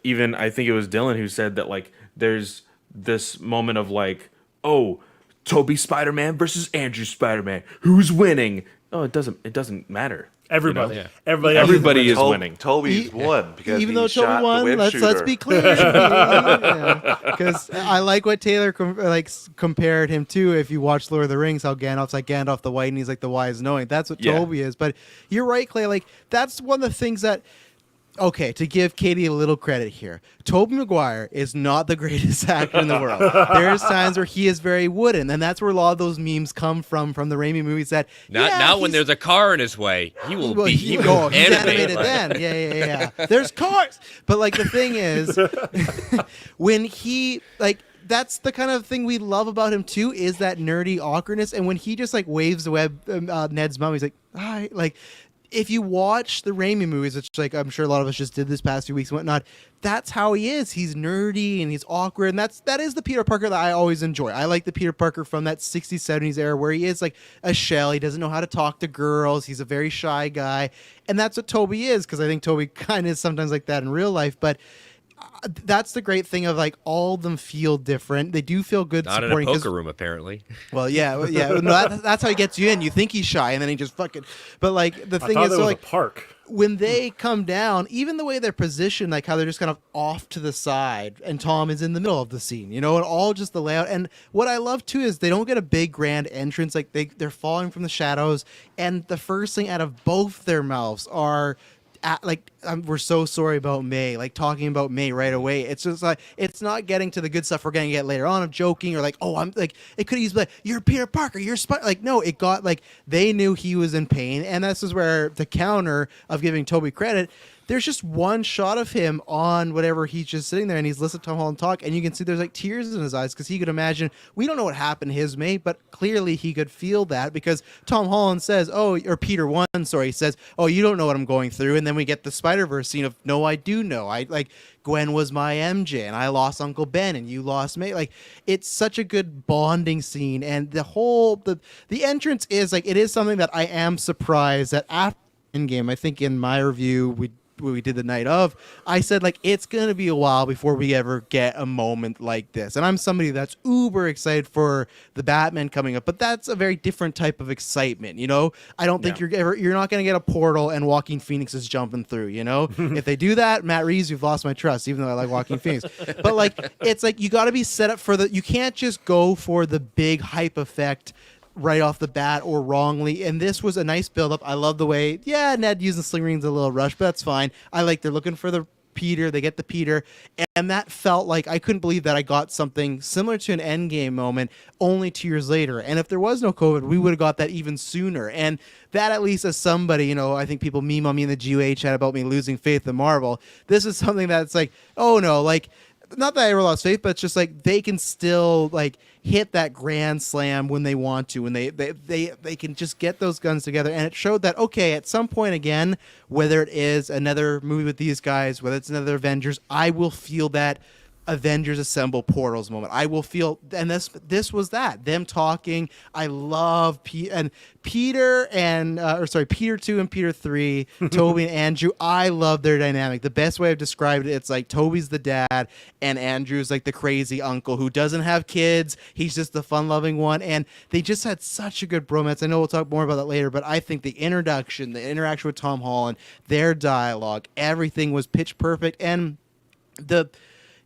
Even I think it was Dylan who said that like there's this moment of like, oh, Toby Spider-Man versus Andrew Spider-Man, who's winning? Oh, it doesn't matter. everybody, Yeah. everybody is winning. Toby's won because even he though shot Toby won, the let's shooter. be clear. Because I like what Taylor compared him to. If you watch Lord of the Rings, how Gandalf's like Gandalf the White, and he's like the wise knowing. That's what Yeah. Toby is. But you're right, Clay. Like that's one of the things that. Okay, to give Katie a little credit here, Tobey Maguire is not the greatest actor in the world. There's times where he is very wooden, and that's where a lot of those memes come from the Raimi movies. That Not when he's- there's a car in his way. He will be he's animated like- then. Yeah. There's cars. But like the thing is, when he like that's the kind of thing we love about him too, is that nerdy awkwardness. And when he just like waves away Ned's mom, he's like, hi, like. If you watch the Raimi movies, which like I'm sure a lot of us just did this past few weeks and whatnot, that's how he is. He's nerdy and he's awkward, and that is the Peter Parker that I always enjoy. I like the Peter Parker from that 60s, 70s era where he is like a shell. He doesn't know how to talk to girls. He's a very shy guy, and that's what Toby is, because I think Toby kind of is sometimes like that in real life, but that's the great thing of like all of them feel different. They do feel good Not in a supporting. 'cause- poker room, apparently. Well, yeah. No, that's how he gets you in. You think he's shy, and then he just fucking. But like the I thing thought is, there so, was like a park. when they come down, even the way they're positioned, like how they're just kind of off to the side, and Tom is in the middle of the scene, and all just the layout. And what I love too is they don't get a big grand entrance, like they're falling from the shadows, and the first thing out of both their mouths are. We're so sorry about May, like talking about May right away. It's just like it's not getting to the good stuff we're gonna get later on of joking or like, oh, I'm like, it could easily be like, you're Peter Parker, you're like, no, it got like they knew he was in pain, and this is where the counter of giving Toby credit. There's just one shot of him on whatever he's just sitting there, and he's listening to Tom Holland talk, and you can see there's like tears in his eyes because he could imagine. We don't know what happened to his mate, but clearly he could feel that because Tom Holland says, he says, oh, you don't know what I'm going through, and then we get the Spider-Verse scene of, no, I do know. I like Gwen was my MJ, and I lost Uncle Ben, and you lost May. Like it's such a good bonding scene, and the entrance is like it is something that I am surprised that after Endgame. I think in my review we did the night of, I said like it's gonna be a while before we ever get a moment like this, and I'm somebody that's uber excited for the Batman coming up, but that's a very different type of excitement. I don't think you're not gonna get a portal and Joaquin Phoenix is jumping through. If they do that, Matt Reeves, you've lost my trust, even though I like Joaquin Phoenix. But like it's like you got to be set up for you can't just go for the big hype effect right off the bat or wrongly. And this was a nice build-up. I love the way, Ned using sling rings a little rush, but that's fine. I like they're looking for the Peter. They get the Peter. And that felt like I couldn't believe that I got something similar to an Endgame moment only 2 years later. And if there was no COVID, we would have got that even sooner. And that, at least as somebody, I think people meme on me in the GUA chat about me losing faith in Marvel. This is something that's like, oh no, like, not that I ever lost faith, but it's just like they can still like hit that grand slam when they want to, when they can just get those guns together. And it showed that, okay, at some point again, whether it is another movie with these guys, whether it's another Avengers, I will feel that Avengers Assemble Portals moment. I will feel, and this was that, them talking. I love Peter 2 and Peter 3, Toby and Andrew. I love their dynamic. The best way I've described it, it's like Toby's the dad and Andrew's like the crazy uncle who doesn't have kids. He's just the fun-loving one, and they just had such a good bromance. I know we'll talk more about that later, but I think the interaction with Tom Holland, their dialogue, everything was pitch perfect. And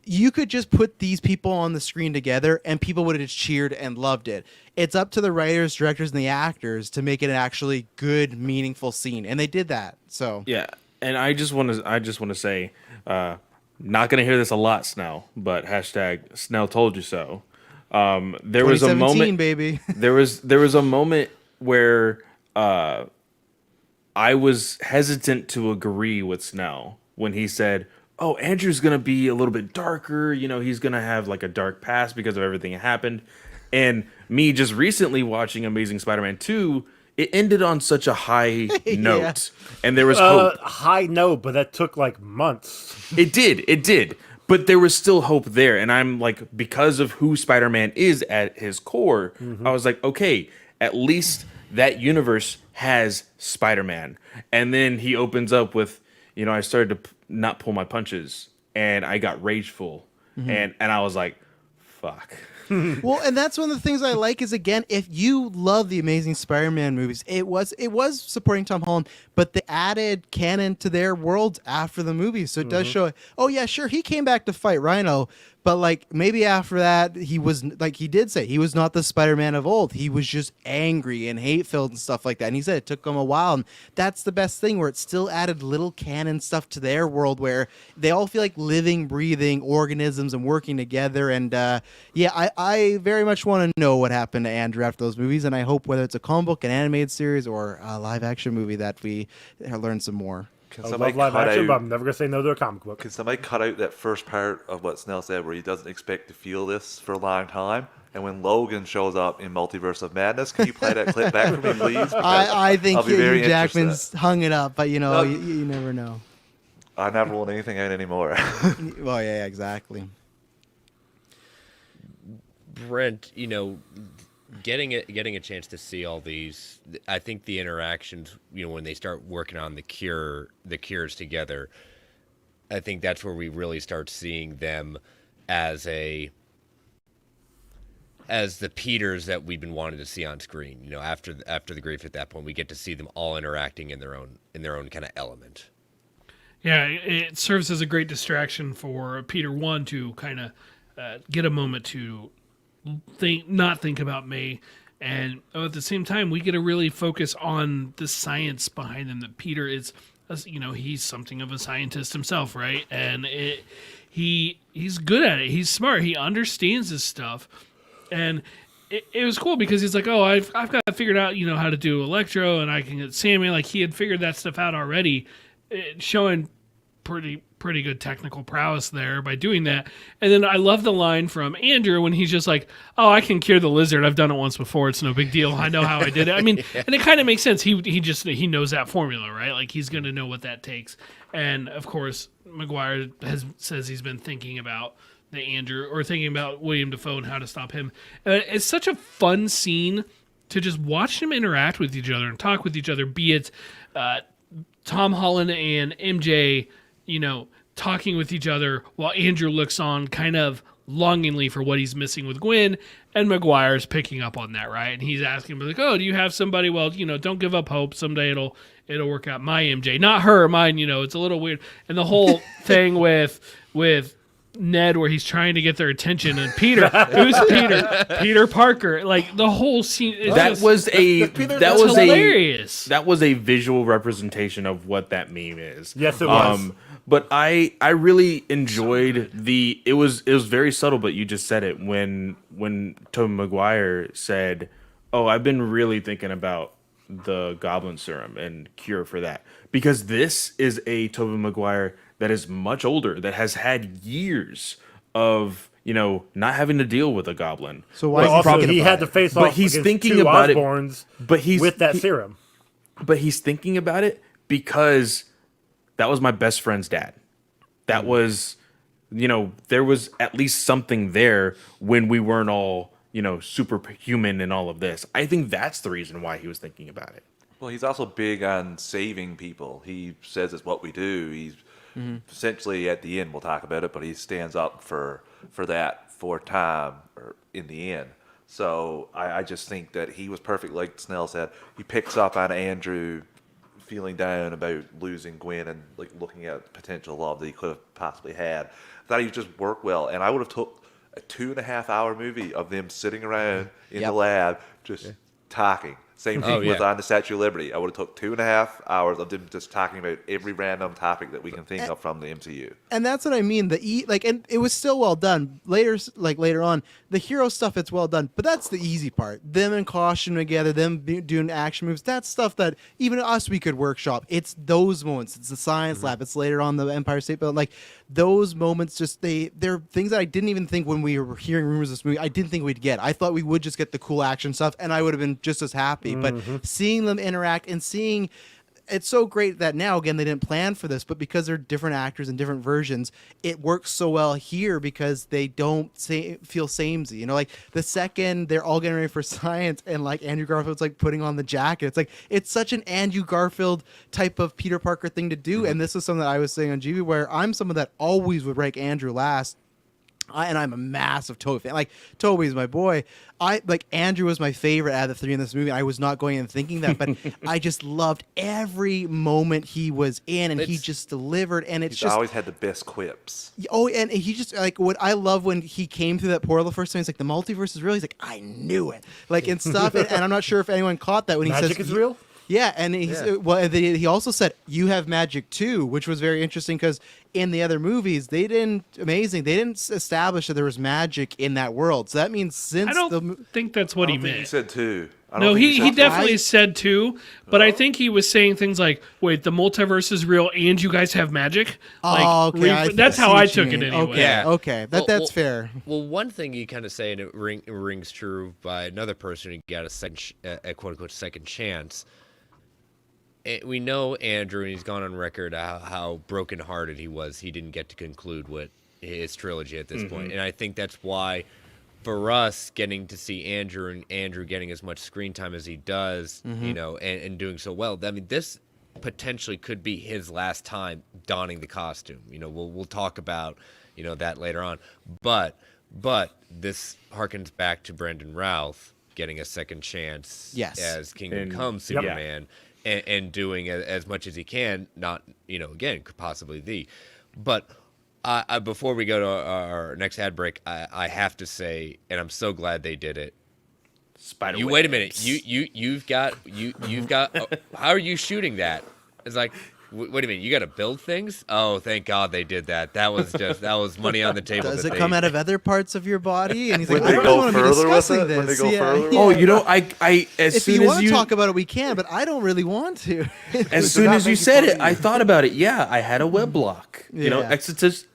you could just put these people on the screen together and people would have just cheered and loved it. It's up to the writers, directors, and the actors to make it an actually good, meaningful scene. And they did that. So Yeah. And I just want to say, not going to hear this a lot, Snell, but hashtag Snell told you so. There was a moment, baby. there was a moment where I was hesitant to agree with Snell when he said, oh, Andrew's going to be a little bit darker. He's going to have like a dark past because of everything that happened. And me just recently watching Amazing Spider-Man 2, it ended on such a high note. And there was hope. High note, but that took like months. It did. But there was still hope there. And I'm like, because of who Spider-Man is at his core, I was like, okay, at least that universe has Spider-Man. And then he opens up with, I started to not pull my punches and I got rageful. And I was like, fuck. Well, and that's one of the things I like is, again, if you love the Amazing Spider-Man movies, it was supporting Tom Holland, but they added canon to their worlds after the movie. So it does show, oh yeah, sure, he came back to fight Rhino, but like maybe after that he was, like he did say, he was not the Spider-Man of old. He was just angry and hate-filled and stuff like that. And he said it took him a while, and that's the best thing, where it still added little canon stuff to their world where they all feel like living, breathing organisms and working together. And I very much want to know what happened to Andrew after those movies, and I hope whether it's a comic book, an animated series, or a live-action movie that we learn some more. I love live action, but I'm never going to say no to a comic book. Can somebody cut out that first part of what Snell said where he doesn't expect to feel this for a long time? And when Logan shows up in Multiverse of Madness, can you play that clip back for me, please? I think Hugh Jackman's interested. hung it up, but you never know. I never want anything out anymore. Well, yeah, exactly. Brent, getting a chance to see all these, I think the interactions, when they start working on the cures together, I think that's where we really start seeing them as the Peters that we've been wanting to see on screen. After the grief, at that point, we get to see them all interacting in their own kind of element. Yeah, it serves as a great distraction for Peter 1 to kind of get a moment to not think about May, and at the same time we get to really focus on the science behind them. That Peter is, he's something of a scientist himself, right? And he's good at it. He's smart. He understands this stuff, and it was cool because he's like, oh, I've got figured out how to do Electro, and I can get Sandman. Like he had figured that stuff out already, showing pretty good technical prowess there by doing that. And then I love the line from Andrew when he's just like, oh, I can cure the lizard. I've done it once before. It's no big deal. I know how I did it. I mean, and it kind of makes sense. He knows that formula, right? Like he's going to know what that takes. And of course, Maguire says he's been thinking about thinking about William Dafoe and how to stop him. It's such a fun scene to just watch them interact with each other and talk with each other, be it Tom Holland and MJ, talking with each other while Andrew looks on kind of longingly for what he's missing with Gwen, and Maguire's picking up on that, right? And he's asking him like, oh, do you have somebody? Well, don't give up hope. Someday it'll work out. My MJ, not her, mine, it's a little weird. And the whole thing with Ned where he's trying to get their attention, and Peter, who's Peter? Peter Parker. Like the whole scene. That was hilarious. That was a visual representation of what that meme is. Yes, it was. But I really enjoyed it was very subtle, but you just said it when Tobey Maguire said, "Oh, I've been really thinking about the Goblin Serum and cure for that," because this is a Tobey Maguire that is much older, that has had years of not having to deal with a goblin. So why Well, is he also, thinking he about had it? to face But off he's against thinking two about it- Osborns But he's with that serum. But he's thinking about it because that was my best friend's dad. That was, there was at least something there when we weren't all, superhuman and all of this. I think that's the reason why he was thinking about it. Well, he's also big on saving people. He says it's what we do. He's essentially at the end, we'll talk about it, but he stands up for that for time or in the end. So I just think that he was perfect, like Snell said. He picks up on Andrew feeling down about losing Gwen and like looking at the potential love that he could have possibly had. I thought he just worked well, and I would have took a 2.5-hour movie of them sitting around in the lab just talking. Same thing with On the Statue of Liberty. I would have took 2.5 hours of them just talking about every random topic that we can think of from the MCU. And that's what I mean. And it was still well done. Later on, the hero stuff, it's well done. But that's the easy part. Them in costume together, them doing action moves. That's stuff that even us we could workshop. It's those moments. It's the science lab. It's later on the Empire State Building. Like those moments, they're things that I didn't even think when we were hearing rumors of this movie. I didn't think we'd get. I thought we would just get the cool action stuff, and I would have been just as happy. But seeing them interact and seeing. It's so great that now, again, they didn't plan for this, but because they're different actors and different versions, it works so well here because they don't feel samey. Like the second they're all getting ready for science and like Andrew Garfield's like putting on the jacket, it's like it's such an Andrew Garfield type of Peter Parker thing to do. And this is something that I was saying on GB where I'm someone that always would rank Andrew last. And I'm a massive Toby fan. Like Toby's my boy. Andrew was my favorite out of the three in this movie. I was not going and thinking that, but I just loved every moment he was in, and he just delivered. And it's He's just always had the best quips. oh, and he just like what I love when he came through that portal the first time. He's like, the multiverse is real. He's like, I knew it, like and stuff. And I'm not sure if anyone caught that when he Magic says is real? Yeah, and he also said you have magic too, which was very interesting because in the other movies they didn't establish that there was magic in that world. So that means since I don't think that's what he meant. He said two. No, he definitely said two, but I think he was saying things like, "Wait, the multiverse is real, and you guys have magic." Oh, okay. That's how I took it anyway. Okay, Yeah. okay, that's fair. Well, one thing you kind of say, and it rings true by another person who got a quote unquote second chance. We know Andrew, and he's gone on record how brokenhearted he was. He didn't get to conclude what his trilogy at this point, and I think that's why, for us, getting to see Andrew and Andrew getting as much screen time as he does, and doing so well. I mean, this potentially could be his last time donning the costume. We'll talk about that later on, but this harkens back to Brendan Routh getting a second chance as Kingdom Come Superman. And doing as much as he can, not, again, possibly But before we go to our next ad break, I have to say, and I'm so glad they did it. Spider. Wait a minute. You've got. How are you shooting that? It's like. Wait a minute, you got to build things? Oh, thank God they did that. That was money on the table. Does it come out of other parts of your body? And he's like, When I they don't go want to be further with discussing it? this. When they go Yeah, further with yeah. Oh, I as If soon you as want to you talk about it, we can, but I don't really want to. as soon as you said it, I thought about it. Yeah, I had a web block. Yeah.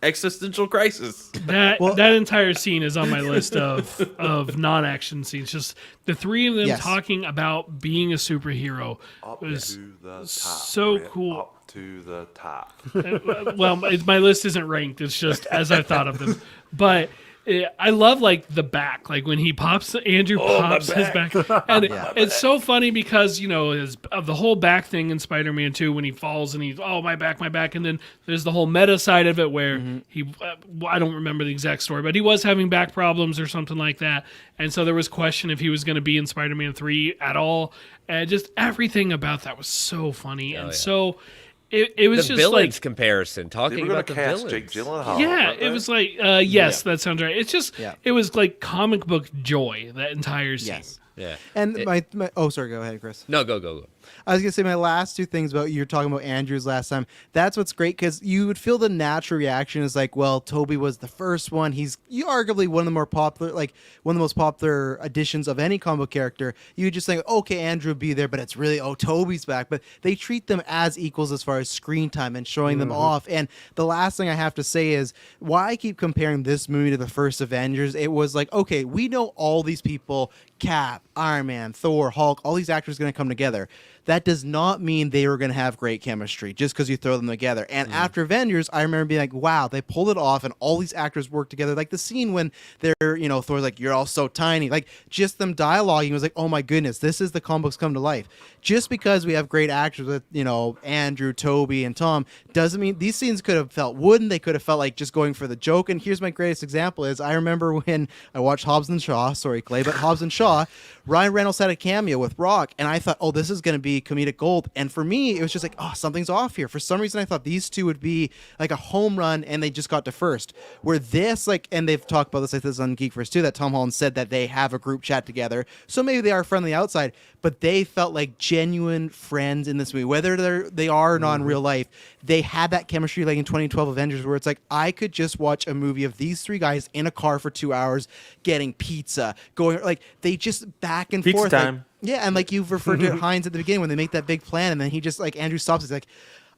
Existential crisis. That entire scene is on my list of non-action scenes. Just the three of them talking about being a superhero was to the top, so Brett, cool. Up to the top. Well, my list isn't ranked. It's just as I thought of them. But I love like the back, like when he pops Andrew pops his back, and it's so funny because of the whole back thing in Spider-Man 2 when he falls and he's my back, and then there's the whole meta side of it where he I don't remember the exact story, but he was having back problems or something like that, and so there was question if he was going to be in Spider-Man 3 at all, and just everything about that was so funny so. it was The just villains like, comparison, They talking were going about to the cast villains. Jake Gyllenhaal. yeah, weren't it they? was like, yes, that sounds right. It's just, Yeah. it was like comic book joy, that entire scene. Yes. Yeah. And It- my oh, sorry, go ahead, Chris. No, go. I was gonna say my last two things about you were talking about Andrews last time. That's what's great because you would feel the natural reaction is like, well, Toby was the first one. He's arguably one of the more popular, like one of the most popular additions of any comic book character. You would just think, okay, Andrew would be there, but it's really Toby's back. But they treat them as equals as far as screen time and showing them off. And the last thing I have to say is why I keep comparing this movie to the first Avengers. It was like, okay, we know all these people. Cap, Iron Man, Thor, Hulk, all these actors are going to come together. That does not mean they were going to have great chemistry just because you throw them together. And after Avengers, I remember being like, wow, they pulled it off and all these actors work together. Like the scene when they're, Thor's like, you're all so tiny. Like just them dialoguing was like, oh my goodness, this is the comic books come to life. Just because we have great actors with, Andrew, Toby, and Tom doesn't mean these scenes could have felt wooden. They could have felt like just going for the joke. And here's my greatest example is I remember when I watched Hobbs and Shaw, sorry, Clay, but Hobbs and Shaw, Ryan Reynolds had a cameo with Rock, and I thought, oh, this is going to be comedic gold. And for me, it was just like, oh, something's off here. For some reason, I thought these two would be like a home run, and they just got to first. Where this, and they've talked about this, like this on Geek First too, that Tom Holland said that they have a group chat together. So maybe they are friendly outside, but they felt like genuine friends in this movie. Whether they are or not in real life, they had that chemistry like in 2012 Avengers, where it's like, I could just watch a movie of these three guys in a car for 2 hours, getting pizza, going, like, they just back and Pizza forth. time. Like, yeah, and like you've referred to Hines at the beginning when they make that big plan, and then he just, like, Andrew stops, he's like,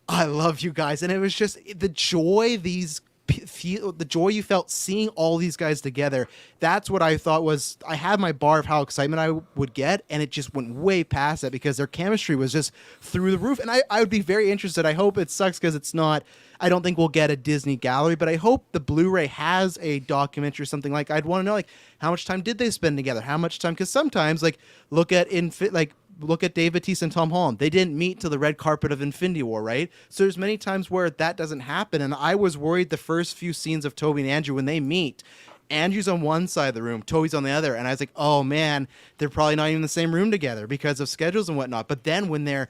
I love you guys. And it was just the joy the joy you felt seeing all these guys together. That's what I thought was, I had my bar of how excitement I would get, and it just went way past that because their chemistry was just through the roof. And I would be very interested. I hope it sucks because it's not, I don't think we'll get a Disney gallery, but I hope the Blu-ray has a documentary or something. Like, I'd want to know, like, how much time did they spend together? How much time? Because sometimes, like, look at Dave Bautista and Tom Holland. They didn't meet to the red carpet of Infinity War, right? So there's many times where that doesn't happen. And I was worried the first few scenes of Toby and Andrew, when they meet, Andrew's on one side of the room, Toby's on the other. And I was like, oh man, they're probably not even in the same room together because of schedules and whatnot. But then when they're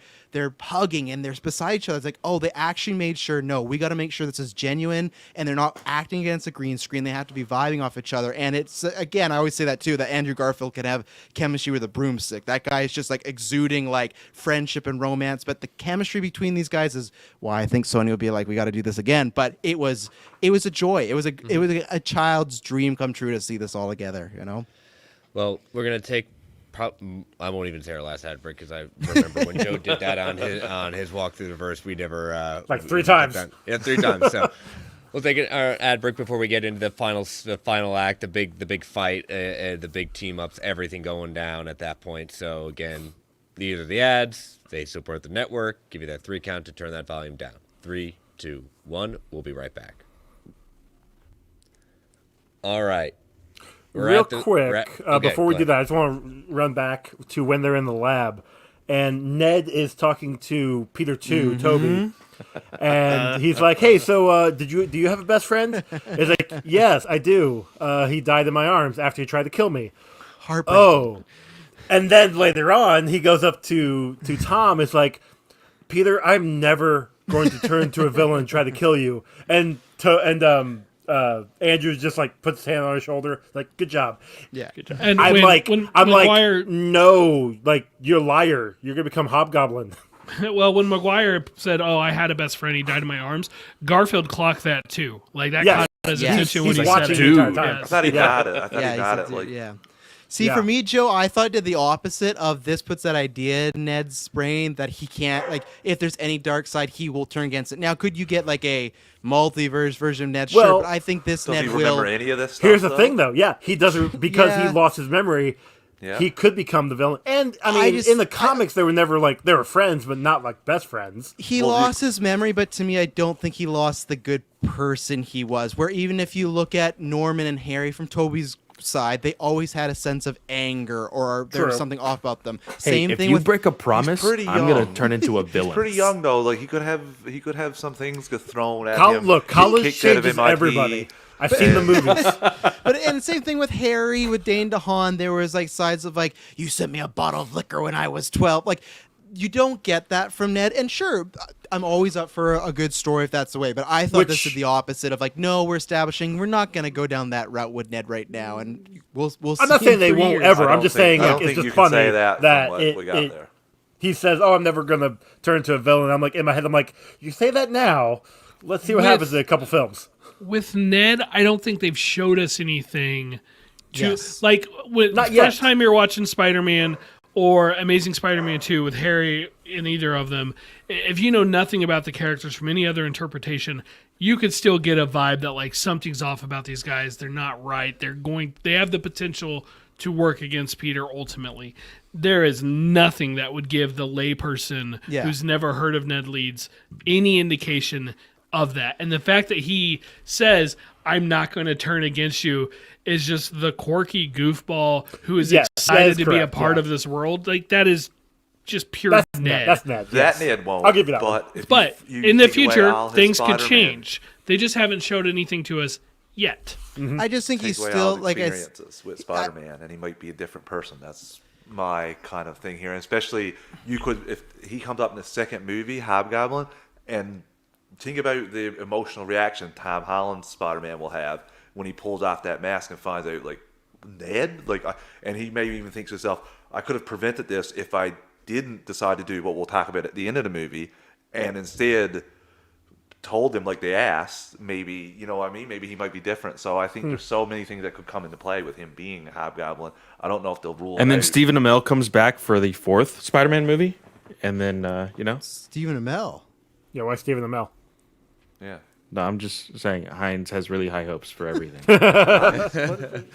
hugging and they're beside each other, it's like, oh, they actually made sure, no, we got to make sure this is genuine and they're not acting against a green screen. They have to be vibing off each other. And it's, again, I always say that too, that Andrew Garfield can have chemistry with a broomstick. That guy is just like exuding like friendship and romance. But the chemistry between these guys is why I think Sony will be like, we got to do this again. But it was a joy. It was a child's dream come true to see this all together, Well, we're gonna take. I won't even say our last ad break because I remember when Joe did that on his walk through the verse. We never Like three times. Yeah, 3 times. So we'll take our ad break before we get into the final act, the big fight, the big team ups, everything going down at that point. So again, these are the ads. They support the network. Give you that 3 count to turn that volume down. 3, 2, 1. We'll be right back. All right. Real quick, before we do that, I just want to run back to when they're in the lab, and Ned is talking to Peter Toby, and he's like, "Hey, so do you have a best friend?" He's like, "Yes, I do. He died in my arms after he tried to kill me." Heartbreaking. Oh, and then later on, he goes up to Tom. It's like, "Peter, I'm never going to turn to a villain and try to kill you." Andrew just like puts his hand on his shoulder, like, "Good job." Yeah. And I'm when Maguire, no, like, you're a liar. You're gonna become Hobgoblin. well, when Maguire said, "Oh, I had a best friend, he died in my arms," Garfield clocked that too. Like that Yes. caught his Yes. attention He's when he watching said the it. entire time. I thought he got it. I thought Yeah, he got said it. Like, yeah. See, Yeah. for me, Joe, I thought it did the opposite of this puts that idea in Ned's brain that he can't, like, if there's any dark side, he will turn against it. Now, could you get, like, a multiverse version of Ned? Well, sure, but I think this does Ned he will. remember any of this stuff? Here's the thing, though. Yeah, he doesn't, because Yeah. he lost his memory. Yeah. He could become the villain. And I mean, in the comics, they were never like, they were friends, but not like best friends. He Well, lost his memory, but to me, I don't think he lost the good person he was. Where even if you look at Norman and Harry from Toby's side, they always had a sense of anger or there was True. something off about them. Hey, Same if thing you with break a promise, pretty I'm gonna young. turn into a villain. He's pretty young though. Like he could have some things get thrown at him. Look, get college kicked out of changes MIT. everybody. I've seen the movies. But and the same thing with Harry, with Dane DeHaan, there was like sides of like, you sent me a bottle of liquor when I was 12. Like you don't get that from Ned. And sure, I'm always up for a good story if that's the way. But I thought this is the opposite of like, no, we're establishing we're not going to go down that route with Ned right now, and we'll. I'm not saying they won't ever. I'm just saying I don't it's think just you can funny say that from what we got it there. he says, "Oh, I'm never gonna turn into a villain." I'm like in my head, I'm like, you say that now. Let's see what happens in a couple films. With Ned, I don't think they've showed us anything. Like when Not the yet. first time you're watching Spider-Man or Amazing Spider-Man 2 with Harry in either of them, if you know nothing about the characters from any other interpretation, you could still get a vibe that like something's off about these guys. They're not right. They have the potential to work against Peter ultimately. There is nothing that would give the layperson who's never heard of Ned Leeds any indication of that. And the fact that he says, I'm not going to turn against you, is just the quirky goofball who is excited to be a part of this world. Like, that is just pure Ned. That's Ned. That Ned won't. I'll give you that. But, in the future, things could Spider-Man, change. They just haven't showed anything to us yet. I just think take he's away still all his like experiences with Spider-Man, and he might be a different person. That's my kind of thing here. And especially if he comes up in the second movie, Hobgoblin, and think about the emotional reaction Tom Holland's Spider-Man will have when he pulls off that mask and finds out, like, Ned? And he maybe even thinks to himself, I could have prevented this if I didn't decide to do what we'll talk about at the end of the movie, and instead told them like they asked. Maybe, you know what I mean? Maybe he might be different. So I think there's so many things that could come into play with him being a Hobgoblin. I don't know if they'll rule And it then out. Stephen Amell comes back for the 4th Spider-Man movie, and then Stephen Amell. Yeah, why Stephen Amell? Yeah. No, I'm just saying Hines has really high hopes for everything. But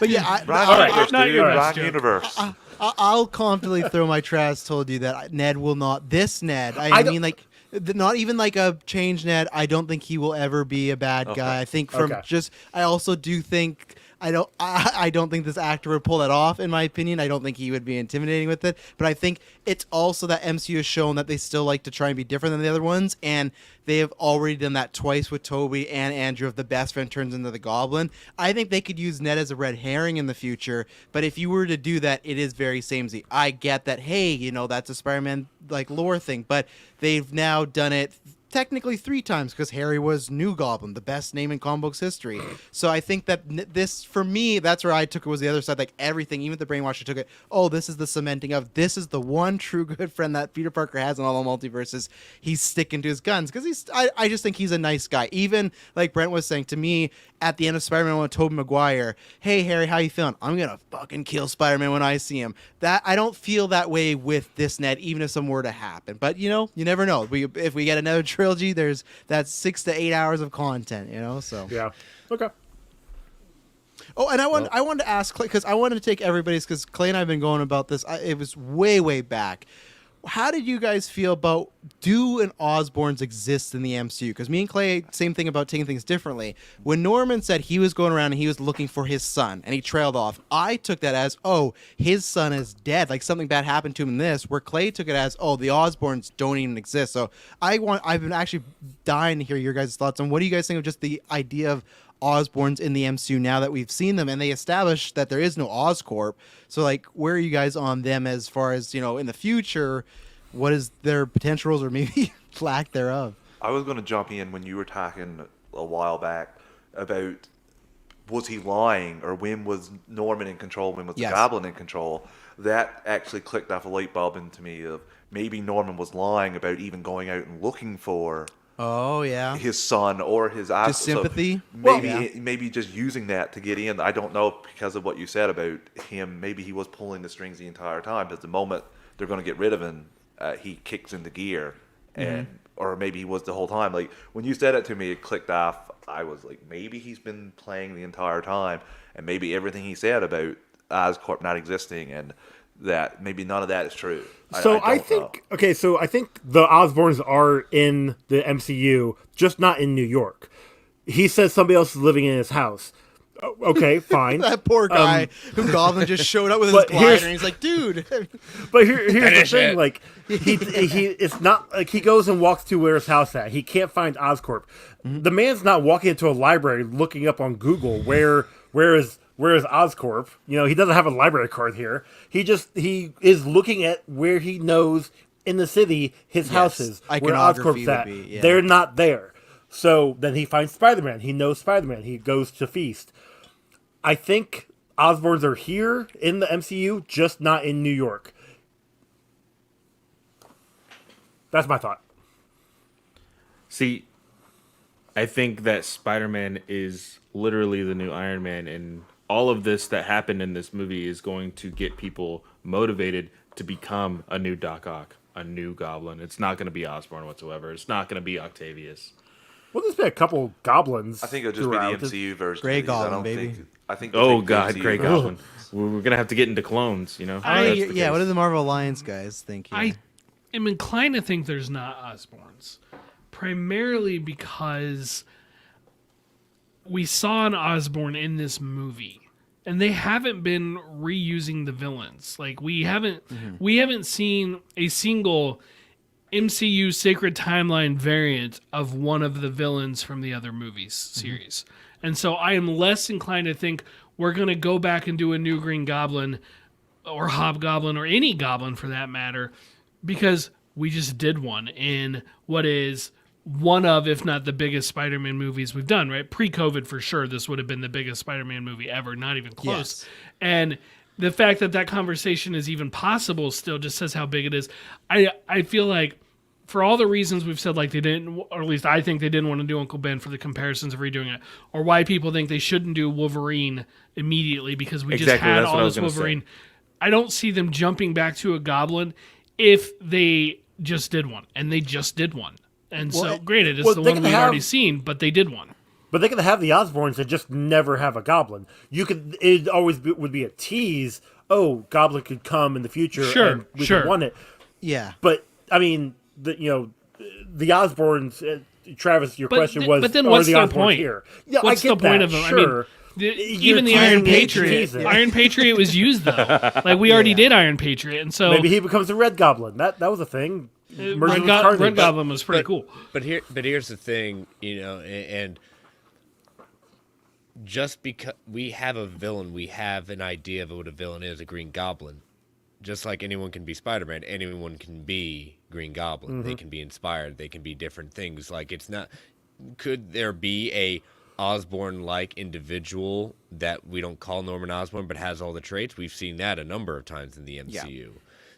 yeah, not your best Rock joke. Universe. I'll confidently throw my trash. Told you that Ned will not. This Ned, I don't- mean, like, not even like a change Ned. I don't think he will ever be a bad guy. I think I also do think. I don't think this actor would pull that off, in my opinion. I don't think he would be intimidating with it. But I think it's also that MCU has shown that they still like to try and be different than the other ones. And they have already done that twice with Toby and Andrew, if the best friend turns into the Goblin. I think they could use Ned as a red herring in the future. But if you were to do that, it is very samey. I get that, hey, that's a Spider-Man like lore thing. But they've now done it technically 3 times because Harry was New Goblin, the best name in comic books history. So I think that this, for me, that's where I took it, was the other side. Like everything, even the brainwash, I took it, oh, this is the cementing of, this is the one true good friend that Peter Parker has in all the multiverses. He's sticking to his guns because I just think he's a nice guy. Even like Brent was saying to me at the end of Spider-Man with Tobey Maguire, hey Harry, how you feeling? I'm gonna fucking kill Spider-Man when I see him. That I don't feel that way with this Ned, even if some were to happen. But you never know. If we get another trilogy, that's 6 to 8 hours of content. So Yeah. Okay. Oh, and I wanted to ask Clay, because I wanted to take everybody's, because Clay and I have been going about this. It was way back. How did you guys feel about, do an Osborns exist in the MCU? Because me and Clay, same thing about taking things differently. When Norman said he was going around and he was looking for his son and he trailed off, I took that as, oh, his son is dead. Like something bad happened to him in this, where Clay took it as, oh, the Osborns don't even exist. So I've been actually dying to hear your guys' thoughts on what do you guys think of just the idea of Osborns in the MCU now that we've seen them and they established that there is no Oscorp. So like, where are you guys on them as far as, in the future, what is their potential roles or maybe lack thereof? I was going to jump in when you were talking a while back about, was he lying, or when was Norman in control, when was the Goblin in control? That actually clicked off a light bulb into me of maybe Norman was lying about even going out and looking for his son or his just sympathy. So maybe just using that to get in. I don't know, because of what you said about him. Maybe he was pulling the strings the entire time. But the moment they're going to get rid of him, he kicks into gear, or maybe he was the whole time. Like when you said it to me, it clicked off. I was like, maybe he's been playing the entire time, and maybe everything he said about Oscorp not existing and that maybe none of that is true. So I think the Osborns are in the MCU, just not in New York. He says somebody else is living in his house. Okay, fine. That poor guy who Goblin just showed up with his glider and he's like, dude. But here's the thing, like he it's not like he goes and walks to where his house at. He can't find Oscorp. The man's not walking into a library looking up on Google where is Whereas Oscorp, he doesn't have a library card here. He is looking at where he knows in the city his house is, where iconography Oscorp's would at. be, yeah. They're not there. So then he finds Spider-Man. He knows Spider-Man. He goes to Feast. I think Osborns are here in the MCU, just not in New York. That's my thought. See, I think that Spider-Man is literally the new Iron Man, and all of this that happened in this movie is going to get people motivated to become a new Doc Ock, a new Goblin. It's not going to be Osborn whatsoever. It's not going to be Octavius. Well, there's been a couple goblins. I think it'll just throughout. be the MCU version. Grey of these. I Goblin, don't baby. think. I think. Oh take the God, MCU Grey version. Goblin. We're gonna have to get into clones, That's the Yeah, what case. do the Marvel Alliance guys think here? I am inclined to think there's not Osborns, primarily because we saw an Osborn in this movie, and they haven't been reusing the villains. Like we haven't seen a single MCU Sacred Timeline variant of one of the villains from the other movies series. And so I am less inclined to think we're going to go back and do a new Green Goblin or Hobgoblin or any Goblin for that matter, because we just did one in what is one of, if not the biggest Spider-Man movies we've done, right? Pre-COVID for sure, this would have been the biggest Spider-Man movie ever, not even close. Yes. And the fact that that conversation is even possible still just says how big it is. I feel like for all the reasons we've said, like they didn't, or at least I think they didn't want to do Uncle Ben for the comparisons of redoing it, or why people think they shouldn't do Wolverine immediately because we just Exactly, had that's what all I this was gonna say. Wolverine. I don't see them jumping back to a Goblin if they just did one, and they just did one. And so, granted, it's the they one could we've have- already seen, but they did one. But they could have the Osborns and just never have a Goblin. It always would be a tease. Oh, Goblin could come in the future, Sure, and we sure. could want it. yeah. But I mean, the Osborns. Travis, your question was, but then are what's the their Osborns point? here? Yeah, What's I get the point that, of them? Sure. Even the You're Iron teasing- Patriot. teasing. Iron Patriot was used though. Like we already did Iron Patriot, and so Maybe he becomes a Red Goblin. That was a thing. Merging with Carnage. Red Goblin was pretty cool. But here's the thing, and just because we have a villain, we have an idea of what a villain is, a Green Goblin. Just like anyone can be Spider-Man, anyone can be Green Goblin. They can be inspired. They can be different things. Like it's not. Could there be a Osborn-like individual that we don't call Norman Osborn, but has all the traits? We've seen that a number of times in the MCU.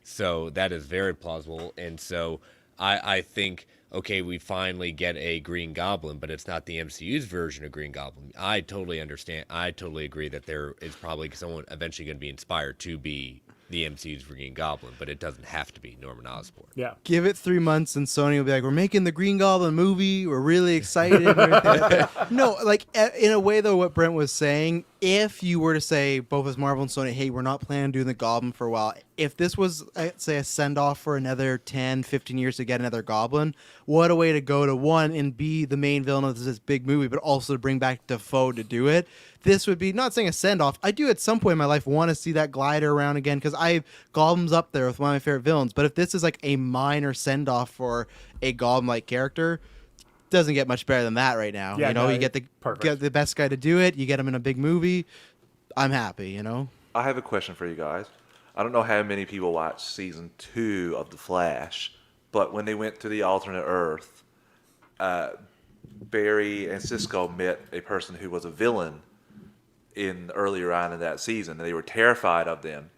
So that is very plausible. And so I think, okay, we finally get a Green Goblin, but it's not the MCU's version of Green Goblin. I totally understand. I totally agree that there is probably someone eventually going to be inspired to be the MCU's Green Goblin, but it doesn't have to be Norman Osborn. Yeah. Give it 3 months and Sony will be like, we're making the Green Goblin movie. We're really excited. And everything like that. No, like in a way though, what Brent was saying, if you were to say both as Marvel and Sony, hey, we're not planning on doing the Goblin for a while. If this was, say, a send-off for another 10, 15 years to get another Goblin, what a way to go to, one, and be the main villain of this big movie, but also to bring back Dafoe to do it. This would be, not saying a send-off, I do at some point in my life want to see that glider around again, because Goblin's up there with one of my favorite villains, but if this is like a minor send-off for a Goblin-like character, doesn't get much better than that right now. Yeah, no, you get the best guy to do it, you get him in a big movie, I'm happy, I have a question for you guys. I don't know how many people watched season 2 of The Flash, but when they went to the alternate Earth, Barry and Cisco met a person who was a villain earlier on in that season, and they were terrified of them.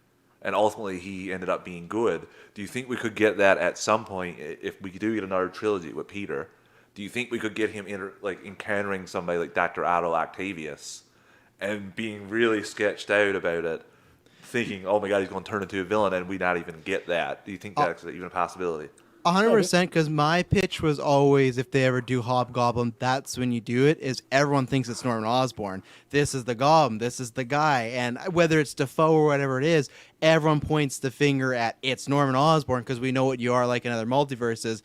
And ultimately, he ended up being good. Do you think we could get that at some point if we do get another trilogy with Peter? Do you think we could get him encountering somebody like Dr. Otto Octavius and being really sketched out about it, thinking, oh my God, he's going to turn into a villain, and we not even get that? Do you think that's even a possibility? 100%, because my pitch was always, if they ever do Hobgoblin, that's when you do it, is everyone thinks it's Norman Osborn. This is the Goblin, this is the guy, and whether it's Dafoe or whatever it is, everyone points the finger at, it's Norman Osborn, because we know what you are like in other multiverses.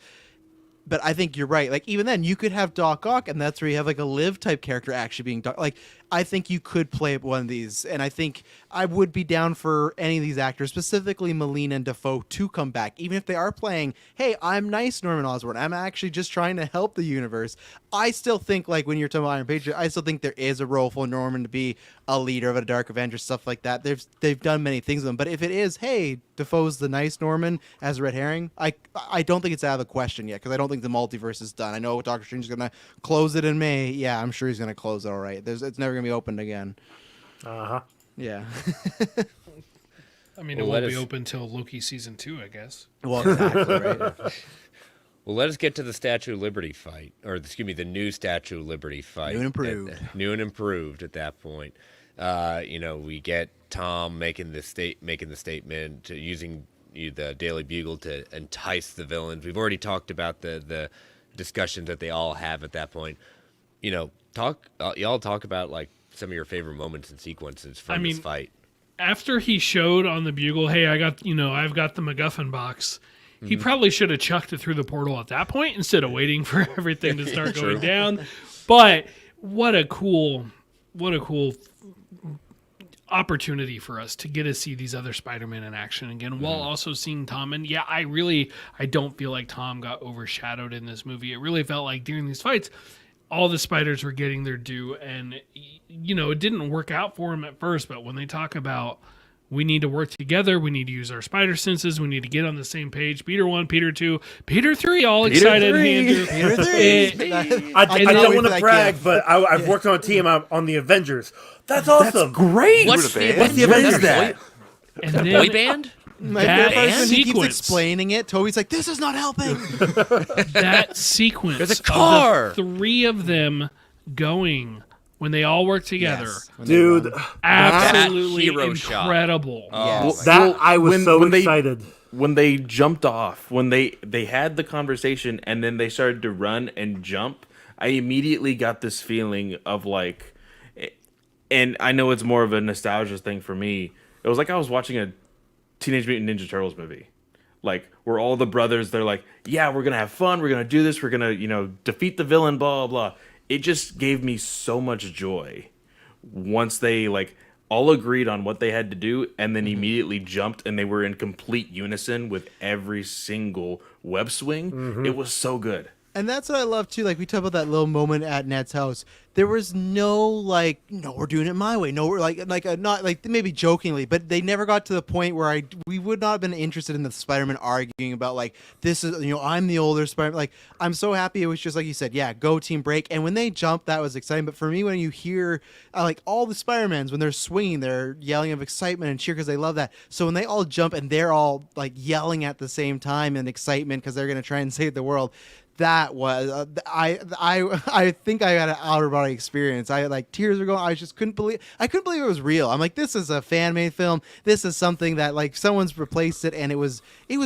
But I think you're right. Like, even then, you could have Doc Ock, and that's where you have, like, a Liv-type character actually being Doc. Like, I think you could play one of these, and I think I would be down for any of these actors, specifically Molina and Defoe, to come back, even if they are playing, hey, I'm nice Norman Osborn, I'm actually just trying to help the universe. I still think, like, when you're talking about Iron Patriot, I still think there is a role for Norman to be a leader of a Dark Avenger, stuff like that. They've done many things with him, but if it is, hey, Defoe's the nice Norman as a red herring, I don't think it's out of the question yet, because I don't think the multiverse is done. I know Doctor Strange is going to close it in May. Yeah, I'm sure he's going to close it all right. It's never going to be opened again. Uh-huh. Yeah. I mean, it won't be open till Loki season 2, I guess. Well, exactly, right? Well, let us get to the Statue of Liberty fight, or excuse me, the new Statue of Liberty fight. New and improved. New and improved at that point. We get Tom making the statement to using the Daily Bugle to entice the villains. We've already talked about the discussions that they all have at that point. Y'all talk about like some of your favorite moments and sequences from this fight. After he showed on the Bugle, hey, I've got the MacGuffin box. He probably should have chucked it through the portal at that point instead of waiting for everything to start going down. But what a cool opportunity for us to get to see these other Spider-Man in action again, while also seeing Tom. And yeah, I don't feel like Tom got overshadowed in this movie. It really felt like during these fights, all the spiders were getting their due, and it didn't work out for him at first. But when they talk about, we need to work together, we need to use our spider senses, we need to get on the same page. Peter 1, Peter 2, Peter 3, all excited. Peter 3. I don't want to brag, but I've worked on a team on the Avengers. That's awesome. That's great. What's the Avengers? Is that? And The then boy band? My favorite part is when he keeps sequence. explaining it. Toby's like, this is not helping. that sequence There's a car. of the three of them going when they all work together. Yes, when they Dude, run. Absolutely That hero shot. incredible. Yes. I was so excited. When they jumped off, when they had the conversation and then they started to run and jump, I immediately got this feeling of like, and I know it's more of a nostalgia thing for me. It was like I was watching a Teenage Mutant Ninja Turtles movie. Like, where all the brothers, they're like, yeah, we're going to have fun. We're going to do this. We're going to, defeat the villain, blah, blah, blah. It just gave me so much joy once they, like, all agreed on what they had to do and then immediately jumped and they were in complete unison with every single web swing. It was so good. And that's what I love too. Like, we talk about that little moment at Ned's house. There was no like, no, we're doing it my way. No, we're not like maybe jokingly, but they never got to the point where we would not have been interested in the Spider-Man arguing about like, this is, I'm the older Spider-Man. Like, I'm so happy it was just like you said, yeah, go team break. And when they jumped, that was exciting. But for me, when you hear like all the Spider-Mans, when they're swinging, they're yelling of excitement and cheer because they love that. So when they all jump and they're all like yelling at the same time in excitement because they're going to try and save the world, that was I think I got an outer body experience. I like tears were going. I couldn't believe it was real. I'm like, this is a fan made film. This is something that like someone's replaced it, and it was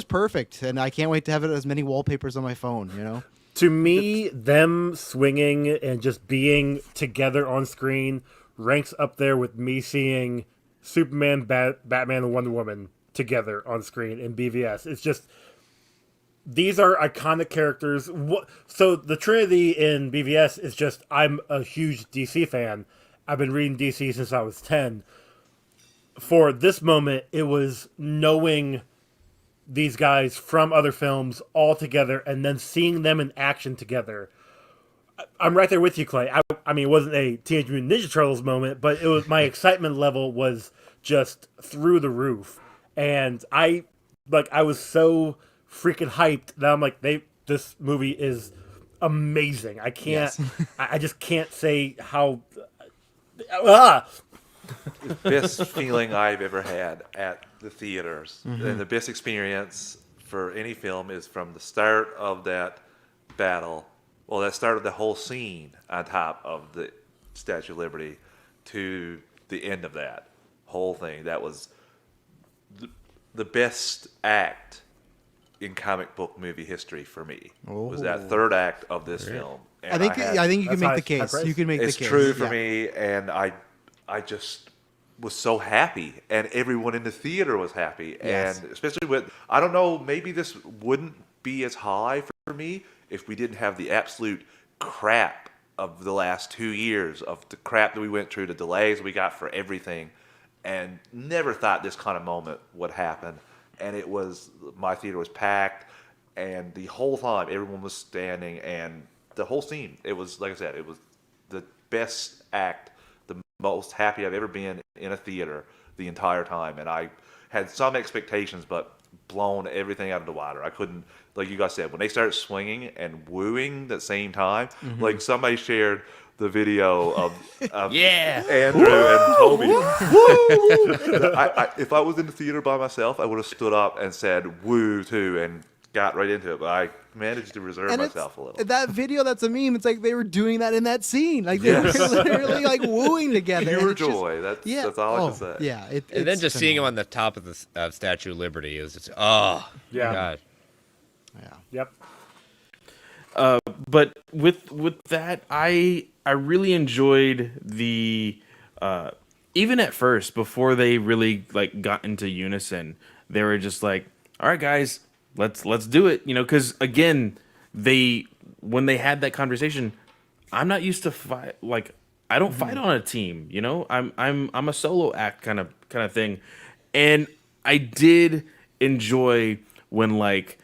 perfect. And I can't wait to have it as many wallpapers on my phone. To me, them swinging and just being together on screen ranks up there with me seeing Superman, Batman, and Wonder Woman together on screen in BVS. It's just, these are iconic characters. So the Trinity in BVS is just, I'm a huge DC fan. I've been reading DC since I was 10. For this moment, it was knowing these guys from other films all together and then seeing them in action together. I'm right there with you, Clay. I mean, it wasn't a Teenage Mutant Ninja Turtles moment, but it was, my excitement level was just through the roof. And I was so freaking hyped that I'm like, this movie is amazing. I can't, I just can't say how. The best feeling I've ever had at the theaters, and the best experience for any film is from the start of that battle. Well, that started the whole scene on top of the Statue of Liberty to the end of that whole thing. That was the best act in comic book movie history for me. Was that third act of this film. And I think you can make the case. You can make the case. It's true for me, and I just was so happy, and everyone in the theater was happy. Yes. And especially with, I don't know, maybe this wouldn't be as high for me if we didn't have the absolute crap of the last 2 years of the crap that we went through, the delays we got for everything, and never thought this kind of moment would happen. And it was, my theater was packed, and the whole time everyone was standing, and the whole scene, it was, like I said, it was the best act, the most happy I've ever been in a theater the entire time. And I had some expectations, but blown everything out of the water. I couldn't, like you guys said, when they started swinging and wooing at the same time, like somebody shared the video of Yeah. Andrew and Toby. If I was in the theater by myself, I would have stood up and said woo too and got right into it. But I managed to reserve myself a little. That video, that's a meme. It's like they were doing that in that scene. Like they were literally like wooing together. Pure and it's just- joy. That's all I can say. Yeah. And then just seeing him on the top of the Statue of Liberty, it was just, oh, Yeah. God. Yeah. Yep. But with that, I really enjoyed the even at first, before they really like got into unison, they were just like, all right guys, let's do it, because again, when they had that conversation, I'm not used to fight, like I don't fight on a team, I'm a solo act kind of thing. And I did enjoy when like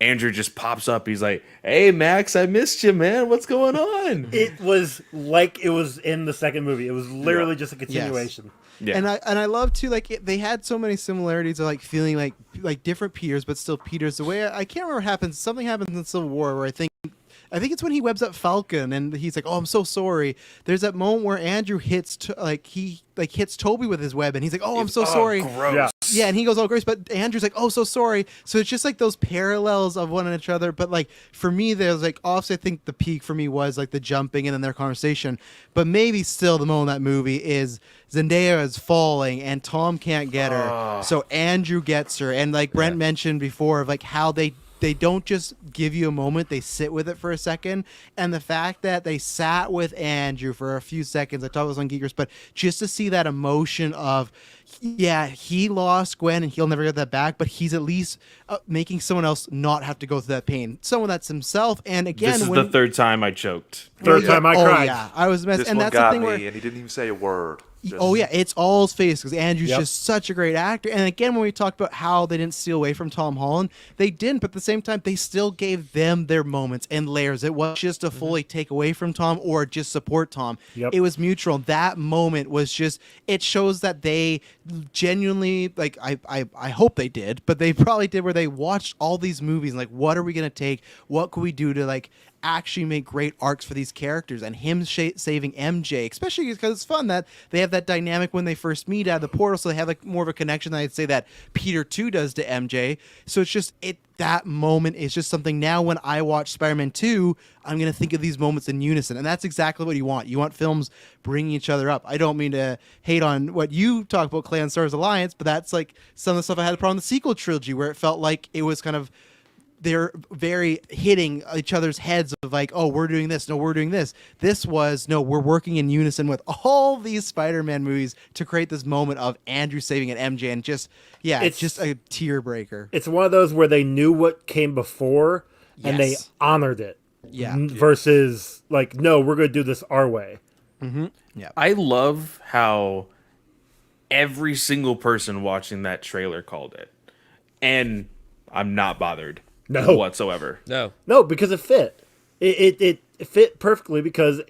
Andrew just pops up. He's like, "Hey, Max, I missed you, man. What's going on?" It was like it was in the second movie. It was literally just a continuation. Yeah. And I love too, like they had so many similarities of like feeling like different Peters, but still Peters. The way I can't remember what happens. Something happens in Civil War where I think it's when he webs up Falcon and he's like, "Oh, I'm so sorry." There's that moment where Andrew hits hits Toby with his web and he's like, "Oh, I'm so sorry." Gross. Yeah. Yeah, and he goes, "Oh, Grace," but Andrew's like, "Oh, so sorry." So it's just like those parallels of one each other. But like for me, there's like obviously I think the peak for me was like the jumping and then their conversation. But maybe still the moment in that movie is Zendaya is falling and Tom can't get her, so Andrew gets her. And like Brent mentioned before, of like how they don't just give you a moment, they sit with it for a second. And the fact that they sat with Andrew for a few seconds, I thought it was on Geekers, but just to see that emotion of, yeah, he lost Gwen and he'll never get that back, but he's at least making someone else not have to go through that pain. Someone that's himself. And again, This is the third time I choked. Third time I cried. Yeah, I was messed. This And one that's the got thing me, where, and he didn't even say a word. oh yeah, it's all his face because Andrew's Yep. just such a great actor. And again, when we talked about how they didn't steal away from Tom Holland, they didn't. But at the same time, they still gave them their moments and layers. It wasn't just to fully take away from Tom or just support Tom. Yep. It was mutual. That moment was just. It shows that they genuinely, like, I hope they did, but they probably did, where they watched all these movies and like, what are we gonna take? What could we do to like actually make great arcs for these characters? And him saving MJ, especially because it's fun that they have that dynamic when they first meet out of the portal, so they have like more of a connection than I'd say that Peter 2 does to MJ. So it's just that moment is just something. Now when I watch Spider-Man 2, I'm going to think of these moments in unison, and that's exactly what you want. You want films bringing each other up. I don't mean to hate on what you talk about, Clay, on Star Wars Alliance, but that's like some of the stuff I had a problem with the sequel trilogy, where it felt like it was kind of, they're very hitting each other's heads of like, oh, we're doing this, no, we're doing this. This was, no, we're working in unison with all these Spider-Man movies to create this moment of Andrew saving an MJ, and just, yeah, it's just a tear breaker. It's one of those where they knew what came before and they Yes. honored it. Yeah. Versus like, no, we're going to do this our way. I love how every single person watching that trailer called it, and I'm not bothered No. whatsoever. No. No, because it fit. It fit perfectly because,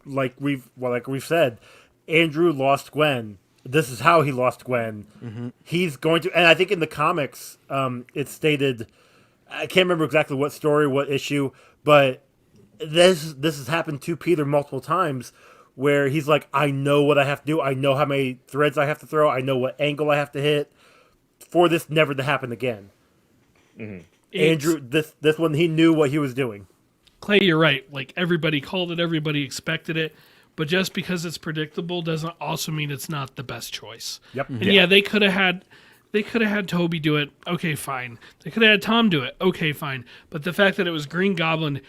like we've said, Andrew lost Gwen. This is how he lost Gwen. Mm-hmm. He's going to, and I think in the comics, it stated, I can't remember exactly what story, what issue, but this has happened to Peter multiple times, where he's like, I know what I have to do. I know how many threads I have to throw. I know what angle I have to hit for this never to happen again. Andrew, this one, he knew what he was doing. Clay, you're right. Like, everybody called it, everybody expected it, but just because it's predictable doesn't also mean it's not the best choice. Yep. And yeah, they could have had Toby do it. Okay, fine. They could have had Tom do it. Okay, fine. But the fact that it was Green Goblin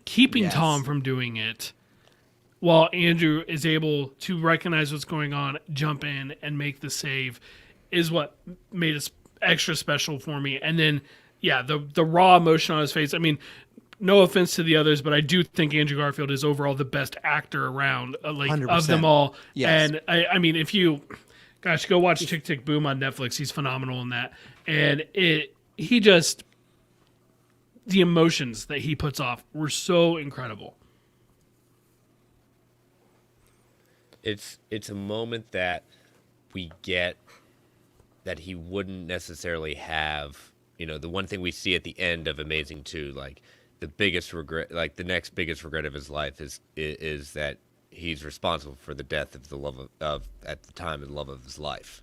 keeping Yes. Tom from doing it, while Andrew is able to recognize what's going on, jump in, and make the save, is what made it extra special for me. And then, yeah, the raw emotion on his face. I mean, no offense to the others, but I do think Andrew Garfield is overall the best actor around, of 100%. them all. Yes. And I mean, if you, gosh, go watch Tick Tick Boom on Netflix. He's phenomenal in that. And he just, the emotions that he puts off were so incredible. It's a moment that we get that he wouldn't necessarily have. You know, the one thing we see at the end of Amazing 2, like the biggest regret, like the next biggest regret of his life is that he's responsible for the death of the love of at the time the love of his life.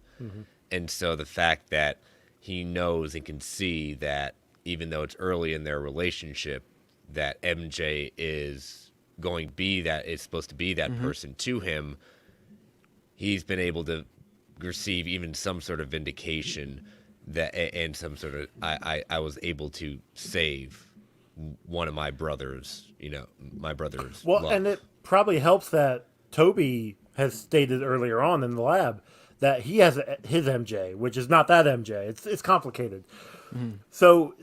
And so the fact that he knows and can see that even though it's early in their relationship, that MJ is going to be that, is supposed to be that person to him, he's been able to receive even some sort of vindication that, and some sort of, I was able to save one of my brothers, you know, my brother's Well, love. and it probably helps that Toby has stated earlier on in the lab that he has his MJ, which is not that MJ. It's complicated. So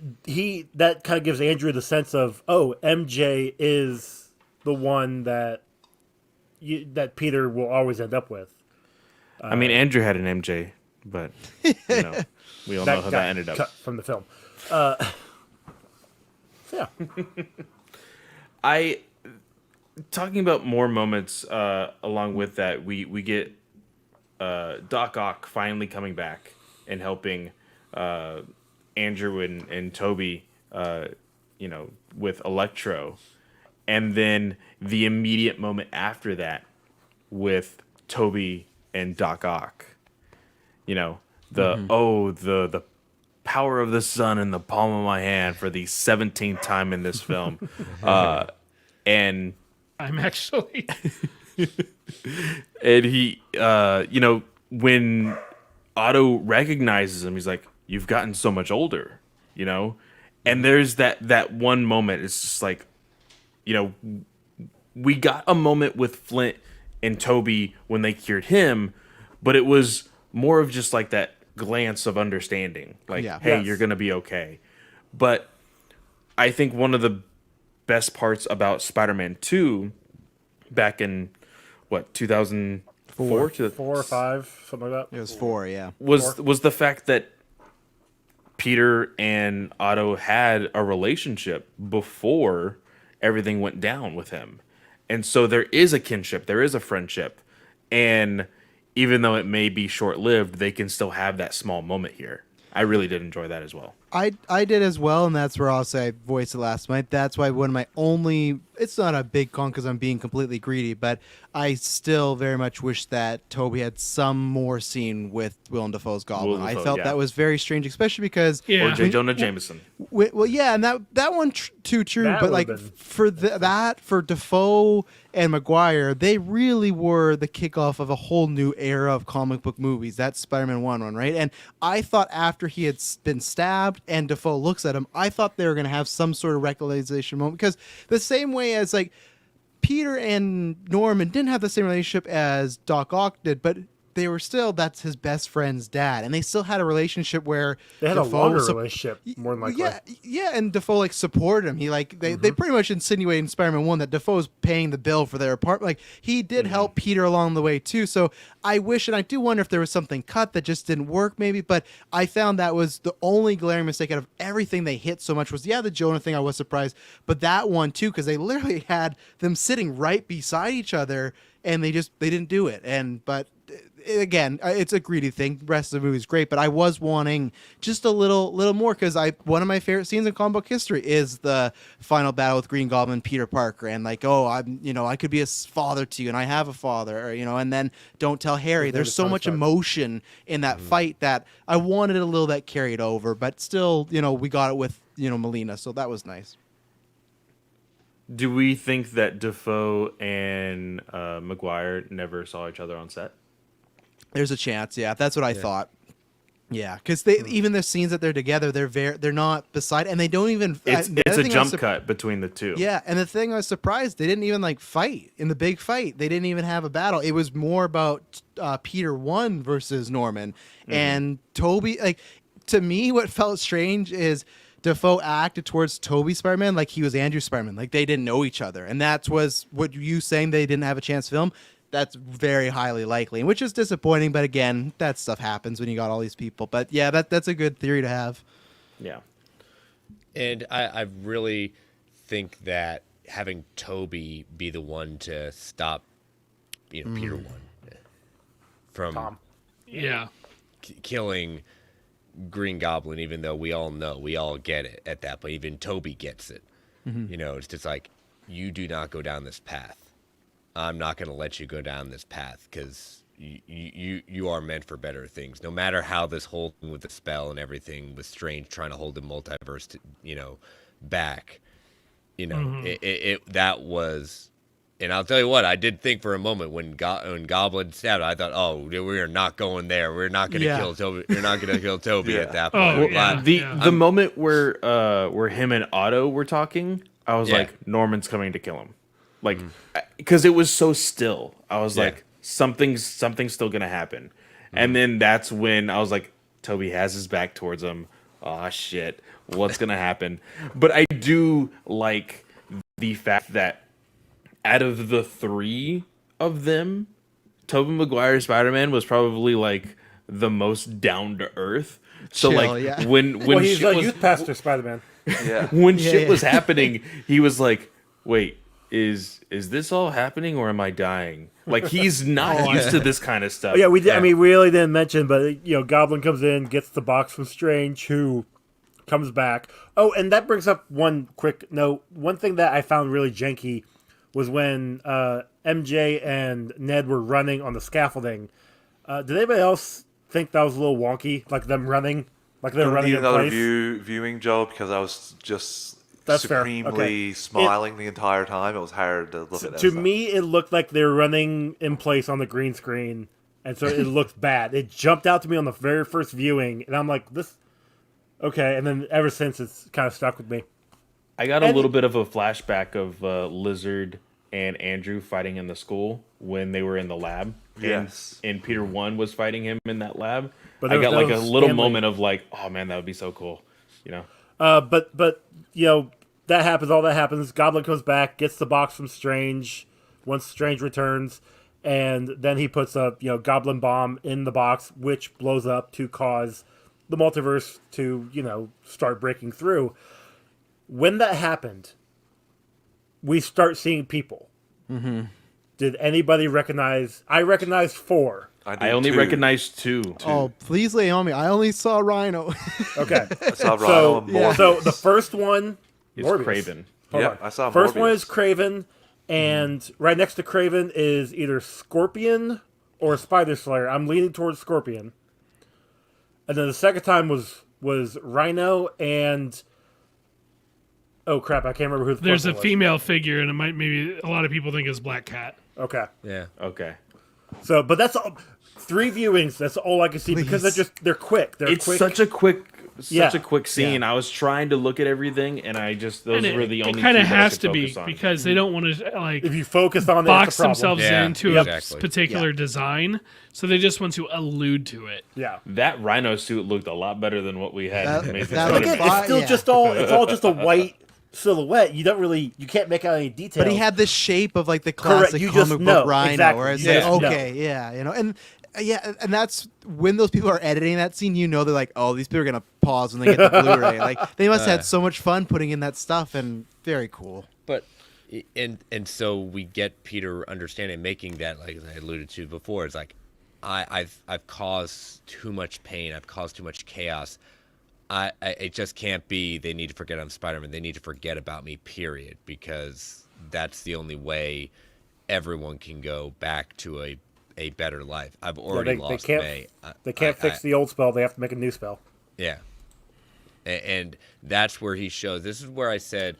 that kind of gives Andrew the sense of, oh, MJ is the one that Peter will always end up with. I mean, Andrew had an MJ, but you know, we all know how got that ended up. cut from the film. Yeah. Talking about more moments along with that, we get Doc Ock finally coming back and helping Andrew and Toby, you know, with Electro, and then the immediate moment after that with Toby and Doc Ock. You know, the power of the sun in the palm of my hand for the 17th time in this film, and I'm actually. and he, you know, when Otto recognizes him, he's like, "You've gotten so much older," you know. And there's that one moment. It's just like, you know, we got a moment with Flint and Toby when they cured him, but it was more of just like that glance of understanding, like, Yeah. hey, Yes. you're gonna be okay. But I think one of the best parts about Spider-Man 2 back in what 2004 to 4 or 5, something like that. It was 4, yeah. was the fact that Peter and Otto had a relationship before everything went down with him. And so there is a kinship, there is a friendship. And even though it may be short-lived, they can still have that small moment here. I really did enjoy that as well. I did as well, and that's where I'll say I voiced it last night. That's why one of my only, it's not a big con because I'm being completely greedy, but I still very much wish that Toby had some more scene with Willem Dafoe's Goblin. Willem I Dafoe, felt yeah. that was very strange, especially because Yeah. Or J. Jonah Jameson. well, yeah, and that one too true. That But would've like been for that for Defoe and Maguire, they really were the kickoff of a whole new era of comic book movies. That's Spider-Man 1, right? And I thought after he had been stabbed and Defoe looks at him, I thought they were going to have some sort of realization moment, because the same way as like Peter and Norman didn't have the same relationship as Doc Ock did, but they were still, that's his best friend's dad, and they still had a relationship where They had Defoe a longer was relationship, more than likely. yeah, and Defoe like supported him. He like they pretty much insinuated in Spider-Man 1 that Defoe's paying the bill for their apartment. Like he did help Peter along the way too. So I wish, and I do wonder if there was something cut that just didn't work maybe, but I found that was the only glaring mistake out of everything they hit so much was, yeah, the Jonah thing I was surprised, but that one too, because they literally had them sitting right beside each other and they didn't do it. But again, it's a greedy thing. The rest of the movie is great, but I was wanting just a little more, because one of my favorite scenes in comic book history is the final battle with Green Goblin and Peter Parker, and like, oh, I could be a father to you, and I have a father, or, and then don't tell Harry. There's so much emotion in that fight that I wanted a little that carried over, but still, we got it with Melina, so that was nice. Do we think that Defoe and Maguire never saw each other on set? There's a chance, yeah. That's what I thought. Yeah, because even the scenes that they're together, they're not beside, and they don't even. It's a jump cut between the two. Yeah, and the thing I was surprised, they didn't even like fight in the big fight. They didn't even have a battle. It was more about Peter 1 versus Norman and Toby. Like, to me, what felt strange is Defoe acted towards Toby Spider-Man like he was Andrew Spider-Man, like they didn't know each other, and that was what you saying they didn't have a chance to film. That's very highly likely, which is disappointing. But again, that stuff happens when you got all these people. But yeah, that's a good theory to have. Yeah. And I really think that having Toby be the one to stop, Peter one from Tom. Yeah. killing Green Goblin, even though we all know, we all get it at that point. Even Toby gets it. It's just like, you do not go down this path. I'm not going to let you go down this path because you are meant for better things. No matter how this whole thing with the spell and everything was Strange trying to hold the multiverse, back. That was, and I'll tell you what, I did think for a moment when Goblin stabbed, I thought, oh, we are not going there. We're not going to kill Toby. We're not going to kill Toby at that point. The moment where him and Otto were talking, I was like, Norman's coming to kill him. Like, because it was so still. I was like, something's still gonna happen. And then that's when I was like, Toby has his back towards him. Oh shit, what's gonna happen? But I do like the fact that out of the three of them, Tobey Maguire's Spider-Man was probably like the most down to earth. So Chill, like when Well, he's shit a was, youth pastor Spider-Man. when shit was happening, he was like, wait, is this all happening or am I dying? Like, he's not used to this kind of stuff. Yeah, we did. I mean, we really didn't mention, but Goblin comes in, gets the box from Strange, who comes back. Oh, and that brings up one quick note. One thing that I found really janky was when MJ and Ned were running on the scaffolding. Did anybody else think that was a little wonky, like them running, like they're running in another place? viewing, Joe, because I was just That's fair. supremely smiling the entire time. It was hard to look at that To stuff. me, it looked like they were running in place on the green screen, and so it looked bad. It jumped out to me on the very first viewing, and I'm like, this, okay. And then ever since, it's kind of stuck with me. I got a little bit of a flashback of Lizard and Andrew fighting in the school when they were in the lab. Yes. And Peter 1 was fighting him in that lab. But I there got was like no a little Stanley. moment of like, oh man, that would be so cool. But that happens. All that happens. Goblin comes back, gets the box from Strange once Strange returns, and then he puts a Goblin bomb in the box, which blows up to cause the multiverse to start breaking through. When that happened, we start seeing people. Mm-hmm. Did anybody recognize? I recognized 4. I only recognized 2. Oh, please lay on me. I only saw Rhino. Okay. I saw Rhino and Morbius. So the first one It's Morbius. Craven. Hold Yeah, on. I saw First one Morbius. is Craven, and right next to Craven is either Scorpion or Spider Slayer. I'm leaning towards Scorpion. And then the second time was Rhino and oh crap, I can't remember who the There's first a one was. female figure, and it might maybe a lot of people think it's Black Cat. Okay. Yeah. Okay. So, but that's all. 3 viewings. That's all I can see because they're quick. They're It's quick. such a quick Yeah. scene. I was trying to look at everything and I just those And were the only it two kind that of I has could to be focus on. because they don't want to like if you focus on it, box it's a problem. themselves Yeah, into exactly. a particular design, so they just want to allude to it. Yeah. That Rhino suit looked a lot better than what we had. That- in Amazing that But looked again, Spider-Man. it's still Yeah. it's all just a white silhouette. You can't make out any details. But he had the shape of like the Correct, classic you just comic know, book Rhino, exactly, where it's you like, just know. okay, yeah, and and that's when those people are editing that scene. They're like, oh, these people are gonna pause when they get the Blu-ray. Like they must have had so much fun putting in that stuff, and very cool. But and so we get Peter understanding, making that, like I alluded to before, it's like I've caused too much pain, I've caused too much chaos. It just can't be. They need to forget I'm Spider-Man. They need to forget about me. Period. Because that's the only way everyone can go back to a better life. I've already lost May. They can't fix the old spell. They have to make a new spell. Yeah. And that's where he shows. This is where I said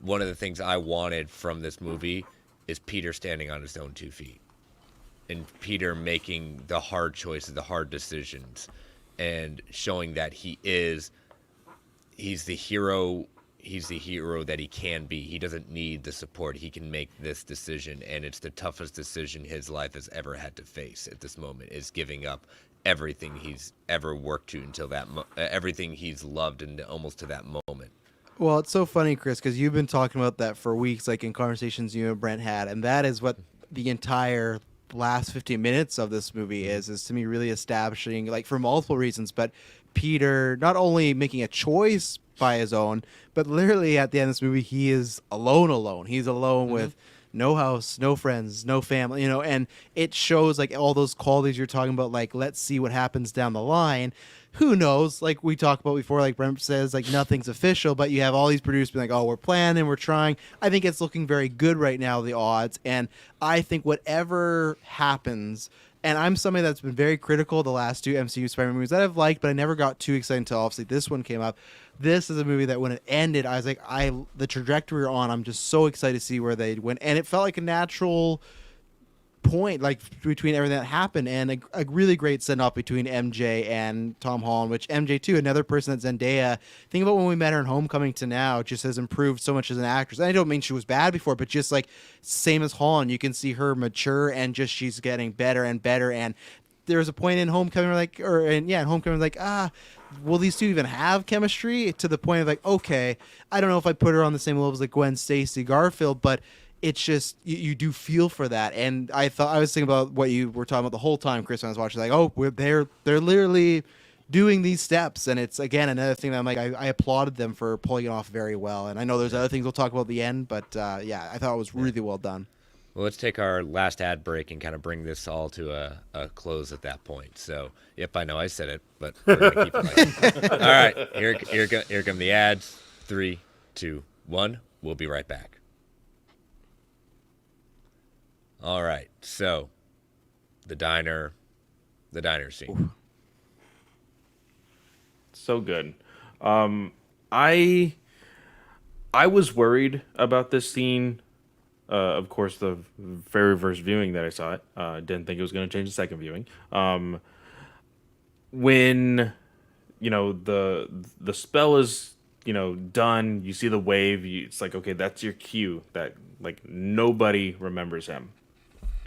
one of the things I wanted from this movie is Peter standing on his own 2 feet. And Peter making the hard choices, the hard decisions, and showing that he's the hero that he can be. He doesn't need the support. He can make this decision, and it's the toughest decision his life has ever had to face at this moment, is giving up everything he's ever worked to until everything he's loved and almost to that moment. Well, it's so funny, Chris, because you've been talking about that for weeks, like in conversations you and Brent had, and that is what the entire last 15 minutes of this movie is to me really establishing, like for multiple reasons, but Peter not only making a choice by his own, but literally at the end of this movie, he is alone. He's alone with no house, no friends, no family, and it shows like all those qualities you're talking about, like, let's see what happens down the line. Who knows? Like we talked about before, like Brent says, like nothing's official, but you have all these producers being like, oh, we're planning, we're trying. I think it's looking very good right now, the odds. And I think whatever happens, and I'm somebody that's been very critical of the last two MCU Spider-Man movies that I've liked, but I never got too excited until obviously this one came up. This is a movie that when it ended, I was like, the trajectory we're on, I'm just so excited to see where they went. And it felt like a natural point, like between everything that happened, and a really great send off between MJ and Tom Holland, which MJ too, another person that Zendaya, think about when we met her in Homecoming to now, just has improved so much as an actress. And I don't mean she was bad before, but just like same as Holland, you can see her mature and just she's getting better and better. And there was a point in Homecoming in Homecoming, like, will these two even have chemistry? To the point of like, okay, I don't know if I put her on the same level as like Gwen Stacy, Garfield, but it's just you do feel for that. And I was thinking about what you were talking about the whole time, Chris, when I was watching, like, oh, they're literally doing these steps. And it's again another thing that I'm like, I applauded them for pulling it off very well. And I know there's other things we'll talk about at the end, but I thought it was really well done. Well, let's take our last ad break and kind of bring this all to a close at that point. So, yep, I know I said it, but we're going to keep it like all right, here come the ads. 3, 2, 1. We'll be right back. All right, so the diner scene. Ooh. So good. I was worried about this scene. Of course, the very first viewing that I saw it, didn't think it was going to change the second viewing. When the spell is done, you see the wave. It's like, okay, that's your cue that like nobody remembers him.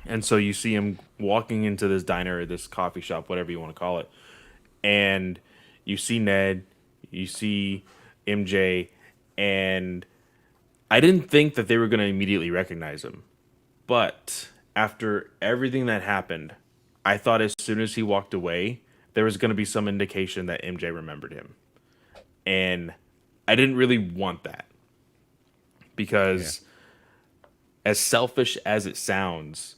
And so you see him walking into this diner or this coffee shop, whatever you want to call it. And you see Ned, you see MJ, and I didn't think that they were going to immediately recognize him. But after everything that happened, I thought as soon as he walked away, there was going to be some indication that MJ remembered him. And I didn't really want that. Because as selfish as it sounds,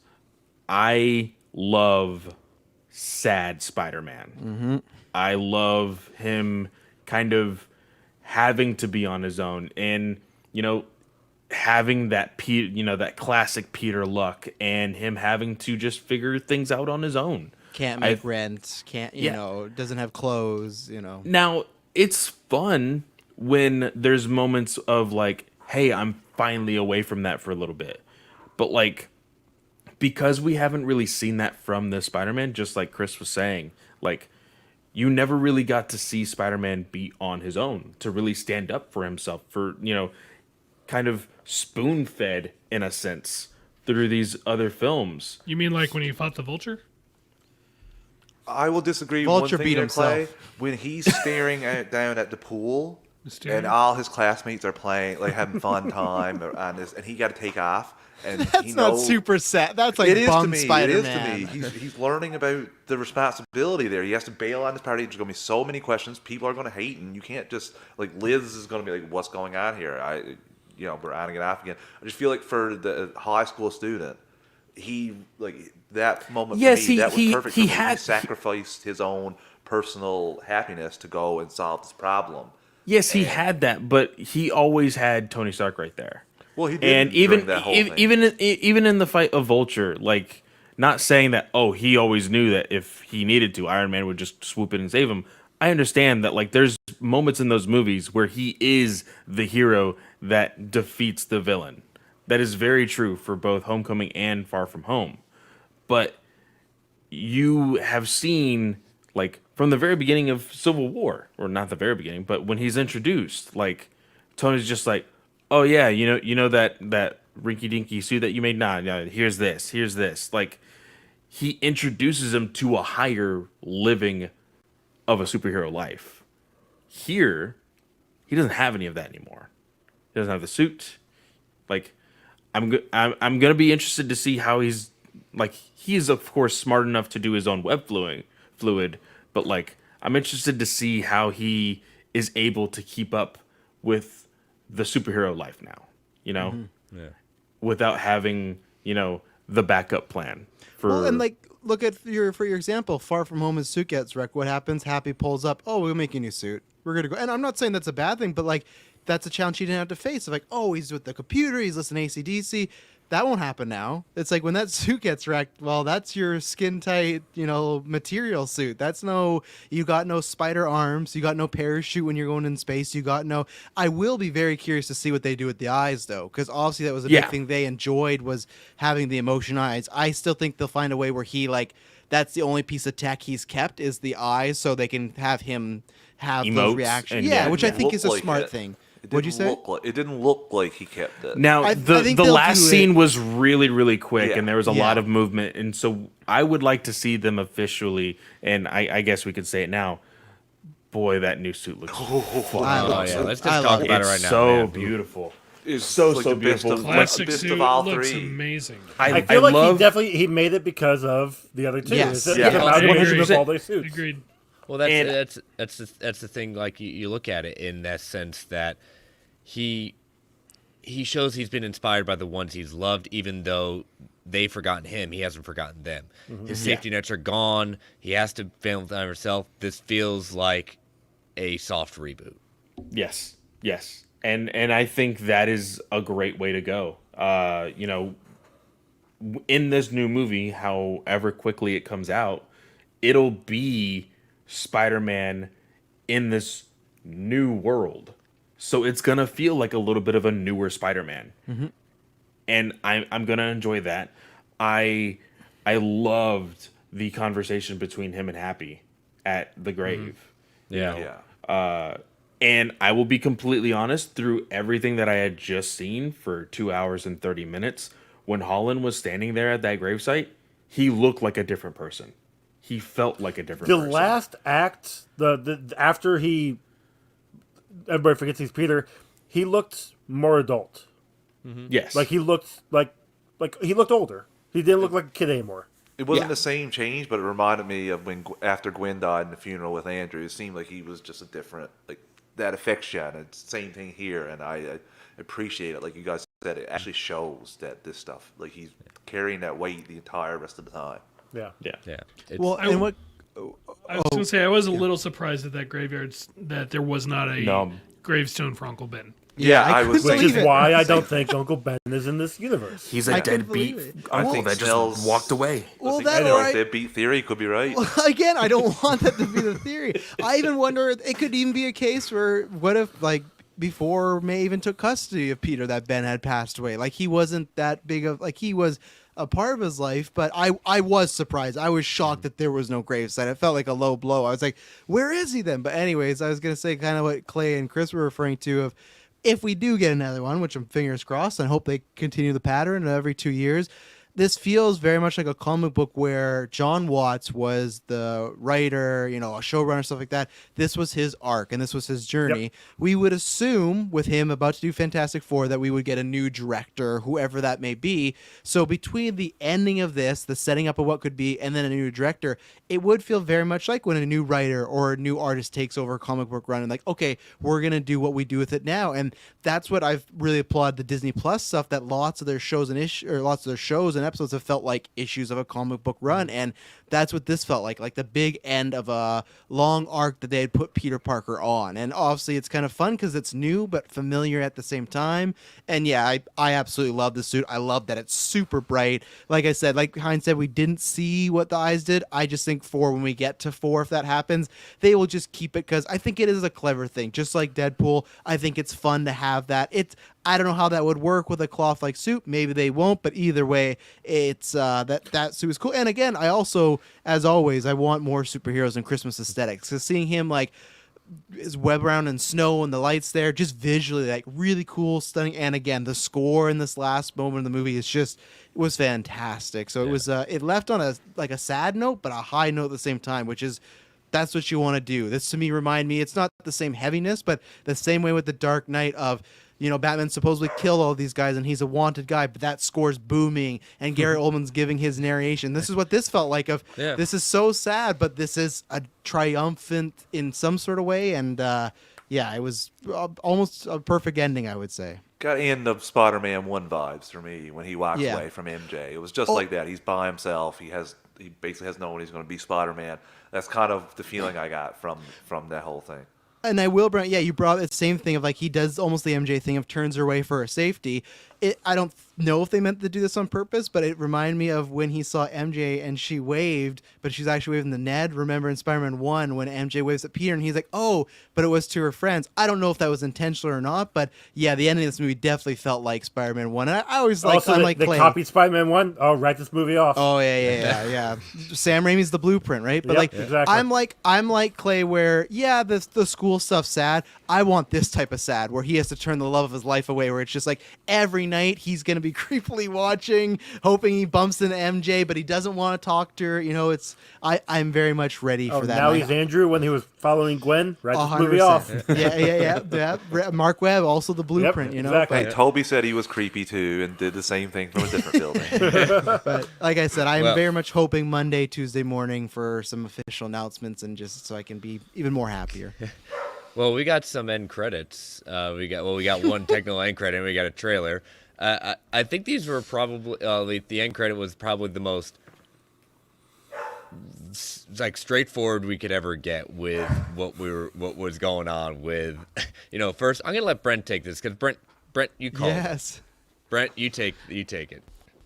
I love sad Spider-Man. Mm-hmm. I love him kind of having to be on his own and, having that that classic Peter luck and him having to just figure things out on his own. Can't make rent, doesn't have clothes, Now, it's fun when there's moments of like, hey, I'm finally away from that for a little bit. But like, because we haven't really seen that from this Spider-Man, just like Chris was saying, like, you never really got to see Spider-Man be on his own, to really stand up for himself, for, kind of spoon-fed, in a sense, through these other films. You mean like when he fought the Vulture? I will disagree with Vulture one thing beat there, Clay. himself. When he's staring down at the pool, and all his classmates are playing, like having fun time, and he got to take off. And that's not super sad. That's like bum Spider-Man. It is to me. He's learning about the responsibility there. He has to bail on this party. There's going to be so many questions. People are going to hate, and you can't just like Liz is going to be like, "What's going on here?" We're on and off again. I just feel like for the high school student, that moment. Yes, for me, that was perfect. He sacrificed his own personal happiness to go and solve this problem. Yes, he had that, but he always had Tony Stark right there. Well, he did, and even that whole thing. even in the fight of Vulture, like, not saying that he always knew that if he needed to, Iron Man would just swoop in and save him. I understand that, like, there's moments in those movies where he is the hero that defeats the villain. That is very true for both Homecoming and Far From Home. But you have seen, like, from the very beginning of Civil War, or not the very beginning, but when he's introduced, like, Tony's just like, oh yeah, you know that rinky dinky suit that you made? Nah, here's this. Like, he introduces him to a higher living of a superhero life. Here, he doesn't have any of that anymore. He doesn't have the suit. Like, I'm gonna be interested to see how he's like. He's of course smart enough to do his own web fluid, but like I'm interested to see how he is able to keep up with the superhero life now. You know, without having the backup plan for. Well, and like, look at for your example, Far From Home, his suit gets wrecked. What happens? Happy pulls up. Oh, we'll make a new suit. We're gonna go. And I'm not saying that's a bad thing, but like, that's a challenge he didn't have to face. Of like, oh, he's with the computer. He's listening to AC/DC. That won't happen now. It's like when that suit gets wrecked. Well, that's your skin tight, material suit. That's you got no spider arms. You got no parachute when you're going in space. You got no. I will be very curious to see what they do with the eyes, though, because obviously that was a big thing they enjoyed was having the emotion eyes. I still think they'll find a way where he that's the only piece of tech he's kept is the eyes, so they can have him have Emotes those reactions. and Yeah, which I think is a Look like smart it. thing. It What'd you didn't say? it didn't look like he kept it. Now, I the think the they'll last do it. scene was really, really quick, Yeah. and there was a Yeah. lot of movement, and so I would like to see them officially, and I guess we could say it now. Boy, that new suit looks I Oh love yeah, it. let's I just love talk it. about it right it's now. so man. beautiful. It's so like the best beautiful. of- Classic best suit of all looks three. amazing. I feel like he made it because of the other two. Yes. It's Yeah. about I what agree. of all their suits. Agreed. Well, And- that's the thing. Like you look at it in that sense that he shows he's been inspired by the ones he's loved, even though they've forgotten him. He hasn't forgotten them. His safety nets are gone. He has to fail time himself. This feels like a soft reboot. Yes, and I think that is a great way to go. In this new movie, however quickly it comes out, it'll be Spider-Man in this new world. So it's gonna feel like a little bit of a newer Spider-Man, and I'm gonna enjoy that. I loved the conversation between him and Happy at the grave. Yeah. Yeah. And I will be completely honest, through everything that I had just seen for 2 hours and 30 minutes, when Holland was standing there at that gravesite, he looked like a different person. He felt like a different The person. last act, the after everybody forgets he's Peter, he looked more adult. Yes. Like he looked like he looked older. He didn't look like a kid anymore. It wasn't Yeah. the same change, but it reminded me of when after Gwen died in the funeral with Andrew. It seemed like he was just a different, like that affection. It's the same thing here, and I appreciate it. Like you guys said, it actually shows that this stuff, like he's carrying that weight the entire rest of the time. Yeah. Yeah. Yeah. It's, Well, I- and what? I was going to say I was a little surprised at that graveyard that there was not a No. gravestone for Uncle Ben. Yeah, I I was couldn't Which believe is it. why I don't think Uncle Ben is in this universe. He's I a couldn't deadbeat believe it. uncle think that just Snell's- walked away. Well, I that think or that I, deadbeat theory could be right. again, I don't want that to be the theory. I even wonder it could even be a case where what if before May even took custody of Peter that Ben had passed away. Like he wasn't that big of he was a part of his life, but I was surprised. I was shocked that there was no gravesite. It felt like a low blow. I was like, where is he then? But anyways, I was gonna say kind of what Clay and Chris were referring to of if we do get another one, which I'm fingers crossed and hope they continue the pattern of every 2 years. This feels very much like a comic book where John Watts was the writer, a showrunner, stuff like that. This was his arc and this was his journey. Yep. We would assume with him about to do Fantastic Four that we would get a new director, whoever that may be. So between the ending of this, the setting up of what could be, and then a new director, it would feel very much like when a new writer or a new artist takes over a comic book run and like, okay, we're going to do what we do with it now. And that's what I've really applauded the Disney Plus stuff, that lots of their shows and lots of their shows and episodes have felt like issues of a comic book run, and that's what this felt like the big end of a long arc that they had put Peter Parker on. And obviously it's kind of fun because it's new but familiar at the same time. And yeah, I absolutely love the suit. I love that it's super bright. Like I said, like Heinz said, we didn't see what the eyes did. I just think when we get to 4, if that happens, they will just keep it because I think it is a clever thing, just like Deadpool. I think it's fun to have that. I don't know how that would work with a cloth-like suit. Maybe they won't, but either way, it's that suit is cool. And again, I also, as always, I want more superheroes and Christmas aesthetics. Because seeing him his web around in snow and the lights there, just visually like really cool, stunning. And again, the score in this last moment of the movie is just it was fantastic. So it was it left on a sad note, but a high note at the same time, which is that's what you want to do. This to me remind me, it's not the same heaviness, but the same way with the Dark Knight of, you know, Batman supposedly killed all these guys and he's a wanted guy, but that score's booming and Gary Oldman's giving his narration. This is what this felt like of this is so sad, but this is a triumphant in some sort of way. And it was almost a perfect ending, I would say. Got end of Spider-Man 1 vibes for me when he walks away from MJ. It was just like that. He's by himself. He basically has no one. He's going to be Spider-Man. That's kind of the feeling I got from that whole thing. And I will bring, you brought the same thing of like he does almost the MJ thing of turns her away for her safety. I don't know if they meant to do this on purpose, but it reminded me of when he saw MJ and she waved, but she's actually waving to Ned. Remember in Spider-Man 1 when MJ waves at Peter and he's like, oh, but it was to her friends. I don't know if that was intentional or not, but yeah, the ending of this movie definitely felt like Spider-Man 1. And I always like, also, they copied Spider-Man 1. Oh, write this movie off. Oh, yeah. Sam Raimi's the blueprint, right? But exactly. I'm like Clay where, the school stuff's sad. I want this type of sad where he has to turn the love of his life away, where it's just like every night he's going to be creepily watching, hoping he bumps into MJ, but he doesn't want to talk to her. You know, I'm very much ready for that. Now he's Andrew when he was following Gwen. Write this movie off. Yeah. Mark Webb, also the blueprint, you know. Exactly. Hey, Toby said he was creepy too and did the same thing from a different building. But like I said, I'm very much hoping Monday, Tuesday morning for some official announcements and just so I can be even more happier. Well, we got some end credits. We got one technical end credit and we got a trailer. I think these were probably the end credit was probably the most like straightforward we could ever get with what was going on with, first I'm gonna let Brent take this because Brent, you call it. Brent, you take it.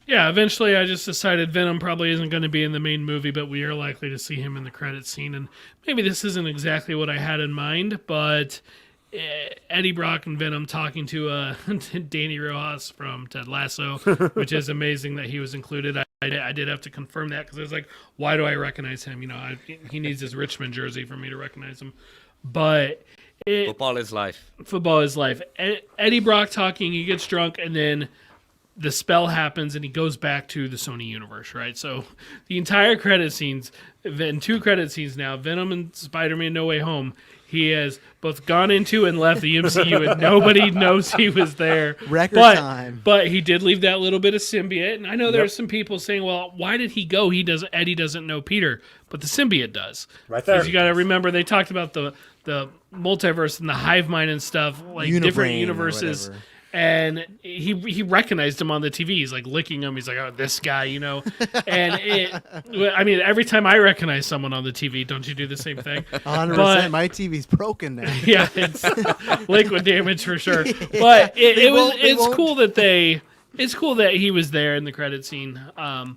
Yeah, eventually I just decided Venom probably isn't going to be in the main movie, but we are likely to see him in the credits scene. And maybe this isn't exactly what I had in mind, but Eddie Brock and Venom talking to Danny Rojas from Ted Lasso, which is amazing that he was included. I did have to confirm that because I was like, why do I recognize him? He needs his Richmond jersey for me to recognize him. But football is life. Football is life. Eddie Brock talking, he gets drunk, and then the spell happens and he goes back to the Sony universe, right? So the entire credit scenes, in 2 credit scenes now, Venom and Spider-Man No Way Home, he has both gone into and left the MCU and nobody knows he was there. Record time. But he did leave that little bit of symbiote. And I know there's some people saying, well, why did he go? Eddie doesn't know Peter, but the symbiote does. Right there. Because you got to remember, they talked about the multiverse and the hive mind and stuff, like different universes. And he recognized him on the TV. He's like licking him. He's like, oh, this guy, And every time I recognize someone on the TV, don't you do the same thing? 100%. My TV's broken now. Yeah, it's liquid damage for sure. But it's cool that he was there in the credit scene. I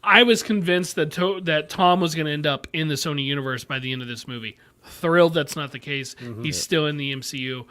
was convinced that Tom was going to end up in the Sony universe by the end of this movie. Thrilled that's not the case. Mm-hmm. He's still in the MCU.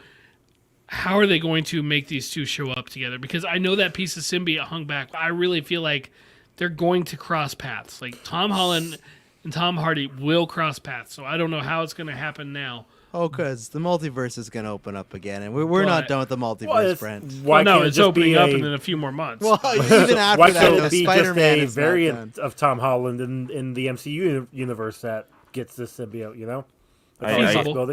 How are they going to make these two show up together? Because I know that piece of symbiote hung back. I really feel like they're going to cross paths. Like Tom Holland and Tom Hardy will cross paths. So I don't know how it's going to happen now. Oh, because the multiverse is going to open up again, and we're not done with the multiverse, Brent. It's opening up in a few more months. Well, even after why that, can't it be Spider-Man just a variant of Tom Holland in the MCU universe that gets this symbiote?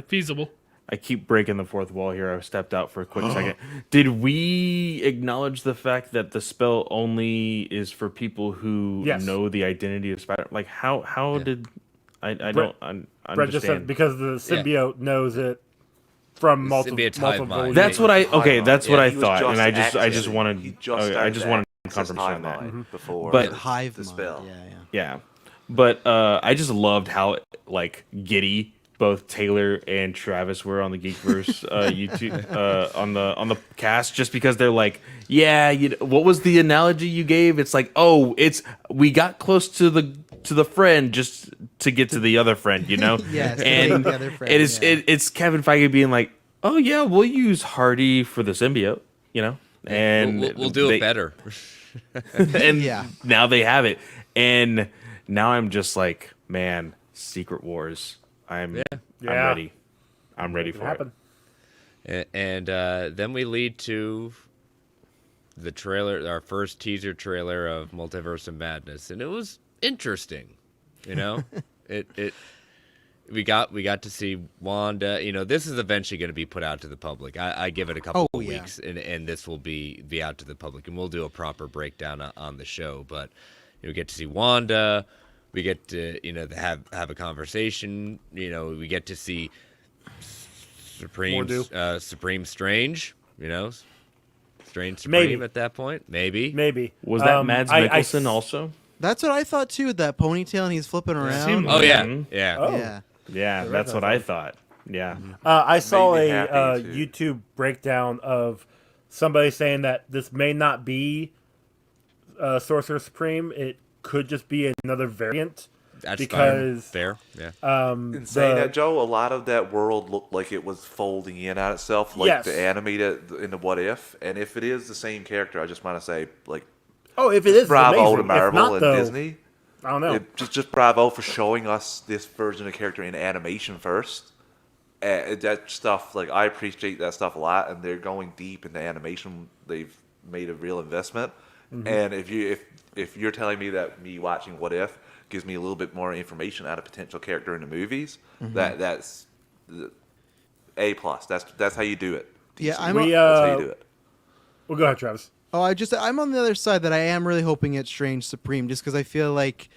Feasible. I keep breaking the fourth wall here. I stepped out for a quick second. Did we acknowledge the fact that the spell only is for people who know the identity of Spider? Like how did I don't understand. Brett just said because the symbiote knows it from multiple. That's what I That's what I thought, and I just wanted confirmation on that before. But hive the spell. Yeah. But I just loved how giddy both Taylor and Travis were on the Geekverse YouTube on the cast, just because they're like, what was the analogy you gave? It's like, we got close to the friend just to get to the other friend, Yes, and the other friend, it's Kevin Feige being like, oh yeah, we'll use Hardy for the symbiote, and we'll do it better. And now they have it, and now I'm just like, man, Secret Wars. I'm Yeah. ready. I'm ready for happen. And then we lead to the trailer, our first teaser trailer of Multiverse of Madness, and it was interesting. You know, we got to see Wanda. You know, this is eventually going to be put out to the public. I give it a couple of weeks, and this will be out to the public, and we'll do a proper breakdown on the show. But we get to see Wanda. We get to have a conversation. You know, we get to see Supreme Strange. You know, Strange Supreme Maybe. at that point. Maybe. Was that Mads Mikkelsen also? That's what I thought too. With that ponytail and he's flipping around. Oh yeah, Mm-hmm. yeah. Oh. Yeah. Yeah, that's what I thought. Yeah. I saw Made me a happy, too. YouTube breakdown of somebody saying that this may not be Sorcerer Supreme. It could just be another variant. That's because fair. Yeah. In saying that, Joe, a lot of that world looked like it was folding in on itself, like Yes. the animated in the What If. And if it is the same character, I just want to say, like, Oh, if it is, bravo it's to amazing. If Marvel not, and though, Disney. I don't know. Just bravo for showing us this version of the character in animation first. That stuff, like, I appreciate that stuff a lot, and they're going deep into animation. They've made a real investment. And if you're telling me that me watching What If gives me a little bit more information on a potential character in the movies, that's A plus. That's how you do it. Yeah, DC. I'm. We, That's how you do it. Well, go ahead, Travis. I'm on the other side that I am really hoping it's Strange Supreme, just because I feel like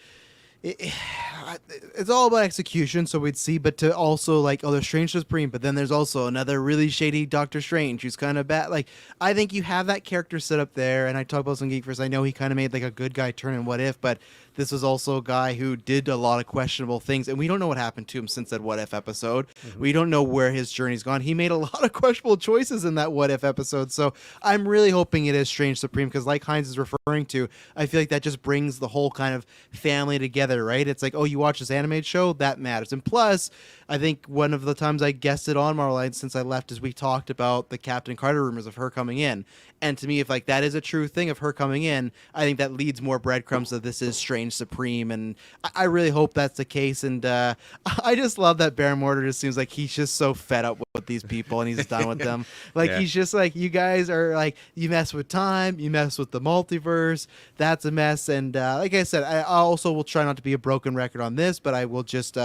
it's all about execution. So we'd see, but to also like, oh, there's Strange Supreme, but then there's also another really shady Doctor Strange who's kind of bad. Like, I think you have that character set up there, and I talk about some Geek First. I know he kind of made like a good guy turn in What If, but this was also a guy who did a lot of questionable things, and we don't know what happened to him since that What If episode. We don't know where his journey's gone. He made a lot of questionable choices in that What If episode, so I'm really hoping it is Strange Supreme, because like Heinz is referring to, I feel like that just brings the whole kind of family together, right? It's like, oh, you watch this animated show? That matters. And plus, I think one of the times I guested on Marvel since I left is we talked about the Captain Carter rumors of her coming in. And to me, if like that is a true thing of her coming in, I think that leads more breadcrumbs that this is Strange Supreme, and I really hope that's the case. And I just love that Baron Mortar just seems like he's just so fed up with these people, and he's done with them. Like he's just like, you guys are like, you mess with time, you mess with the multiverse, that's a mess. And like I said, I also will try not to be a broken record on this, but I will just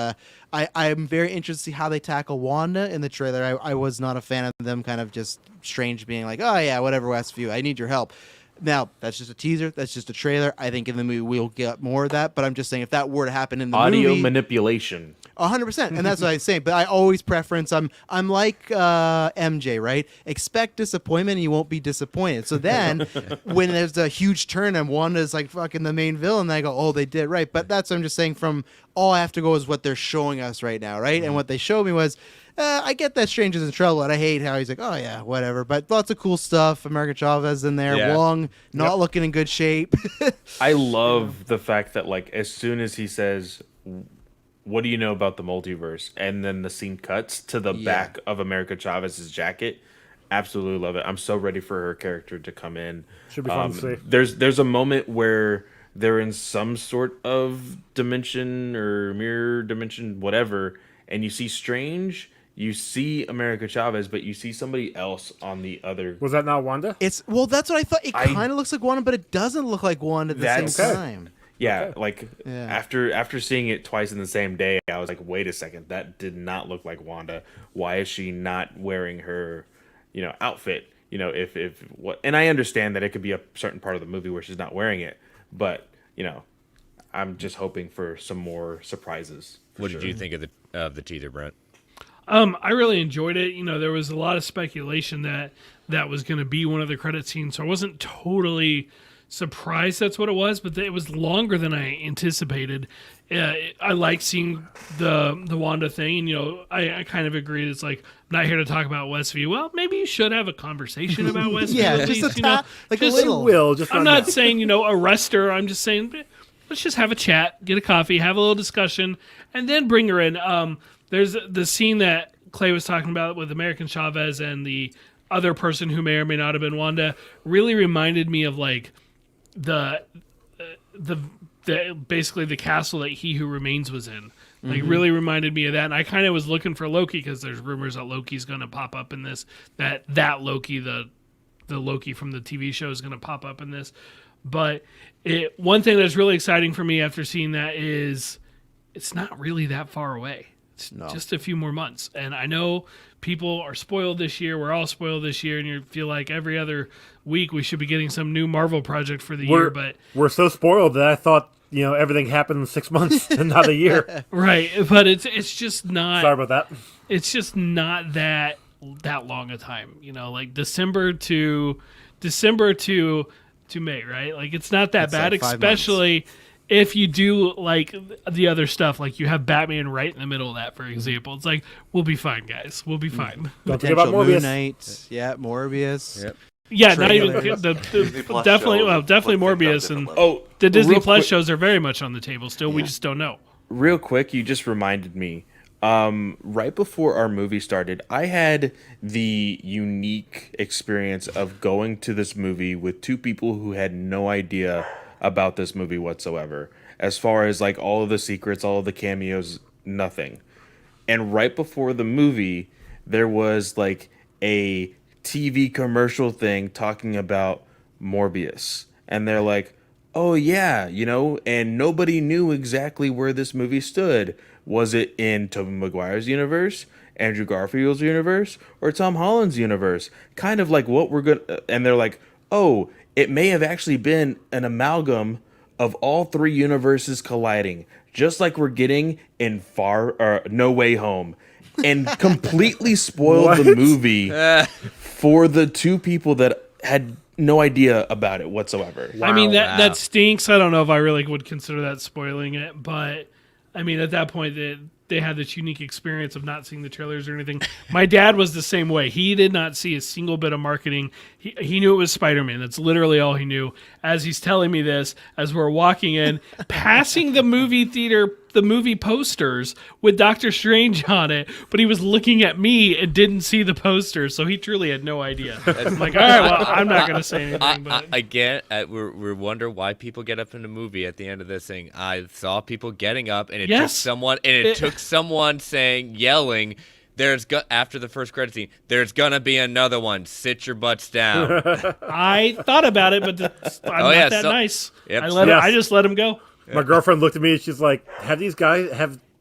I'm very interested to see how they tackle Wanda in the trailer. I was not a fan of them kind of just Strange being like, oh yeah, whatever, Westview, I need your help. Now, that's just a teaser. That's just a trailer. I think in the movie we'll get more of that, but I'm just saying if that were to happen in the Audio movie... manipulation. 100%, and that's what I say. But I always preference. I'm like MJ, right? Expect disappointment, and you won't be disappointed. So then, when there's a huge turn and Wanda's like fucking the main villain, I go, oh, they did right. But that's what I'm just saying. From all I have to go is what they're showing us right now, right? And what they showed me was, I get that Strange is in trouble, and I hate how he's like, oh yeah, whatever. But lots of cool stuff. America Chavez in there. Yeah. Wong not looking in good shape. I love the fact that, like, as soon as he says, what do you know about the multiverse? And then the scene cuts to the back of America Chavez's jacket. Absolutely love it. I'm so ready for her character to come in. Should be fun to see. There's a moment where they're in some sort of dimension or mirror dimension, whatever, and you see Strange, you see America Chavez, but you see somebody else on the other. Was that not Wanda? That's what I thought. It kind of looks like Wanda, but it doesn't look like Wanda at the same time. Yeah, like after seeing it twice in the same day, I was like, wait a second, that did not look like Wanda. Why is she not wearing her, outfit? If what? And I understand that it could be a certain part of the movie where she's not wearing it, but I'm just hoping for some more surprises. What did you think of the teaser, Brent? I really enjoyed it. There was a lot of speculation that was going to be one of the credit scenes, so I wasn't totally surprised that's what it was, but it was longer than I anticipated. I like seeing the Wanda thing, and I kind of agree. It's like, I'm not here to talk about Westview. Well, maybe you should have a conversation about Westview. Yeah, at just least, a little. I'm not saying arrest her. I'm just saying let's just have a chat, get a coffee, have a little discussion, and then bring her in. There's the scene that Clay was talking about with American Chavez and the other person who may or may not have been Wanda. Really reminded me of like the basically the castle that He Who Remains was in. Like really reminded me of that. And I kind of was looking for Loki because there's rumors that Loki's going to pop up in this. That Loki, the Loki from the TV show, is going to pop up in this. But one thing that's really exciting for me after seeing that is it's not really that far away. It's just a few more months. And I know people are spoiled this year. We're all spoiled this year. And you feel like every other week we should be getting some new Marvel project for the year. But we're so spoiled that I thought, everything happened in 6 months and not a year. Right. But it's just not. Sorry about that. It's just not that long a time. Like December to May, right? Like it's not that bad, like 5 especially if you do like the other stuff. Like you have Batman right in the middle of that, for example. It's like, we'll be fine, guys. We'll be fine. Don't forget about Potential Moon Morbius. Knight. Yeah, Morbius. Yep. Yeah, not even Trailers. Disney Plus definitely. shows Well, definitely would pick up Morbius and differently. the Disney real Plus quick- shows are very much on the table still. We just don't know. Real quick, you just reminded me. Right before our movie started, I had the unique experience of going to this movie with two people who had no idea about this movie whatsoever. As far as like all of the secrets, all of the cameos, nothing. And right before the movie, there was like a TV commercial thing talking about Morbius. And they're like, oh yeah, and nobody knew exactly where this movie stood. Was it in Tobey Maguire's universe, Andrew Garfield's universe, or Tom Holland's universe? Kind of like what we're going to... And they're like, oh, it may have actually been an amalgam of all three universes colliding, just like we're getting in No Way Home. And completely spoiled the movie for the two people that had no idea about it whatsoever. I mean, that stinks. I don't know if I really would consider that spoiling it, but I mean, at that point, they had this unique experience of not seeing the trailers or anything. My dad was the same way. He did not see a single bit of marketing. He knew it was Spider-Man. That's literally all he knew. As he's telling me this, as we're walking in, passing the movie theater, the movie posters with Doctor Strange on it, but he was looking at me and didn't see the posters, so he truly had no idea. I'm like, all right, well, I'm not going to say anything. But I get we wonder why people get up in the movie at the end of this thing. I saw people getting up, and it Yes. took someone yelling. After the first credit scene, there's gonna be another one. Sit your butts down. I thought about it, but I'm not that nice. Yep. I just let him go. My girlfriend looked at me and she's like,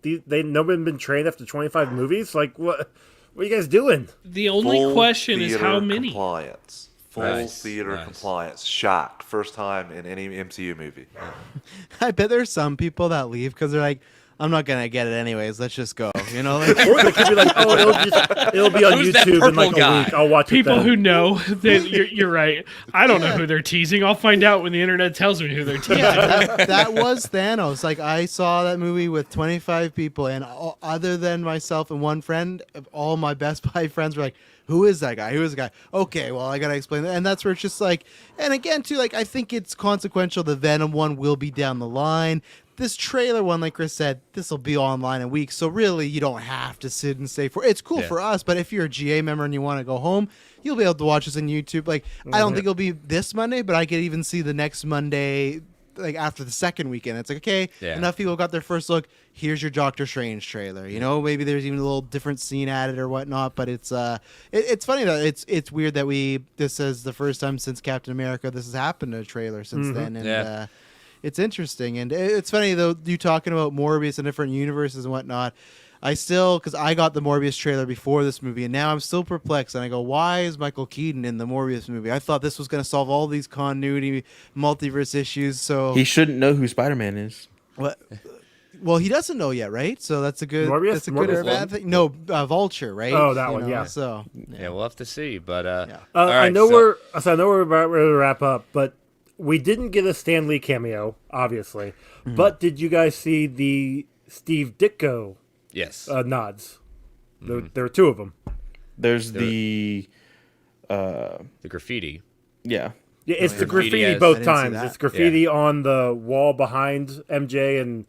they nobody been trained after 25 movies? Like, what are you guys doing? The only Full question is theater how many. Compliance. Full Nice, theater nice. compliance. Shocked. First time in any MCU movie. I bet there's some people that leave because they're like, I'm not gonna get it anyways. Let's just go. Like, Or they could be like, oh, it'll be on Who's that YouTube in purple like guy? a week. I'll watch People it then. who know, you're right. I don't know who they're teasing. I'll find out when the internet tells me who they're teasing. that was Thanos. Like I saw that movie with 25 people, and other than myself and one friend, all my Best Buy friends were like, "Who is that guy? Who is the guy?" Okay, well, I gotta explain that, and that's where it's just like, and again, too, like I think it's consequential. The Venom one will be down the line. This trailer one, like Chris said, this will be online in weeks. So really, you don't have to sit and stay for. It's cool for us, but if you're a GA member and you want to go home, you'll be able to watch this on YouTube. Like I don't think it'll be this Monday, but I could even see the next Monday, like after the second weekend. It's like, okay, enough people got their first look. Here's your Doctor Strange trailer. Maybe there's even a little different scene added or whatnot. But it's funny that it's weird that this is the first time since Captain America this has happened to a trailer since then, and it's interesting. And it's funny though, you talking about Morbius and different universes and whatnot. Because I got the Morbius trailer before this movie, and now I'm still perplexed. And I go, why is Michael Keaton in the Morbius movie? I thought this was going to solve all these continuity, multiverse issues. So He shouldn't know who Spider-Man is. what? Well, he doesn't know yet, right? So that's a good. Morbius? That's a good or a Morbius bad thing. No, Vulture, right? Oh, that one, yeah. So Yeah, we'll have to see. But all I right, know so- we're about ready to wrap up, but we didn't get a Stan Lee cameo, obviously. But did you guys see the Steve Ditko Yes. nods? There were two of them. There's the The graffiti. yeah. Yeah, it's the Graffiti graffiti has- both I didn't see times. that. It's graffiti on the wall behind MJ and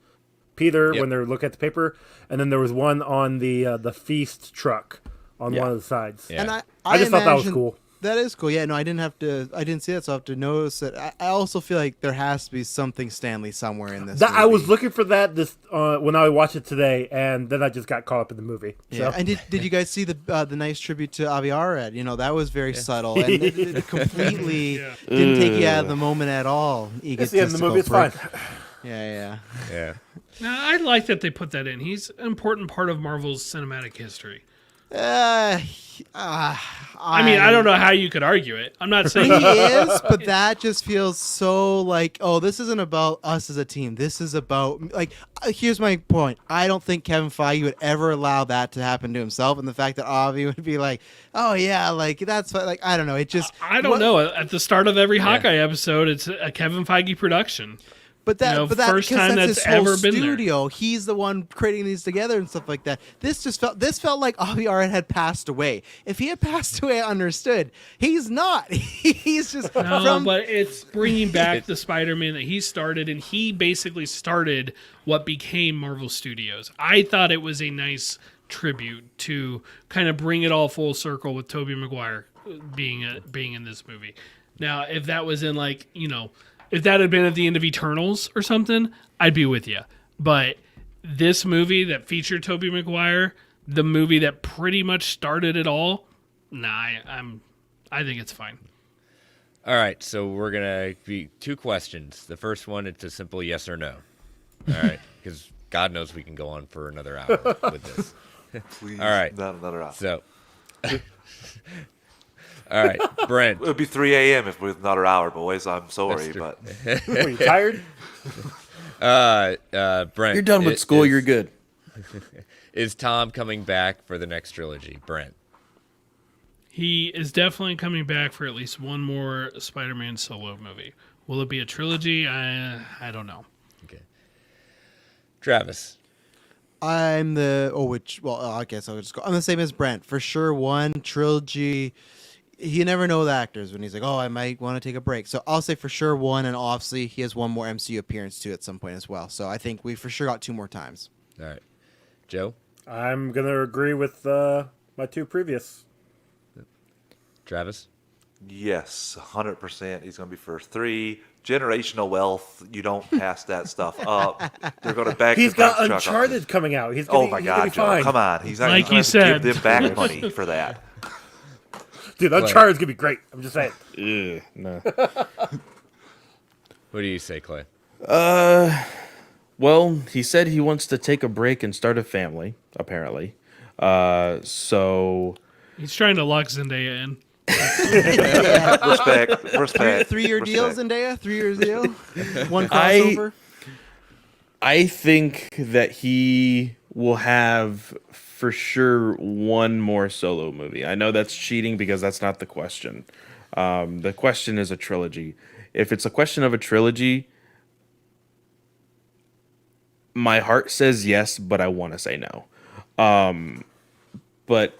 Peter Yep. when they're looking at the paper, and then there was one on the feast truck on Yeah. one of the sides. Yeah. and I just thought that was imagine- cool. That is cool. Yeah, no, I didn't see that, so I have to notice it. I also feel like there has to be something Stanley somewhere in this. I was movie. looking for that when I watched it today, and then I just got caught up in the movie. Yeah, So. and did you guys see the nice tribute to Avi Arad? That was very subtle, and it completely didn't take you out of the moment at all. It's the end of the movie. It's fine. Yeah. Now, I like that they put that in. He's an important part of Marvel's cinematic history. I mean, I don't know how you could argue it. I'm not saying He is, but that just feels so like, oh, this isn't about us as a team. This is about, like, here's my point. I don't think Kevin Feige would ever allow that to happen to himself, and the fact that Avi would be like, oh yeah, like that's like, I don't know. It just, I don't know. At the start of every Hawkeye episode, it's a Kevin Feige production. But that, first because time that's that's his whole ever been there. studio. He's the one creating these together and stuff like that. This felt like Avi Arad had passed away. If he had passed away, I understood. He's not. He's just but it's bringing back the Spider-Man that he started, and he basically started what became Marvel Studios. I thought it was a nice tribute to kind of bring it all full circle with Tobey Maguire being in this movie. Now, if that was in if that had been at the end of Eternals or something, I'd be with you. But this movie that featured Tobey Maguire, the movie that pretty much started it all, I think it's fine. All right, so we're gonna be 2 questions. The first one, it's a simple yes or no. All right, because God knows we can go on for another hour with this. Please, All right, not another hour. so. All right, Brent. It would be 3 a.m. if with another hour, boys. I'm sorry, but Are you tired? Brent. You're done with school. You're good. Is Tom coming back for the next trilogy, Brent? He is definitely coming back for at least one more Spider-Man solo movie. Will it be a trilogy? I don't know. Okay. Travis. I guess I'll just go. I'm the same as Brent. For sure, one trilogy. You never know with actors when he's like, oh, I might want to take a break. So I'll say for sure one, and obviously he has one more MCU appearance too at some point as well. So I think we for sure got 2 more times. All right. Joe? I'm going to agree with my 2 previous. Travis? yes, 100%. He's going to be first 3. Generational wealth. You don't pass that stuff up. They're going to back. He's the got back truck up. Uncharted coming out. He's Oh gonna, my he's gonna God, be Joe! fine. Come on, he's not. Like he's gonna you have to said. give them back money for that. Dude, Uncharted's going to be great. I'm just saying. Ugh, no. What do you say, Clay? Well, he said he wants to take a break and start a family, apparently. So He's trying to lock Zendaya in. Respect. 3-year deals, respect. Zendaya? 3 years deal? One crossover? I think that he will have for sure one more solo movie. I know that's cheating because that's not the question. The question is a trilogy. If it's a question of a trilogy, my heart says yes, but I want to say no. But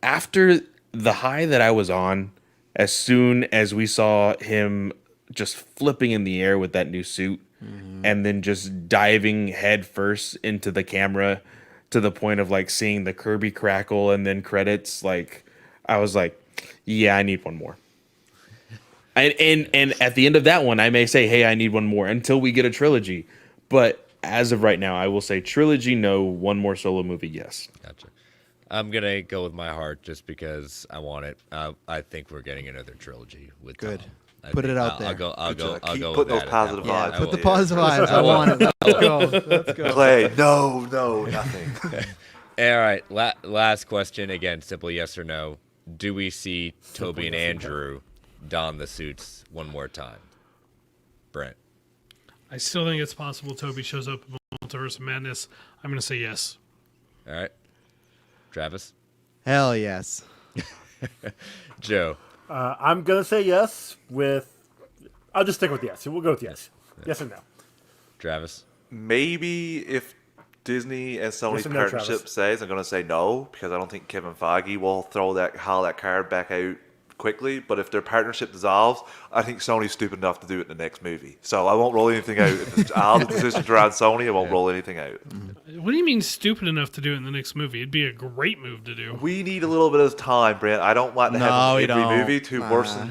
after the high that I was on, as soon as we saw him just flipping in the air with that new suit, and then just diving head first into the camera to the point of like seeing the Kirby crackle and then credits, like I was like, yeah, I need one more. And at the end of that one, I may say, hey, I need one more until we get a trilogy. But as of right now, I will say trilogy, no. One more solo movie, yes. Gotcha. I'm going to go with my heart just because I want it. I think we're getting another trilogy with Good. Tom. Put think it out there. I'll go Keep with putting those that at positive that point. vibes. I Put the will- positive vibes. I want it. Let's go. Let's go. Clay, no, nothing. All right. Last question. Again, simple yes or no. Do we see Toby and Andrew don the suits one more time? Brent. I still think it's possible Toby shows up in Multiverse of Madness. I'm going to say yes. All right. Travis. Hell yes. Joe. I'm going to say yes I'll just stick with yes. We'll go with yes. Yes and no. Travis. Maybe if Disney and Sony's Yes or no, partnership Travis? says, I'm going to say no because I don't think Kevin Feige will throw that card back out quickly, but if their partnership dissolves, I think Sony's stupid enough to do it in the next movie. So I won't roll anything out. If all the decisions are on Sony, I won't roll anything out. What do you mean stupid enough to do it in the next movie? It'd be a great move to do. We need a little bit of time, Brent. I don't want to No, have we every don't. movie to worsen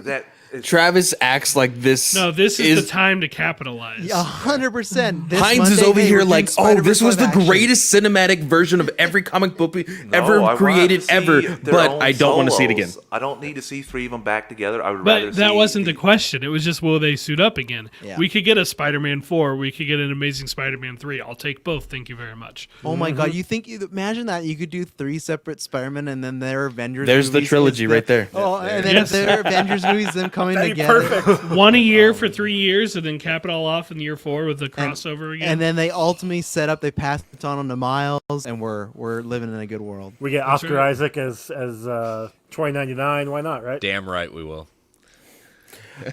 that. Travis acts like this. No, this is the time to capitalize. 100%. Heinz is over here like, oh, this was the greatest cinematic version of every comic book ever created ever, but I don't want to see it again. I don't need to see 3 of them back together. I would rather But that see wasn't the question. It was just, will they suit up again? Yeah. We could get a Spider-Man 4. We could get an Amazing Spider-Man 3. I'll take both. Thank you very much. Oh my god, imagine that you could do 3 separate Spider-Man and then their Avengers There's the movies trilogy is right there. Oh, and then Yes. their Avengers movies them coming That'd be together. perfect. One a year for 3 years and then cap it all off in year 4 with the crossover again. And then they ultimately they pass the baton on to Miles, and we're living in a good world. We get Oscar right. Isaac as 2099. Why not, right? Damn right we will.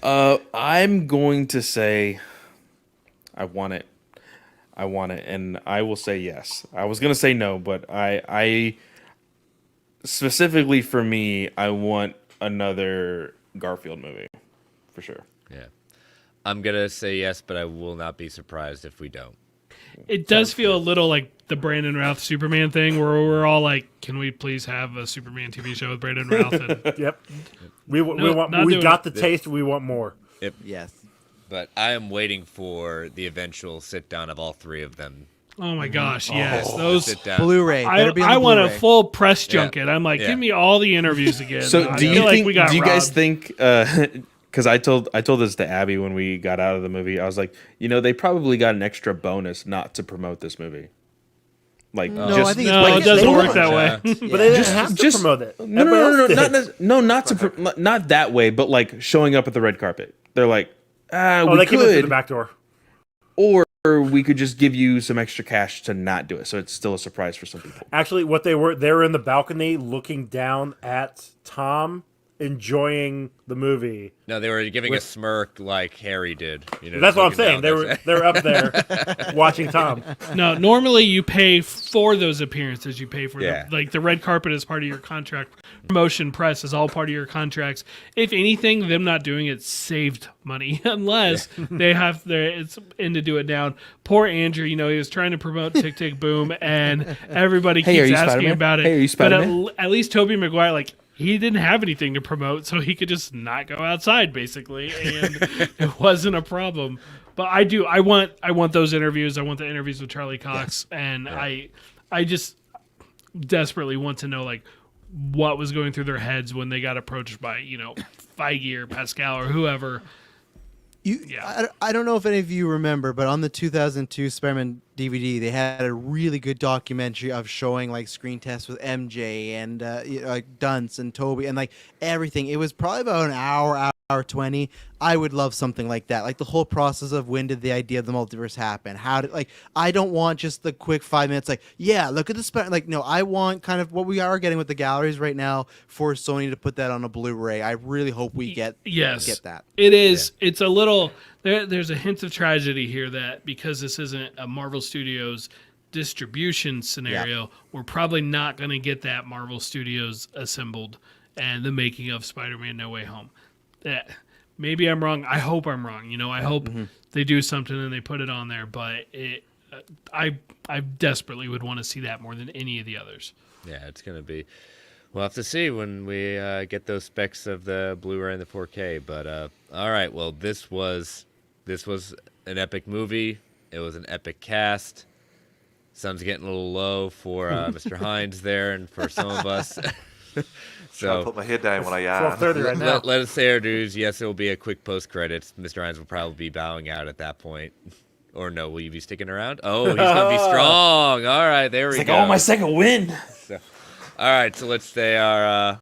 I'm going to say I want it. And I will say yes. I was gonna say no, but I specifically for me, I want another Garfield movie. For sure. Yeah. I'm going to say yes, but I will not be surprised if we don't. it does feel a little like the Brandon Routh Superman thing where we're all like, can we please have a Superman TV show with Brandon Routh? And Yep. We not got doing the taste. We want more. Yes. But I am waiting for the eventual sit down of all 3 of them. oh my gosh, yes. Those Sit down. Blu-ray. I, Better be on I the want a Blu-ray. full press junket. I'm like, Yeah. give me all the interviews again. So I do you feel like think? we got Do you guys robbed. think? Because I told this to Abby when we got out of the movie. I was like, they probably got an extra bonus not to promote this movie. Like, No, just, I think it's No, like it doesn't they work want that way. But they didn't have to promote it. not that way, but like showing up at the red carpet. They're like, Oh, we they came in through the could, back door. or we could just give you some extra cash to not do it, so it's still a surprise for some people. Actually, what they were in the balcony looking down at Tom, enjoying the movie. No, they were giving a smirk like Harry did. That's what I'm looking saying. down, They're up there watching Tom. No, normally you pay for those appearances. You pay for Yeah. the red carpet is part of your contract. Promotion press is all part of your contracts. If anything, them not doing it saved money, unless they have it's in to do it down. Poor Andrew, he was trying to promote Tick Tick Boom, and everybody Hey, are keeps you asking Spider-Man? about it. Hey, are you but Spider-Man? at least Tobey Maguire, he didn't have anything to promote, so he could just not go outside, basically, and it wasn't a problem. But I want those interviews. I want the interviews with Charlie Cox, and I just desperately want to know what was going through their heads when they got approached by Feige or Pascal or whoever. I don't know if any of you remember, but on the 2002 Spider-Man DVD, they had a really good documentary of showing screen tests with MJ and Dunce and Toby and everything. It was probably about an hour 20. I would love something like that. The whole process of when did the idea of the multiverse happen? How did I don't want just the quick 5 minutes. Look at the no. I want kind of what we are getting with the galleries right now for Sony to put that on a Blu-ray. I really hope we get that. It is. Yeah. It's a little. There's a hint of tragedy here that because this isn't a Marvel Studios distribution scenario, we're probably not going to get that Marvel Studios assembled and the making of Spider-Man No Way Home. Maybe I'm wrong. I hope I'm wrong. I hope they do something and they put it on there. But I desperately would want to see that more than any of the others. Yeah, it's gonna be. We'll have to see when we get those specs of the Blu-ray and the 4K. But all right, well, this was an epic movie. It was an epic cast. Sun's getting a little low for Mr. Hines there, and for some of us. So I put my head down when I 12:30 right now. let us say our dues. Yes, it will be a quick post credits. Mr. Hines will probably be bowing out at that point. Or no, will you be sticking around? Oh, he's gonna be strong. All right, there we go. my second win. So, all right, so let's say our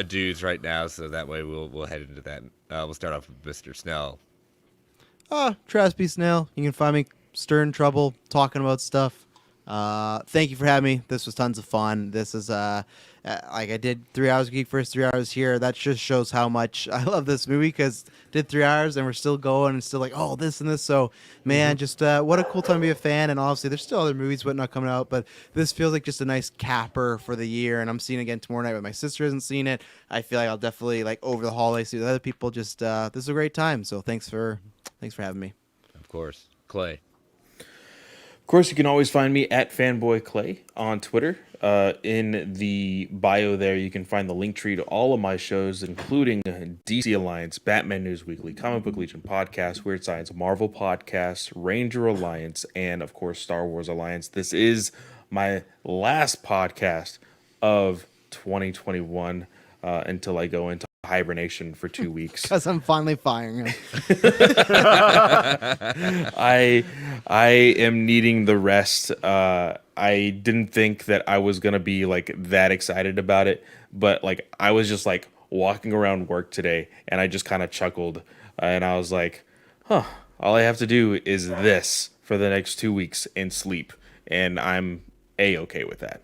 dues right now, so that way we'll head into that. We'll start off with Mr. Snell. Travis B. Snell. You can find me stirring trouble, talking about stuff. Thank you for having me. This was tons of fun. This is like I did 3 hours of Geek First, 3 hours here. That just shows how much I love this movie because did 3 hours and we're still going and still like, oh, this and this. So man, just what a cool time to be a fan. And obviously there's still other movies whatnot coming out, but this feels like just a nice capper for the year. And I'm seeing it again tomorrow night, but my sister hasn't seen it. I feel like I'll definitely like over the holidays see with other people. Just this is a great time. So thanks for having me. Of course. Clay. Of course, you can always find me at Fanboy Clay on Twitter. In the bio there, you can find the link tree to all of my shows, including DC Alliance, Batman News Weekly, Comic Book Legion Podcast, Weird Science, Marvel Podcast, Ranger Alliance, and of course, Star Wars Alliance. This is my last podcast of 2021 until I go into hibernation for 2 weeks. Because I'm finally firing him. I am needing the rest. I didn't think that I was gonna be like that excited about it, but like I was just like walking around work today, and I just kind of chuckled, and I was like, "Huh! All I have to do is this for the next 2 weeks and sleep, and I'm okay with that."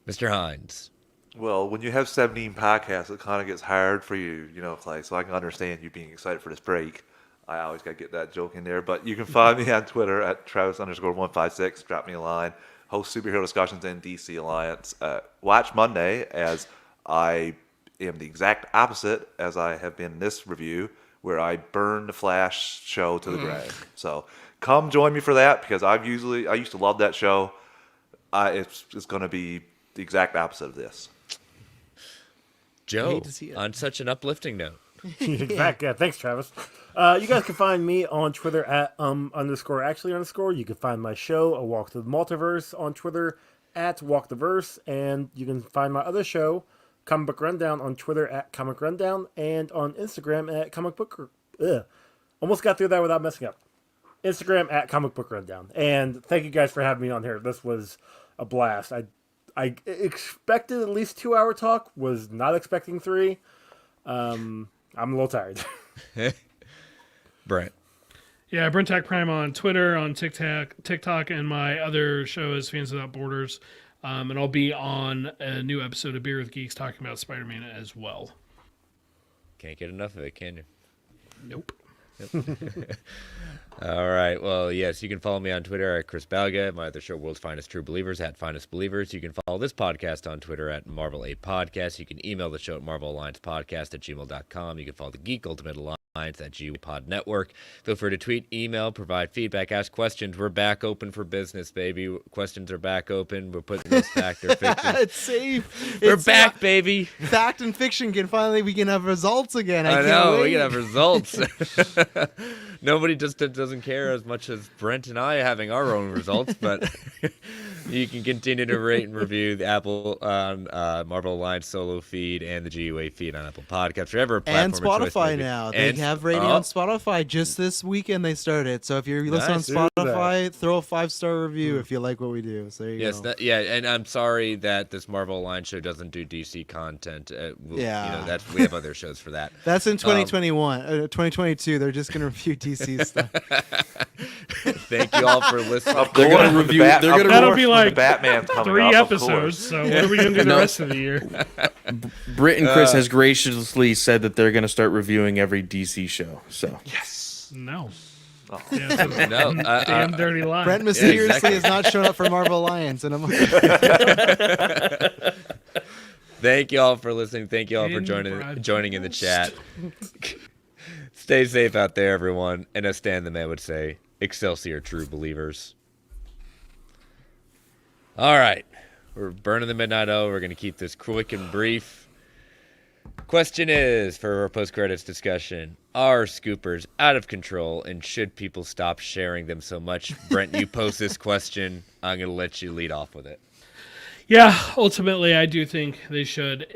Mr. Hines. Well, when you have 17 podcasts, it kind of gets hard for you, Clay. So I can understand you being excited for this break. I always got to get that joke in there. But you can find me on Twitter at Travis_156. Drop me a line. Host superhero discussions in DC Alliance. Watch Monday, as I am the exact opposite as I have been in this review, where I burn the Flash show to the ground. So come join me for that, because I used to love that show. It's going to be the exact opposite of this. Joe, on such an uplifting note. Exactly. Yeah, thanks, Travis. You guys can find me on Twitter at _actually_. You can find my show, A Walk to the Multiverse, on Twitter at WalkTheVerse, and you can find my other show, Comic Book Rundown, on Twitter at Comic Rundown, and on Instagram at Comic Book. Almost got through that without messing up. Instagram at Comic Book Rundown. And thank you guys for having me on here. This was a blast. I expected at least 2 hour talk, was not expecting 3. I'm a little tired. Brent. Yeah, Brent Tech Prime on Twitter, on TikTok, and my other show is Fans Without Borders. And I'll be on a new episode of Beer with Geeks talking about Spider-Man as well. Can't get enough of it, can you? Nope. All right. Well, yes, you can follow me on Twitter at Chris Balga. My other show, World's Finest True Believers, at Finest Believers. You can follow this podcast on Twitter at Marvel 8 Podcast. You can email the show at marvelalliancepodcast@gmail.com. You can follow the Geek Ultimate Alliance at GPod Network. Feel free to tweet, email, provide feedback, ask questions. We're back open for business, baby. Questions are back open. We're putting this fact or fiction. It's safe. We're back, baby. Fact and fiction we can have results again. I can't know. wait. We can have results. Nobody just doesn't care as much as Brent and I having our own results, but you can continue to rate and review the Apple Marvel Alliance solo feed and the GUA feed on Apple Podcasts, whatever platform And of choice Spotify may be. now. And They have rating on Spotify. Just this weekend they started. So if you're listening on Spotify, throw a 5-star review if you like what we do. So there you go. And I'm sorry that this Marvel Alliance show doesn't do DC content. We have other shows for that. That's in 2021. 2022, they're just going to review DC stuff. Thank you all for listening. They're going to review. That'll be like Batman's coming 3 up, of episodes. course. So what are we going to do the rest of the year? Britt and Chris has graciously said that they're going to start reviewing every DC show. So Yes. No. Oh. Yeah, it's a No, damn dirty lie. Brent mysteriously exactly. has not shown up for Marvel Alliance. And I'm like, Thank you all for listening. Thank you all for In joining in the chat. Stay safe out there, everyone. And as Stan the Man would say, Excelsior, true believers. All right. We're burning the midnight oil. We're going to keep this quick and brief. Question is, for our post-credits discussion, are scoopers out of control, and should people stop sharing them so much? Brent, you pose this question. I'm going to let you lead off with it. Yeah, ultimately, I do think they should.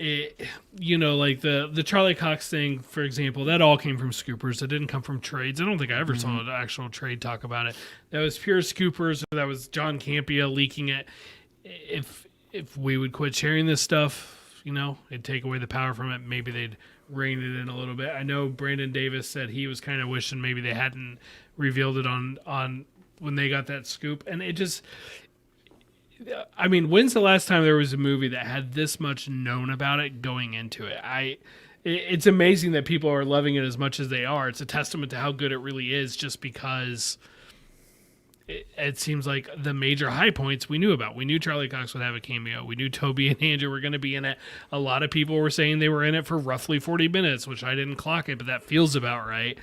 Like the Charlie Cox thing, for example, that all came from scoopers. It didn't come from trades. I don't think I ever saw an actual trade talk about it. That was pure scoopers. That was John Campea leaking it. If we would quit sharing this stuff, it'd take away the power from it. Maybe they'd rein it in a little bit. I know Brandon Davis said he was kind of wishing maybe they hadn't revealed it on when they got that scoop, and it just. I mean, when's the last time there was a movie that had this much known about it going into it? It's amazing that people are loving it as much as they are. It's a testament to how good it really is, just because it seems like the major high points we knew about. We knew Charlie Cox would have a cameo. We knew Toby and Andrew were going to be in it. A lot of people were saying they were in it for roughly 40 minutes, which I didn't clock it, but that feels about right.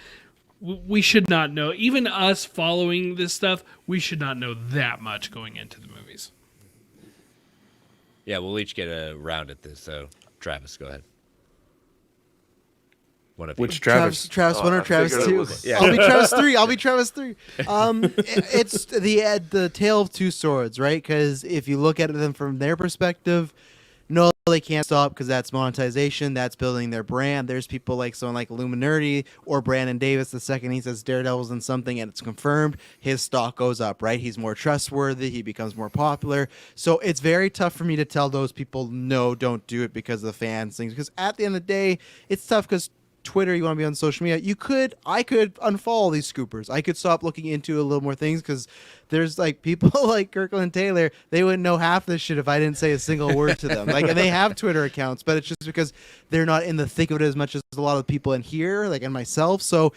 We should not know. Even us following this stuff, we should not know that much going into the movies. Yeah, we'll each get a round at this. So, Travis, go ahead. One of you. Which Travis? Travis 1 or I Travis figured it 2? was- Yeah. I'll be Travis 3. I'll be Travis 3. It's the tale of two swords, right? Because if you look at them from their perspective, no, they can't stop because that's monetization. That's building their brand. There's people like someone like Illuminati or Brandon Davis. The second he says Daredevil's in something and it's confirmed, his stock goes up, right? He's more trustworthy. He becomes more popular. So it's very tough for me to tell those people, no, don't do it because of the fans things. Because at the end of the day, it's tough because Twitter, you want to be on social media, I could unfollow these scoopers. I could stop looking into a little more things because there's like people like Kirkland Taylor, they wouldn't know half this shit if I didn't say a single word to them. Like, and they have Twitter accounts, but it's just because they're not in the thick of it as much as a lot of people in here, like, and myself. So,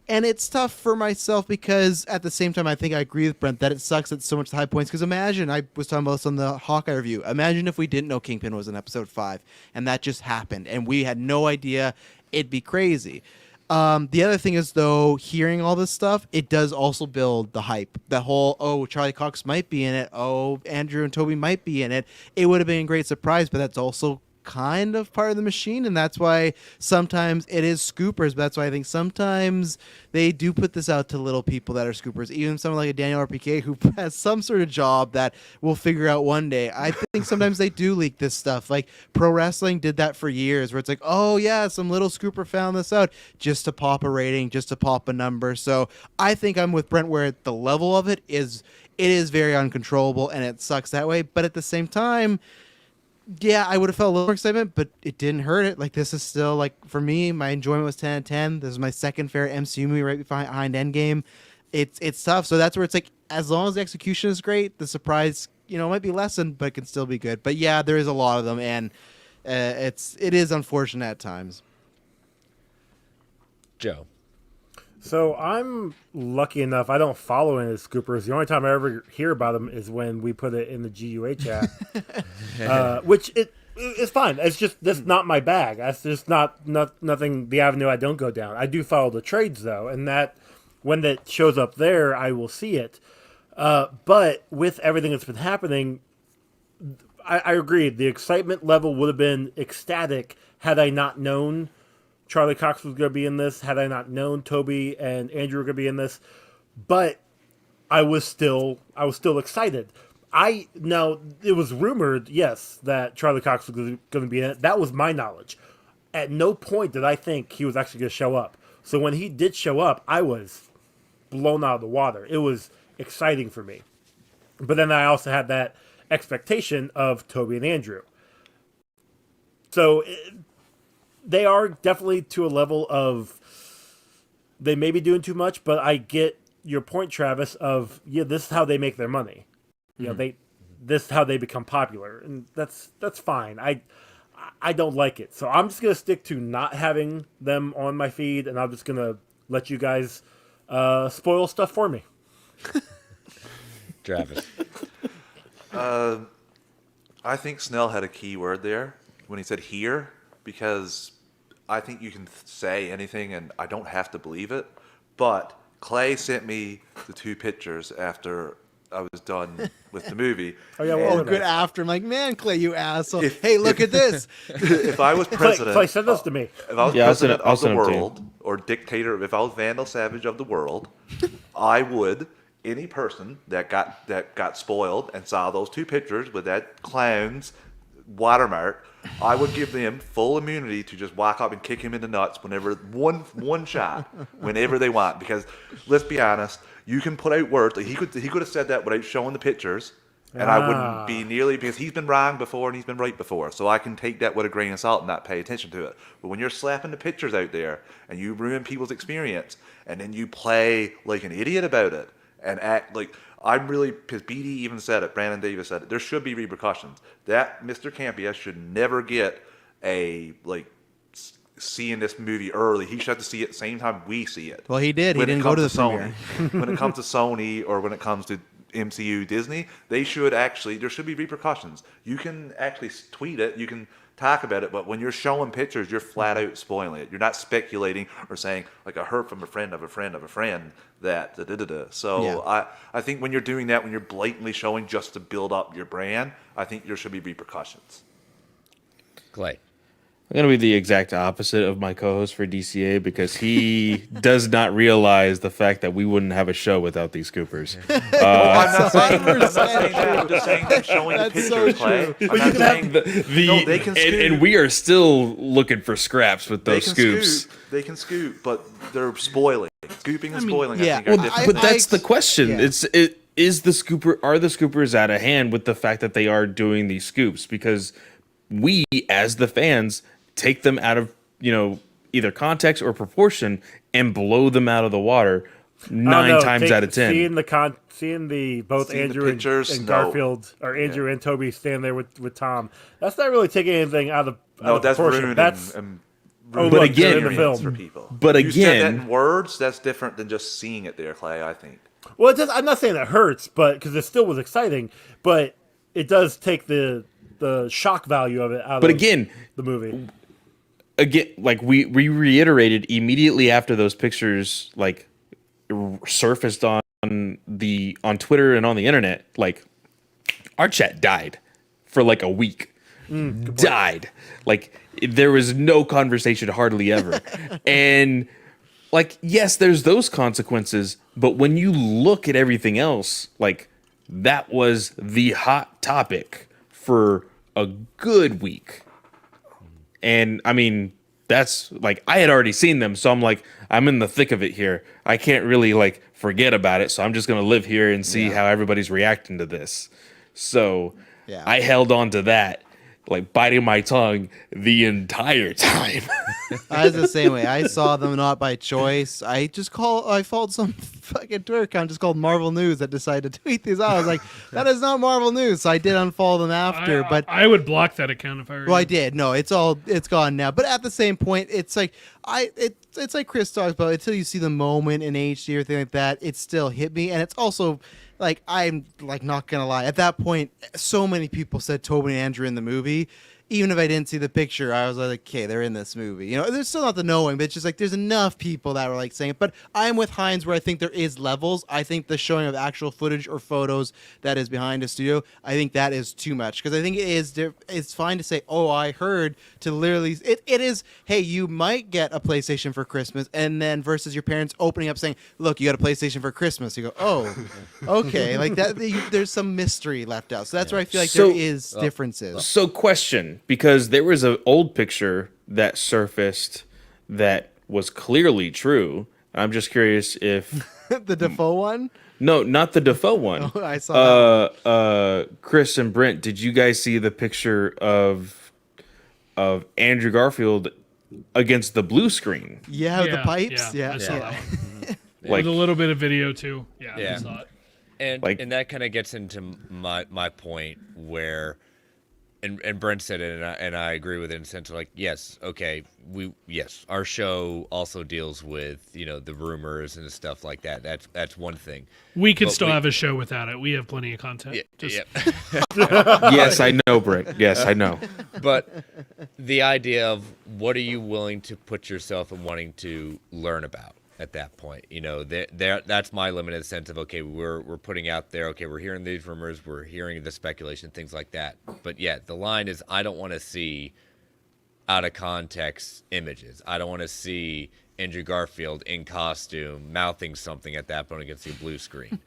and it's tough for myself because at the same time, I think I agree with Brent that it sucks at so much high points. Because imagine, I was talking about this on the Hawkeye review. Imagine if we didn't know Kingpin was in episode 5 and that just happened and we had no idea. It'd be crazy. The other thing is, though, hearing all this stuff, it does also build the hype. The whole, oh, Charlie Cox might be in it. Oh, Andrew and Toby might be in it. It would have been a great surprise, but that's also kind of part of the machine, and that's why sometimes it is scoopers, but that's why I think sometimes they do put this out to little people that are scoopers, even someone like a Daniel RPK who has some sort of job that we'll figure out one day. I think sometimes they do leak this stuff. Like pro wrestling did that for years, where it's like, oh yeah, some little scooper found this out just to pop a rating, just to pop a number. So I think I'm with Brent where the level of it is very uncontrollable and it sucks that way, but at the same time, yeah, I would have felt a little more excitement, but it didn't hurt it. Like, this is still, like, for me, my enjoyment was 10 out of 10. This is my second favorite MCU movie right behind Endgame. It's tough. So that's where it's like, as long as the execution is great, the surprise, might be lessened, but it can still be good. But yeah, there is a lot of them, and it is unfortunate at times. Joe. So I'm lucky enough. I don't follow any of the scoopers. The only time I ever hear about them is when we put it in the GUA chat, which it's fine. It's just that's not my bag. That's just not nothing. The avenue I don't go down. I do follow the trades though, and that when that shows up there, I will see it. But with everything that's been happening, I agree. The excitement level would have been ecstatic had I not known Charlie Cox was going to be in this, had I not known Toby and Andrew were going to be in this, but I was still excited. Now it was rumored, yes, that Charlie Cox was going to be in it. That was my knowledge. At no point did I think he was actually going to show up. So when he did show up, I was blown out of the water. It was exciting for me. But then I also had that expectation of Toby and Andrew. So they are definitely to a level of they may be doing too much, but I get your point, Travis, of this is how they make their money. This is how they become popular, and that's fine. I don't like it, so I'm just gonna stick to not having them on my feed, and I'm just gonna let you guys spoil stuff for me. Travis. I think Snell had a key word there when he said here, because I think you can say anything and I don't have to believe it. But Clay sent me the 2 pictures after I was done with the movie. Oh yeah, well, Good after. I'm like, man, Clay, you asshole. Hey, look at this. If I was president, Clay, send those to me. if I was Yeah, president I'll of the send 'em to you. world or dictator, if I was Vandal Savage of the world, I would. Any person that got spoiled and saw those 2 pictures with that clown's watermark, I would give them full immunity to just walk up and kick him in the nuts whenever one shot, whenever they want. Because let's be honest, you can put out words. Like he could have said that without showing the pictures, and I wouldn't be nearly, because he's been wrong before and he's been right before. So I can take that with a grain of salt and not pay attention to it. But when you're slapping the pictures out there and you ruin people's experience, and then you play like an idiot about it, and act like I'm really, because BD even said it, Brandon Davis said it, there should be repercussions. That Mr. Campia should never get a, like, seeing this movie early. He should have to see it at the same time we see it. Well, he did. He When it didn't go comes to the Sony. premiere. When it comes to Sony or when it comes to MCU Disney, they should actually, there should be repercussions. You can actually tweet it, you can talk about it, but when you're showing pictures, you're flat out spoiling it. You're not speculating or saying, like, I heard from a friend of a friend of a friend that da-da-da-da. So Yeah. I think when you're doing that, when you're blatantly showing just to build up your brand, I think there should be repercussions. Clay. I'm going to be the exact opposite of my co-host for DCA because he does not realize the fact that we wouldn't have a show without these scoopers. I'm not saying that. I'm just saying them showing the That's so pictures, Clay. true. I'm not saying no, they can and scoop. we are still looking for scraps with They those can scoops. scoop. They can scoop, but they're spoiling. Scooping and spoiling, yeah. I think, are Well, different. But that's the question. yeah. Are the scoopers out of hand with the fact that they are doing these scoops? Because we, as the fans, take them out of, either context or proportion and blow them out of the water I don't 9 know, times out of 10. Seeing both Seeing the Andrew pictures, and no. Garfield, or Andrew and Toby stand there with Tom. That's not really taking anything out of No, of that's proportion. ruining That's and oh, But look, again- they're in the experience film. for people. But You said that again- in words, that's different than just seeing it there, Clay, I think. Well, I'm not saying it hurts, but because it still was exciting, but it does take the shock value of it out But of again, the movie. like we reiterated immediately after those pictures like surfaced on Twitter and on the internet, like our chat died for like a week. Died. Like there was no conversation hardly ever. And like, yes, there's those consequences, but when you look at everything else, like that was the hot topic for a good week. And I mean, that's like, I had already seen them. So I'm like, I'm in the thick of it here. I can't really like forget about it. So I'm just going to live here and see how everybody's reacting to this. So Yeah. I held on to that, like biting my tongue the entire time. I was the same way. I saw them not by choice. I followed some fucking Twitter account just called Marvel News that decided to tweet these out. I was like, that is not Marvel News. So I did unfollow them after. But I would block that account if I were well, I you. did. No, it's gone now. But at the same point, it's like it's like Chris talks about. Until you see the moment in HD or anything like that, it still hit me. And it's also like, I'm like not gonna lie. At that point, so many people said Tobey and Andrew in the movie. Even if I didn't see the picture, I was like, okay, they're in this movie. You know, there's still not the knowing, but it's just like there's enough people that were like saying it. But I'm with Hines where I think there is levels. I think the showing of actual footage or photos that is behind a studio, I think that is too much. Because I think it's fine to say, oh, I heard, to literally, it is, hey, you might get a PlayStation for Christmas, and then versus your parents opening up saying, look, you got a PlayStation for Christmas. You go, oh, okay. Like that, there's some mystery left out. So that's where I feel like So- there is differences. So question, because there was an old picture that surfaced that was clearly true. I'm just curious if The Defoe one? no, not the Defoe one. Oh, I saw Chris and Brent, did you guys see the picture of Andrew Garfield against the blue screen? Yeah, with the pipes. Yeah, I saw that one. Like, With a little bit of video too. Yeah, Yeah. I saw it. And that kind of gets into my point where, and Brent said it, and I agree with it in the sense of like, yes, okay, our show also deals with the rumors and stuff like that. That's one thing. We could But still we- have a show without it. We have plenty of content. Yeah, yes, I know, Brent. Yes, I know. but the idea of what are you willing to put yourself and wanting to learn about at that point, that's my limited sense of, okay, we're putting out there, okay, we're hearing these rumors, we're hearing the speculation, things like that. But yeah, the line is, I don't want to see out of context images. I don't want to see Andrew Garfield in costume mouthing something at that point against the blue screen,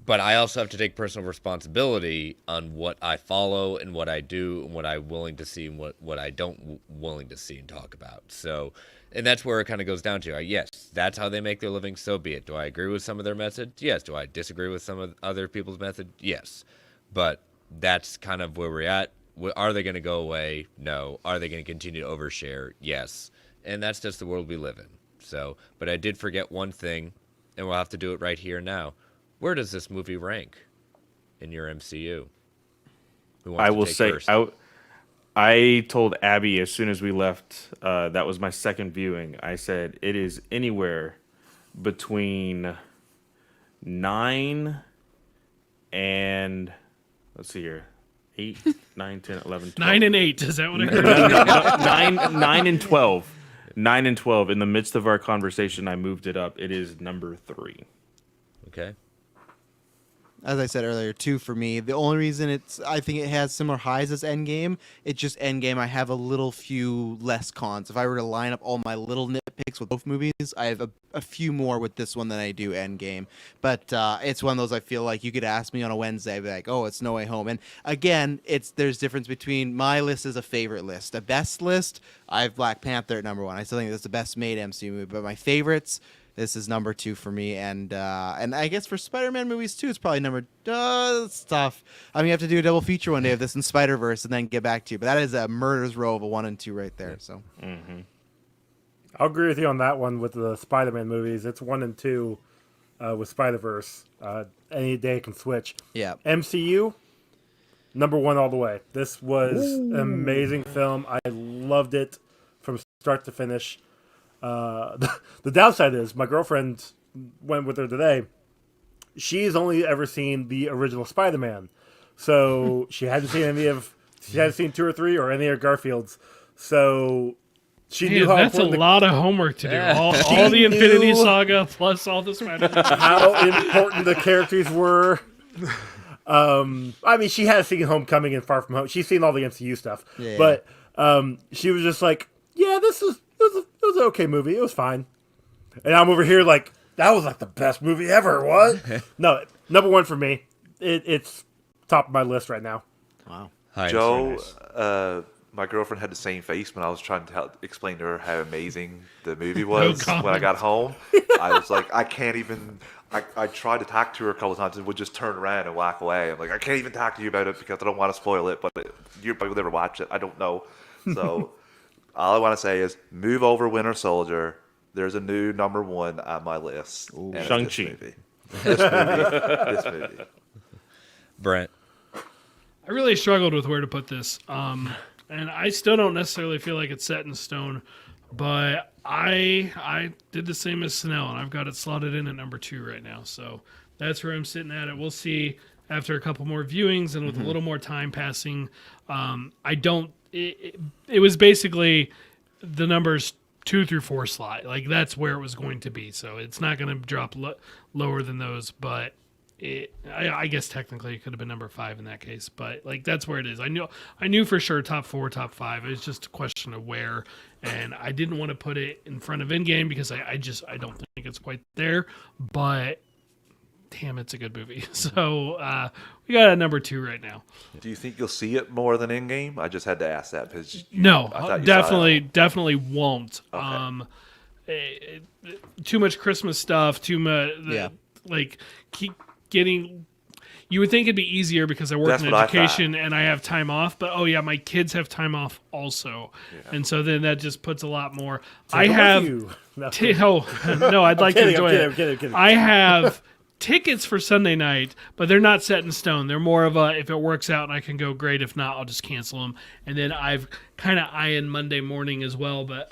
But I also have to take personal responsibility on what I follow and what I do and what I'm willing to see and what I don't willing to see and talk about. So, and that's where it kind of goes down to, yes, that's how they make their living, so be it. Do I agree with some of their methods? Yes. Do I disagree with some of other people's methods? Yes. But that's kind of where we're at. Are they going to go away? No. Are they going to continue to overshare? Yes. And that's just the world we live in. So, but I did forget one thing. and we'll have to do it right here now. Where does this movie rank in your MCU? Who wants I to will take say, first? I told Abby as soon as we left, that was my second viewing. I said it is anywhere between 9 and, let's see here, 8, 9, 10, 11, 12. 9 and 8. Is that what I heard? No, 9 and 12. 9 and 12. In the midst of our conversation, I moved it up. It is number 3. Okay. As I said earlier, 2 for me. The only reason I think it has similar highs as Endgame. It's just Endgame. I have a little few less cons. If I were to line up all my little nitpicks with both movies, I have a few more with this one than I do Endgame. But it's one of those I feel like you could ask me on a Wednesday, I'd be like, oh, it's No Way Home. And again, there's difference between my list is a favorite list. A best list, I have Black Panther at number 1. I still think that's the best made MCU movie. But my favorites, this is number 2 for me, and I guess for Spider-Man movies too, it's probably number. It's tough. I mean, you have to do a double feature one day of this and Spider-Verse, and then get back to you. But that is a murder's row of a 1 and 2 right there. So I'll agree with you on that one with the Spider-Man movies. It's 1 and 2 with Spider-Verse. Any day can switch. yeah, MCU, number 1 all the way. This was an amazing film. I loved it from start to finish. The downside is my girlfriend went with her today. She's only ever seen the original Spider-Man, so she hadn't seen 2 or 3 or any of Garfield's. So she knew how That's a important lot of homework to do. Yeah. All the Infinity knew- Saga plus all the Spider. how important the characters were. I mean, she has seen Homecoming and Far From Home. She's seen all the MCU stuff, Yeah. but she was just like, "Yeah, it was an okay movie. It was fine." And I'm over here like, "That was like the best movie ever." What? No, number 1 for me. It's top of my list right now. wow. Hi, Joe, my girlfriend had the same face when I was trying to explain to her how amazing the movie was when I comment. got home. I was like, I can't even. I tried to talk to her a couple of times and would just turn around and walk away. I'm like, I can't even talk to you about it because I don't want to spoil it. But you probably will never watch it. I don't know. So all I want to say is move over Winter Soldier. There's a new number 1 on my list. And it's Shang-Chi. This movie. Brent. I really struggled with where to put this, and I still don't necessarily feel like it's set in stone. But I did the same as Snell, and I've got it slotted in at number 2 right now. So that's where I'm sitting at it. We'll see after a couple more viewings and with a little more time passing. It was basically the numbers 2 through 4 slot. Like that's where it was going to be. So it's not going to drop lower than those, but I guess technically it could have been number 5 in that case, but like that's where it is. I knew for sure top 4, top 5. It was just a question of where, and I didn't want to put it in front of Endgame because I don't think it's quite there. But damn, it's a good movie. So we got a number 2 right now. Do you think you'll see it more than Endgame? I just had to ask that because No, I thought you saw it. definitely won't. Okay. Too much Christmas stuff. Too much. Yeah. Like keep getting. You would think it'd be easier because I work That's in what I education and I have time off. But oh yeah, my kids have time off also, and so then that just puts a lot more. I have. No. No, I'd like to kidding, enjoy I'm it. kidding. I have tickets for Sunday night, but they're not set in stone. They're more of a if it works out and I can go, great. If not, I'll just cancel them. And then I've kind of eyeing Monday morning as well, but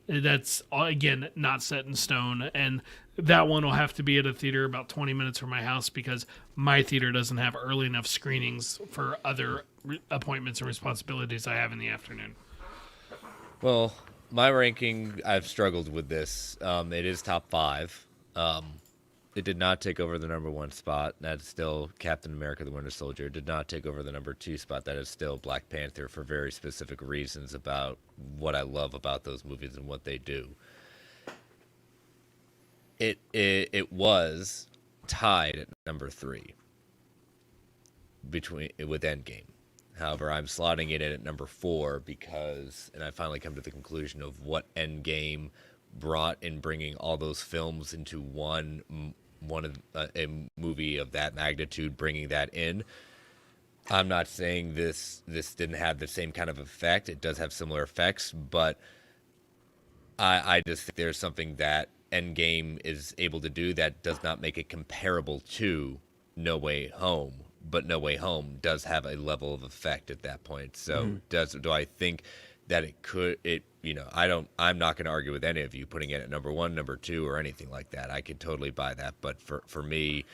that's again not set in stone. And that one will have to be at a theater about 20 minutes from my house because my theater doesn't have early enough screenings for other appointments and responsibilities I have in the afternoon. Well, my ranking, I've struggled with this. It is top 5. It did not take over the number 1 spot. That's still Captain America: The Winter Soldier. It did not take over the number 2 spot. That is still Black Panther for very specific reasons about what I love about those movies and what they do. It was tied at number 3 with Endgame. However, I'm slotting it in at number 4 because, and I finally come to the conclusion of what Endgame brought in bringing all those films into a movie of that magnitude, bringing that in. I'm not saying this didn't have the same kind of effect. It does have similar effects, but I just think there's something that Endgame is able to do, that does not make it comparable to No Way Home. But No Way Home does have a level of effect at that point. So do I think that I'm not going to argue with any of you putting it at number 1, number 2, or anything like that. I could totally buy that. But for me,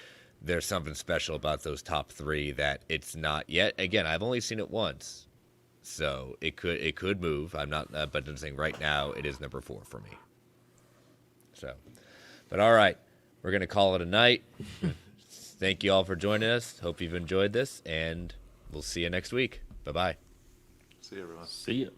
there's something special about those top 3 that it's not yet. Again, I've only seen it once, so it could move. I'm not, but I'm saying right now it is number 4 for me. So, but all right, we're gonna call it a night. Thank you all for joining us. Hope you've enjoyed this, and we'll see you next week. Bye bye. See you, everyone. See ya.